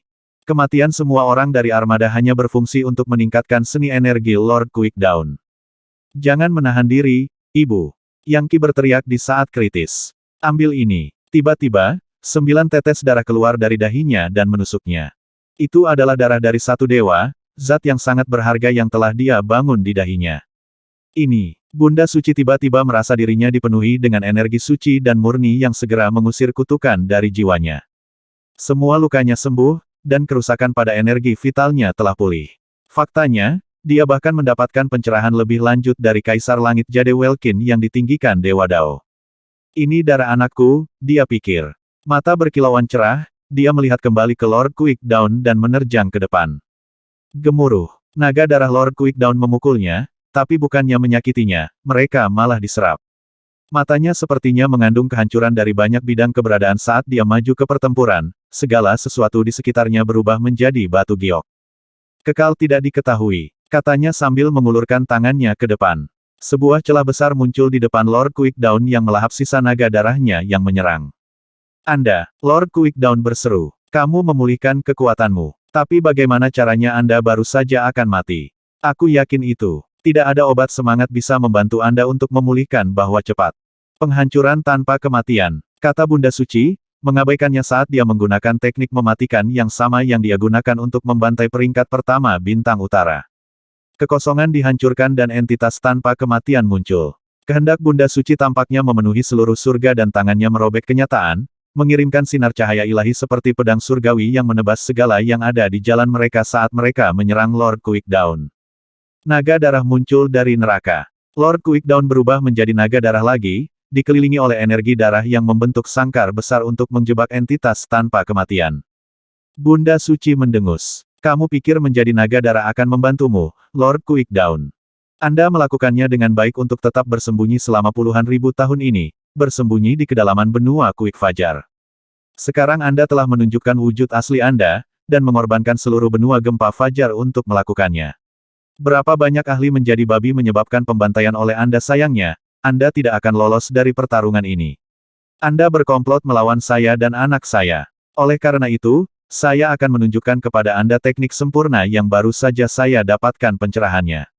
Kematian semua orang dari armada hanya berfungsi untuk meningkatkan seni energi Lord Quickdown. Jangan menahan diri, Ibu. Yang Qi berteriak di saat kritis. Ambil ini. Tiba-tiba, 9 tetes darah keluar dari dahinya dan menusuknya. Itu adalah darah dari satu dewa, zat yang sangat berharga yang telah dia bangun di dahinya. Ini, Bunda Suci tiba-tiba merasa dirinya dipenuhi dengan energi suci dan murni yang segera mengusir kutukan dari jiwanya. Semua lukanya sembuh, dan kerusakan pada energi vitalnya telah pulih. Faktanya, dia bahkan mendapatkan pencerahan lebih lanjut dari Kaisar Langit Jade Welkin yang ditinggikan Dewa Dao. Ini darah anakku, dia pikir. Mata berkilauan cerah, dia melihat kembali ke Lord Quickdown dan menerjang ke depan. Gemuruh. Naga darah Lord Quickdown memukulnya, tapi bukannya menyakitinya, mereka malah diserap. Matanya sepertinya mengandung kehancuran dari banyak bidang keberadaan saat dia maju ke pertempuran, segala sesuatu di sekitarnya berubah menjadi batu giok. Kekal tidak diketahui, katanya sambil mengulurkan tangannya ke depan. Sebuah celah besar muncul di depan Lord Quickdown yang melahap sisa naga darahnya yang menyerang. Anda, Lord Quickdown berseru, kamu memulihkan kekuatanmu. Tapi bagaimana caranya? Anda baru saja akan mati. Aku yakin itu. Tidak ada obat semangat bisa membantu Anda untuk memulihkan bahwa cepat. Penghancuran tanpa kematian, kata Bunda Suci, mengabaikannya saat dia menggunakan teknik mematikan yang sama yang dia gunakan untuk membantai peringkat pertama Bintang Utara. Kekosongan dihancurkan dan entitas tanpa kematian muncul. Kehendak Bunda Suci tampaknya memenuhi seluruh surga dan tangannya merobek kenyataan, mengirimkan sinar cahaya ilahi seperti pedang surgawi yang menebas segala yang ada di jalan mereka saat mereka menyerang Lord Quickdown. Naga darah muncul dari neraka. Lord Quickdown berubah menjadi naga darah lagi, dikelilingi oleh energi darah yang membentuk sangkar besar untuk menjebak entitas tanpa kematian. Bunda Suci mendengus. Kamu pikir menjadi naga darah akan membantumu, Lord Quickdown? Anda melakukannya dengan baik untuk tetap bersembunyi selama puluhan ribu tahun ini, bersembunyi di kedalaman benua Quick Fajar. Sekarang Anda telah menunjukkan wujud asli Anda, dan mengorbankan seluruh benua gempa Fajar untuk melakukannya. Berapa banyak ahli menjadi babi menyebabkan pembantaian oleh Anda? Sayangnya, Anda tidak akan lolos dari pertarungan ini. Anda berkomplot melawan saya dan anak saya. Oleh karena itu, saya akan menunjukkan kepada Anda teknik sempurna yang baru saja saya dapatkan pencerahannya.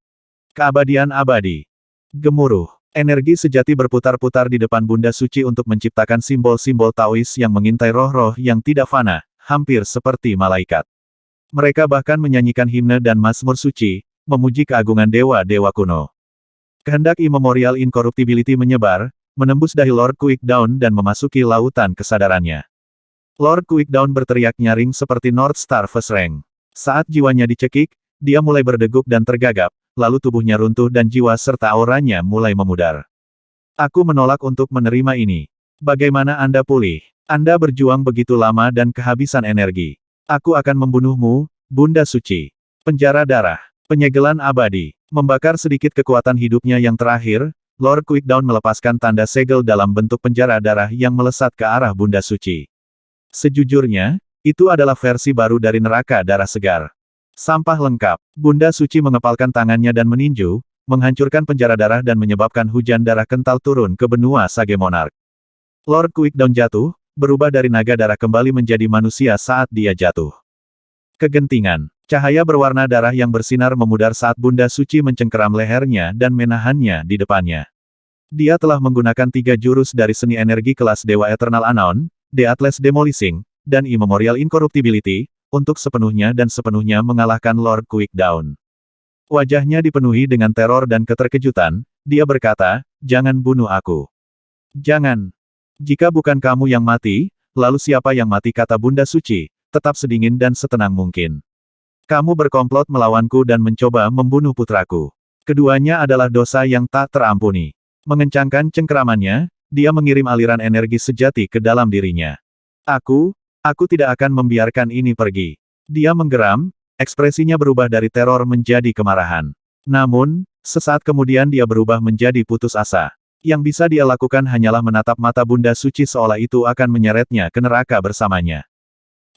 Keabadian abadi. Gemuruh. Energi sejati berputar-putar di depan Bunda Suci untuk menciptakan simbol-simbol Taois yang mengintai roh-roh yang tidak fana, hampir seperti malaikat. Mereka bahkan menyanyikan himne dan mazmur suci, memuji keagungan dewa-dewa kuno. Kehendak immemorial incorruptibility menyebar, menembus dahi Lord Quickdown dan memasuki lautan kesadarannya. Lord Quickdown berteriak nyaring seperti Northstar First Rank. Saat jiwanya dicekik, dia mulai berdegup dan tergagap, lalu tubuhnya runtuh dan jiwa serta auranya mulai memudar. Aku menolak untuk menerima ini. Bagaimana Anda pulih? Anda berjuang begitu lama dan kehabisan energi. Aku akan membunuhmu, Bunda Suci. Penjara darah. Penyegelan abadi. Membakar sedikit kekuatan hidupnya yang terakhir, Lord Quickdown melepaskan tanda segel dalam bentuk penjara darah yang melesat ke arah Bunda Suci. Sejujurnya, itu adalah versi baru dari neraka darah segar. Sampah lengkap. Bunda Suci mengepalkan tangannya dan meninju, menghancurkan penjara darah dan menyebabkan hujan darah kental turun ke benua Sage Monarch. Lord Quickdown jatuh, berubah dari naga darah kembali menjadi manusia saat dia jatuh. Kegentingan. Cahaya berwarna darah yang bersinar memudar saat Bunda Suci mencengkeram lehernya dan menahannya di depannya. Dia telah menggunakan 3 jurus dari seni energi kelas Dewa Eternal Unknown, The Atlas Demolishing, dan Immemorial Incorruptibility, untuk sepenuhnya mengalahkan Lord Quickdown. Wajahnya dipenuhi dengan teror dan keterkejutan, dia berkata, "Jangan bunuh aku. Jangan. Jika bukan kamu yang mati, lalu siapa yang mati?" kata Bunda Suci, tetap sedingin dan setenang mungkin. "Kamu berkomplot melawanku dan mencoba membunuh putraku. Keduanya adalah dosa yang tak terampuni." Mengencangkan cengkeramannya, dia mengirim aliran energi sejati ke dalam dirinya. Aku tidak akan membiarkan ini pergi." Dia menggeram, ekspresinya berubah dari teror menjadi kemarahan. Namun, sesaat kemudian dia berubah menjadi putus asa. Yang bisa dia lakukan hanyalah menatap mata Bunda Suci seolah itu akan menyeretnya ke neraka bersamanya.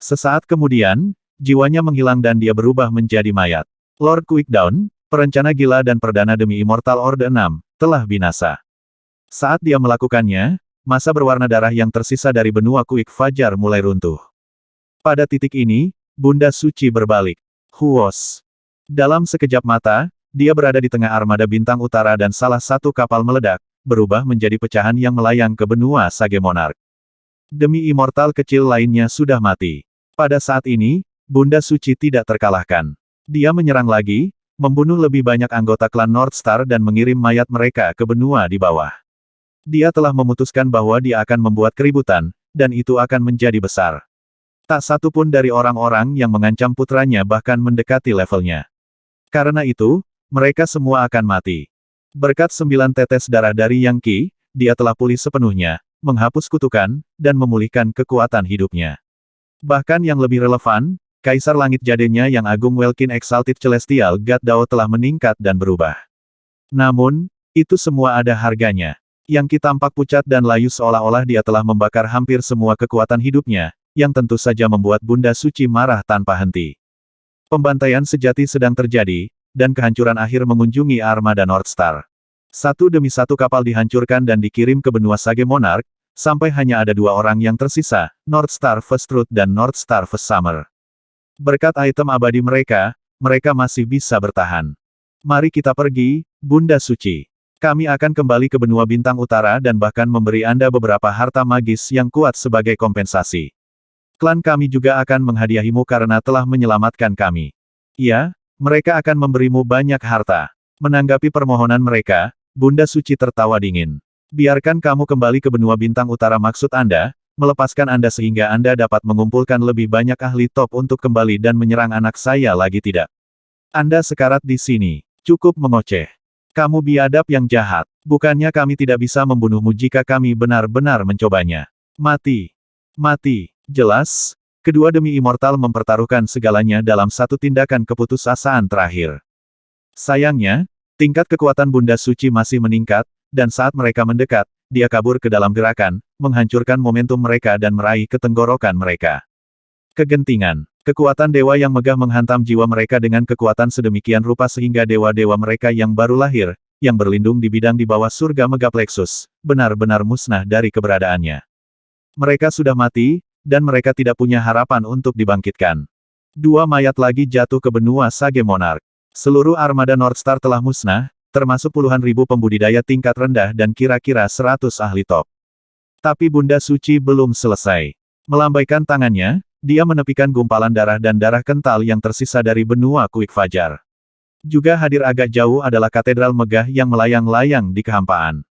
Sesaat kemudian, jiwanya menghilang dan dia berubah menjadi mayat. Lord Quickdown, perencana gila dan perdana demi Immortal Orde 6, telah binasa. Saat dia melakukannya, masa berwarna darah yang tersisa dari benua Quick Fajar mulai runtuh. Pada titik ini, Bunda Suci berbalik. Huos. Dalam sekejap mata, dia berada di tengah armada bintang utara dan salah satu kapal meledak, berubah menjadi pecahan yang melayang ke benua Sage Monarch. Demi Immortal kecil lainnya sudah mati. Pada saat ini, Bunda Suci tidak terkalahkan. Dia menyerang lagi, membunuh lebih banyak anggota klan Northstar dan mengirim mayat mereka ke benua di bawah. Dia telah memutuskan bahwa dia akan membuat keributan, dan itu akan menjadi besar. Tak satu pun dari orang-orang yang mengancam putranya bahkan mendekati levelnya. Karena itu, mereka semua akan mati. Berkat 9 tetes darah dari Yang Qi, dia telah pulih sepenuhnya, menghapus kutukan, dan memulihkan kekuatan hidupnya. Bahkan yang lebih relevan, Kaisar Langit Jadenya yang Agung Welkin Exalted Celestial God Dao telah meningkat dan berubah. Namun, itu semua ada harganya. Yang Qi tampak pucat dan layu seolah-olah dia telah membakar hampir semua kekuatan hidupnya, yang tentu saja membuat Bunda Suci marah tanpa henti. Pembantaian sejati sedang terjadi, dan kehancuran akhir mengunjungi armada Northstar. Satu demi satu kapal dihancurkan dan dikirim ke benua Sage Monarch, sampai hanya ada 2 orang yang tersisa, Northstar First Truth dan Northstar First Summer. Berkat item abadi mereka, mereka masih bisa bertahan. "Mari kita pergi, Bunda Suci. Kami akan kembali ke benua bintang utara dan bahkan memberi Anda beberapa harta magis yang kuat sebagai kompensasi. Klan kami juga akan menghadiahimu karena telah menyelamatkan kami." "Ya, mereka akan memberimu banyak harta." Menanggapi permohonan mereka, Bunda Suci tertawa dingin. "Biarkan kamu kembali ke benua bintang utara maksud Anda, melepaskan Anda sehingga Anda dapat mengumpulkan lebih banyak ahli top untuk kembali dan menyerang anak saya lagi tidak? Anda sekarat di sini. Cukup mengoceh. Kamu biadab yang jahat. Bukannya kami tidak bisa membunuhmu jika kami benar-benar mencobanya. Mati. Mati." Jelas, kedua demi Immortal mempertaruhkan segalanya dalam satu tindakan keputusasaan terakhir. Sayangnya, tingkat kekuatan Bunda Suci masih meningkat, dan saat mereka mendekat, dia kabur ke dalam gerakan, menghancurkan momentum mereka dan meraih ketenggorokan mereka. Kegentingan. Kekuatan dewa yang megah menghantam jiwa mereka dengan kekuatan sedemikian rupa sehingga dewa-dewa mereka yang baru lahir, yang berlindung di bidang di bawah surga Megaplexus, benar-benar musnah dari keberadaannya. Mereka sudah mati, dan mereka tidak punya harapan untuk dibangkitkan. 2 mayat lagi jatuh ke benua Sage Monarch. Seluruh armada Northstar telah musnah, termasuk puluhan ribu pembudidaya tingkat rendah dan kira-kira 100 ahli top. Tapi Bunda Suci belum selesai. Melambaikan tangannya, dia menepikan gumpalan darah dan darah kental yang tersisa dari benua Quick Fajar. Juga hadir agak jauh adalah katedral megah yang melayang-layang di kehampaan.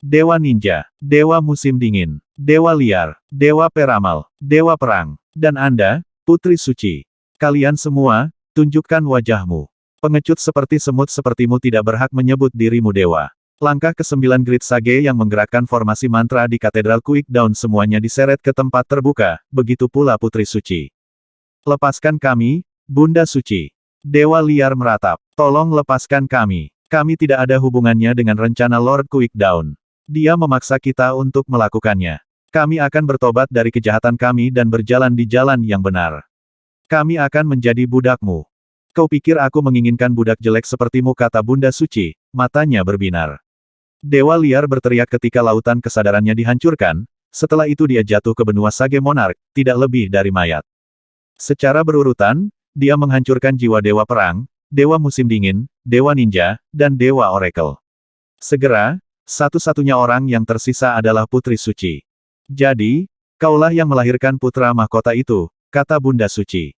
Dewa Ninja, Dewa Musim Dingin, Dewa Liar, Dewa Peramal, Dewa Perang, dan Anda, Putri Suci. Kalian semua, tunjukkan wajahmu. Pengecut seperti semut sepertimu tidak berhak menyebut dirimu dewa. Langkah ke-9 Grid Sage yang menggerakkan formasi mantra di Katedral Quickdown semuanya diseret ke tempat terbuka, begitu pula Putri Suci. "Lepaskan kami, Bunda Suci. Dewa liar meratap. Tolong lepaskan kami. Kami tidak ada hubungannya dengan rencana Lord Quickdown. Dia memaksa kita untuk melakukannya. Kami akan bertobat dari kejahatan kami dan berjalan di jalan yang benar. Kami akan menjadi budakmu. Kau pikir aku menginginkan budak jelek sepertimu, kata Bunda Suci, matanya berbinar. Dewa liar berteriak ketika lautan kesadarannya dihancurkan, setelah itu dia jatuh ke benua Sage Monarch, tidak lebih dari mayat. Secara berurutan, dia menghancurkan jiwa Dewa Perang, Dewa Musim Dingin, Dewa Ninja, dan Dewa Oracle. Segera, satu-satunya orang yang tersisa adalah Putri Suci. Jadi, kaulah yang melahirkan putra mahkota itu, kata Bunda Suci.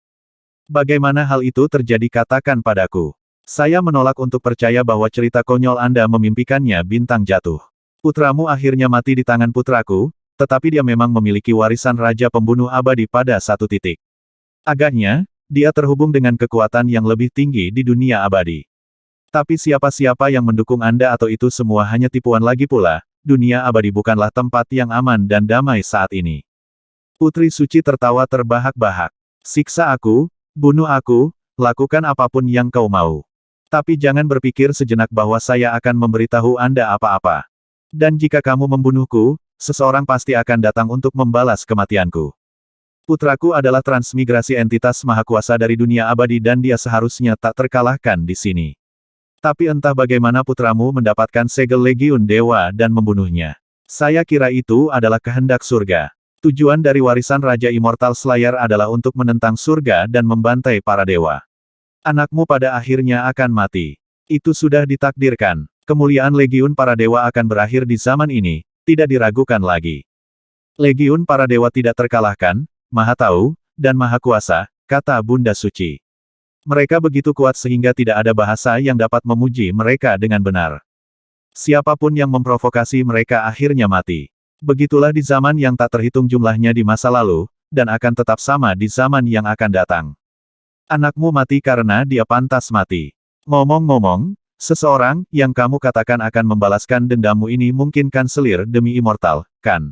Bagaimana hal itu terjadi, katakan padaku. Saya menolak untuk percaya bahwa cerita konyol Anda memimpikannya bintang jatuh. Putramu akhirnya mati di tangan putraku, tetapi dia memang memiliki warisan Raja Pembunuh Abadi pada satu titik. Agaknya, dia terhubung dengan kekuatan yang lebih tinggi di dunia abadi. Tapi siapa-siapa yang mendukung Anda atau itu semua hanya tipuan lagi pula, dunia abadi bukanlah tempat yang aman dan damai saat ini. Putri Suci tertawa terbahak-bahak. Siksa aku, bunuh aku, lakukan apapun yang kau mau. Tapi jangan berpikir sejenak bahwa saya akan memberitahu Anda apa-apa. Dan jika kamu membunuhku, seseorang pasti akan datang untuk membalas kematianku. Putraku adalah transmigrasi entitas maha kuasa dari dunia abadi dan dia seharusnya tak terkalahkan di sini. Tapi entah bagaimana putramu mendapatkan segel legiun dewa dan membunuhnya. Saya kira itu adalah kehendak surga. Tujuan dari warisan Raja Immortal Slayer adalah untuk menentang surga dan membantai para dewa. Anakmu pada akhirnya akan mati. Itu sudah ditakdirkan. Kemuliaan Legiun para dewa akan berakhir di zaman ini, tidak diragukan lagi. Legiun para dewa tidak terkalahkan, maha tahu, dan maha kuasa, kata Bunda Suci. Mereka begitu kuat sehingga tidak ada bahasa yang dapat memuji mereka dengan benar. Siapapun yang memprovokasi mereka akhirnya mati. Begitulah di zaman yang tak terhitung jumlahnya di masa lalu, dan akan tetap sama di zaman yang akan datang. Anakmu mati karena dia pantas mati. Ngomong-ngomong, seseorang yang kamu katakan akan membalaskan dendammu ini mungkin kanselir demi Immortal, kan?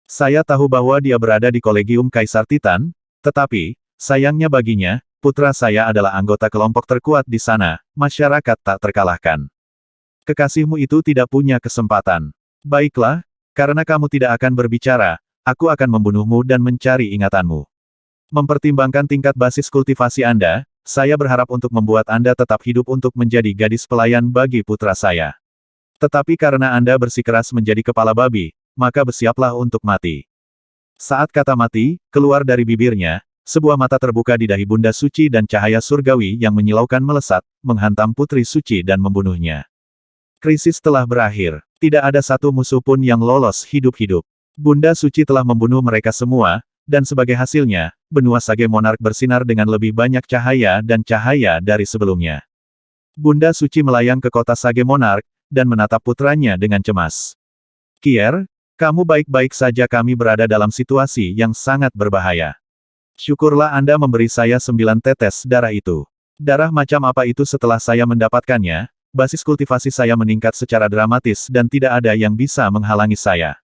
Saya tahu bahwa dia berada di Kolegium Kaisar Titan, tetapi, sayangnya baginya, putra saya adalah anggota kelompok terkuat di sana, masyarakat tak terkalahkan. Kekasihmu itu tidak punya kesempatan. Baiklah, karena kamu tidak akan berbicara, aku akan membunuhmu dan mencari ingatanmu. Mempertimbangkan tingkat basis kultivasi Anda, saya berharap untuk membuat Anda tetap hidup untuk menjadi gadis pelayan bagi putra saya. Tetapi karena Anda bersikeras menjadi kepala babi, maka bersiaplah untuk mati. Saat kata mati keluar dari bibirnya, sebuah mata terbuka di dahi Bunda Suci dan cahaya surgawi yang menyilaukan melesat, menghantam Putri Suci dan membunuhnya. Krisis telah berakhir. Tidak ada satu musuh pun yang lolos hidup-hidup. Bunda Suci telah membunuh mereka semua, dan sebagai hasilnya, benua Sage Monarch bersinar dengan lebih banyak cahaya dan cahaya dari sebelumnya. Bunda Suci melayang ke kota Sage Monarch, dan menatap putranya dengan cemas. Kier, kamu baik-baik saja, kami berada dalam situasi yang sangat berbahaya. Syukurlah Anda memberi saya 9 tetes darah itu. Darah macam apa itu? Setelah saya mendapatkannya, basis kultivasi saya meningkat secara dramatis dan tidak ada yang bisa menghalangi saya.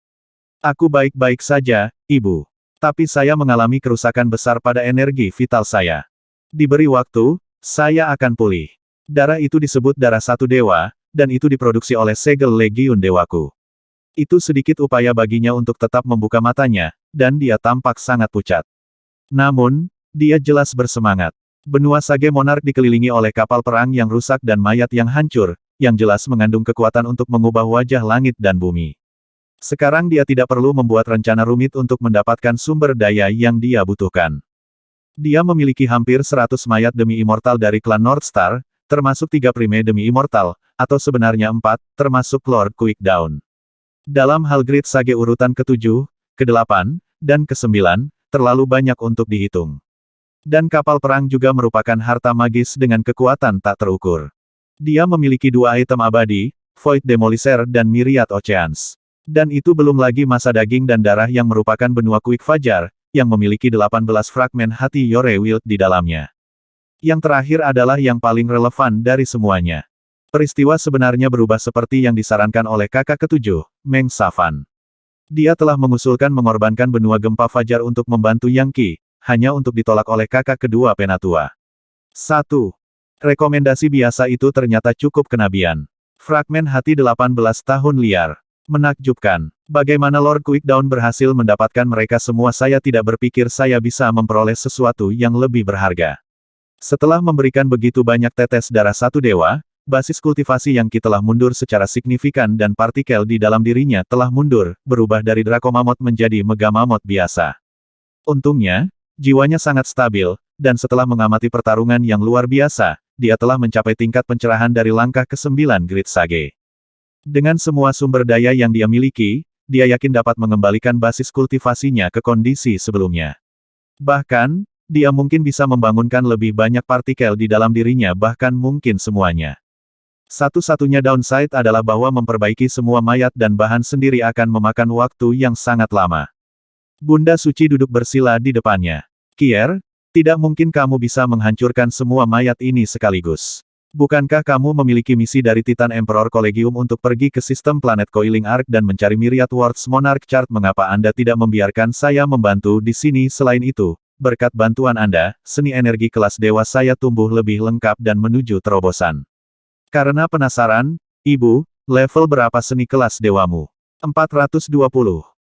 Aku baik-baik saja, Ibu. Tapi saya mengalami kerusakan besar pada energi vital saya. Diberi waktu, saya akan pulih. Darah itu disebut darah satu dewa, dan itu diproduksi oleh segel legiun dewaku. Itu sedikit upaya baginya untuk tetap membuka matanya, dan dia tampak sangat pucat. Namun, dia jelas bersemangat. Benua Sage Monarch dikelilingi oleh kapal perang yang rusak dan mayat yang hancur, yang jelas mengandung kekuatan untuk mengubah wajah langit dan bumi. Sekarang dia tidak perlu membuat rencana rumit untuk mendapatkan sumber daya yang dia butuhkan. Dia memiliki hampir 100 mayat demi Immortal dari klan Northstar, termasuk 3 prime demi Immortal, atau sebenarnya 4, termasuk Lord Quickdown. Dalam hal Great Sage urutan ke-7, ke-8, dan ke-9, terlalu banyak untuk dihitung. Dan kapal perang juga merupakan harta magis dengan kekuatan tak terukur. Dia memiliki 2 item abadi, Void Demolisher dan Myriad Oceans. Dan itu belum lagi masa daging dan darah yang merupakan benua Quick Fajar, yang memiliki 18 fragmen hati Yore Wild di dalamnya. Yang terakhir adalah yang paling relevan dari semuanya. Peristiwa sebenarnya berubah seperti yang disarankan oleh kakak ke-7, Meng Safan. Dia telah mengusulkan mengorbankan benua gempa Fajar untuk membantu Yang Qi, hanya untuk ditolak oleh kakak kedua Penatua. 1. Rekomendasi biasa itu ternyata cukup kenabian. Fragmen hati 18 tahun liar. Menakjubkan. Bagaimana Lord Quickdown berhasil mendapatkan mereka semua, saya tidak berpikir saya bisa memperoleh sesuatu yang lebih berharga. Setelah memberikan begitu banyak tetes darah satu dewa, basis kultivasi yang telah mundur secara signifikan dan partikel di dalam dirinya telah mundur, berubah dari Drakomamot menjadi Megamamot biasa. Untungnya, jiwanya sangat stabil, dan setelah mengamati pertarungan yang luar biasa, dia telah mencapai tingkat pencerahan dari langkah ke-9 Grid Sage. Dengan semua sumber daya yang dia miliki, dia yakin dapat mengembalikan basis kultivasinya ke kondisi sebelumnya. Bahkan, dia mungkin bisa membangunkan lebih banyak partikel di dalam dirinya, bahkan mungkin semuanya. Satu-satunya downside adalah bahwa memperbaiki semua mayat dan bahan sendiri akan memakan waktu yang sangat lama. Bunda Suci duduk bersila di depannya. Kier, tidak mungkin kamu bisa menghancurkan semua mayat ini sekaligus. Bukankah kamu memiliki misi dari Titan Emperor Collegium untuk pergi ke sistem planet Coiling Arc dan mencari Myriad Worlds Monarch Chart? Mengapa Anda tidak membiarkan saya membantu di sini? Selain itu, berkat bantuan Anda, seni energi kelas dewa saya tumbuh lebih lengkap dan menuju terobosan. Karena penasaran, Ibu, level berapa seni kelas dewamu? 420.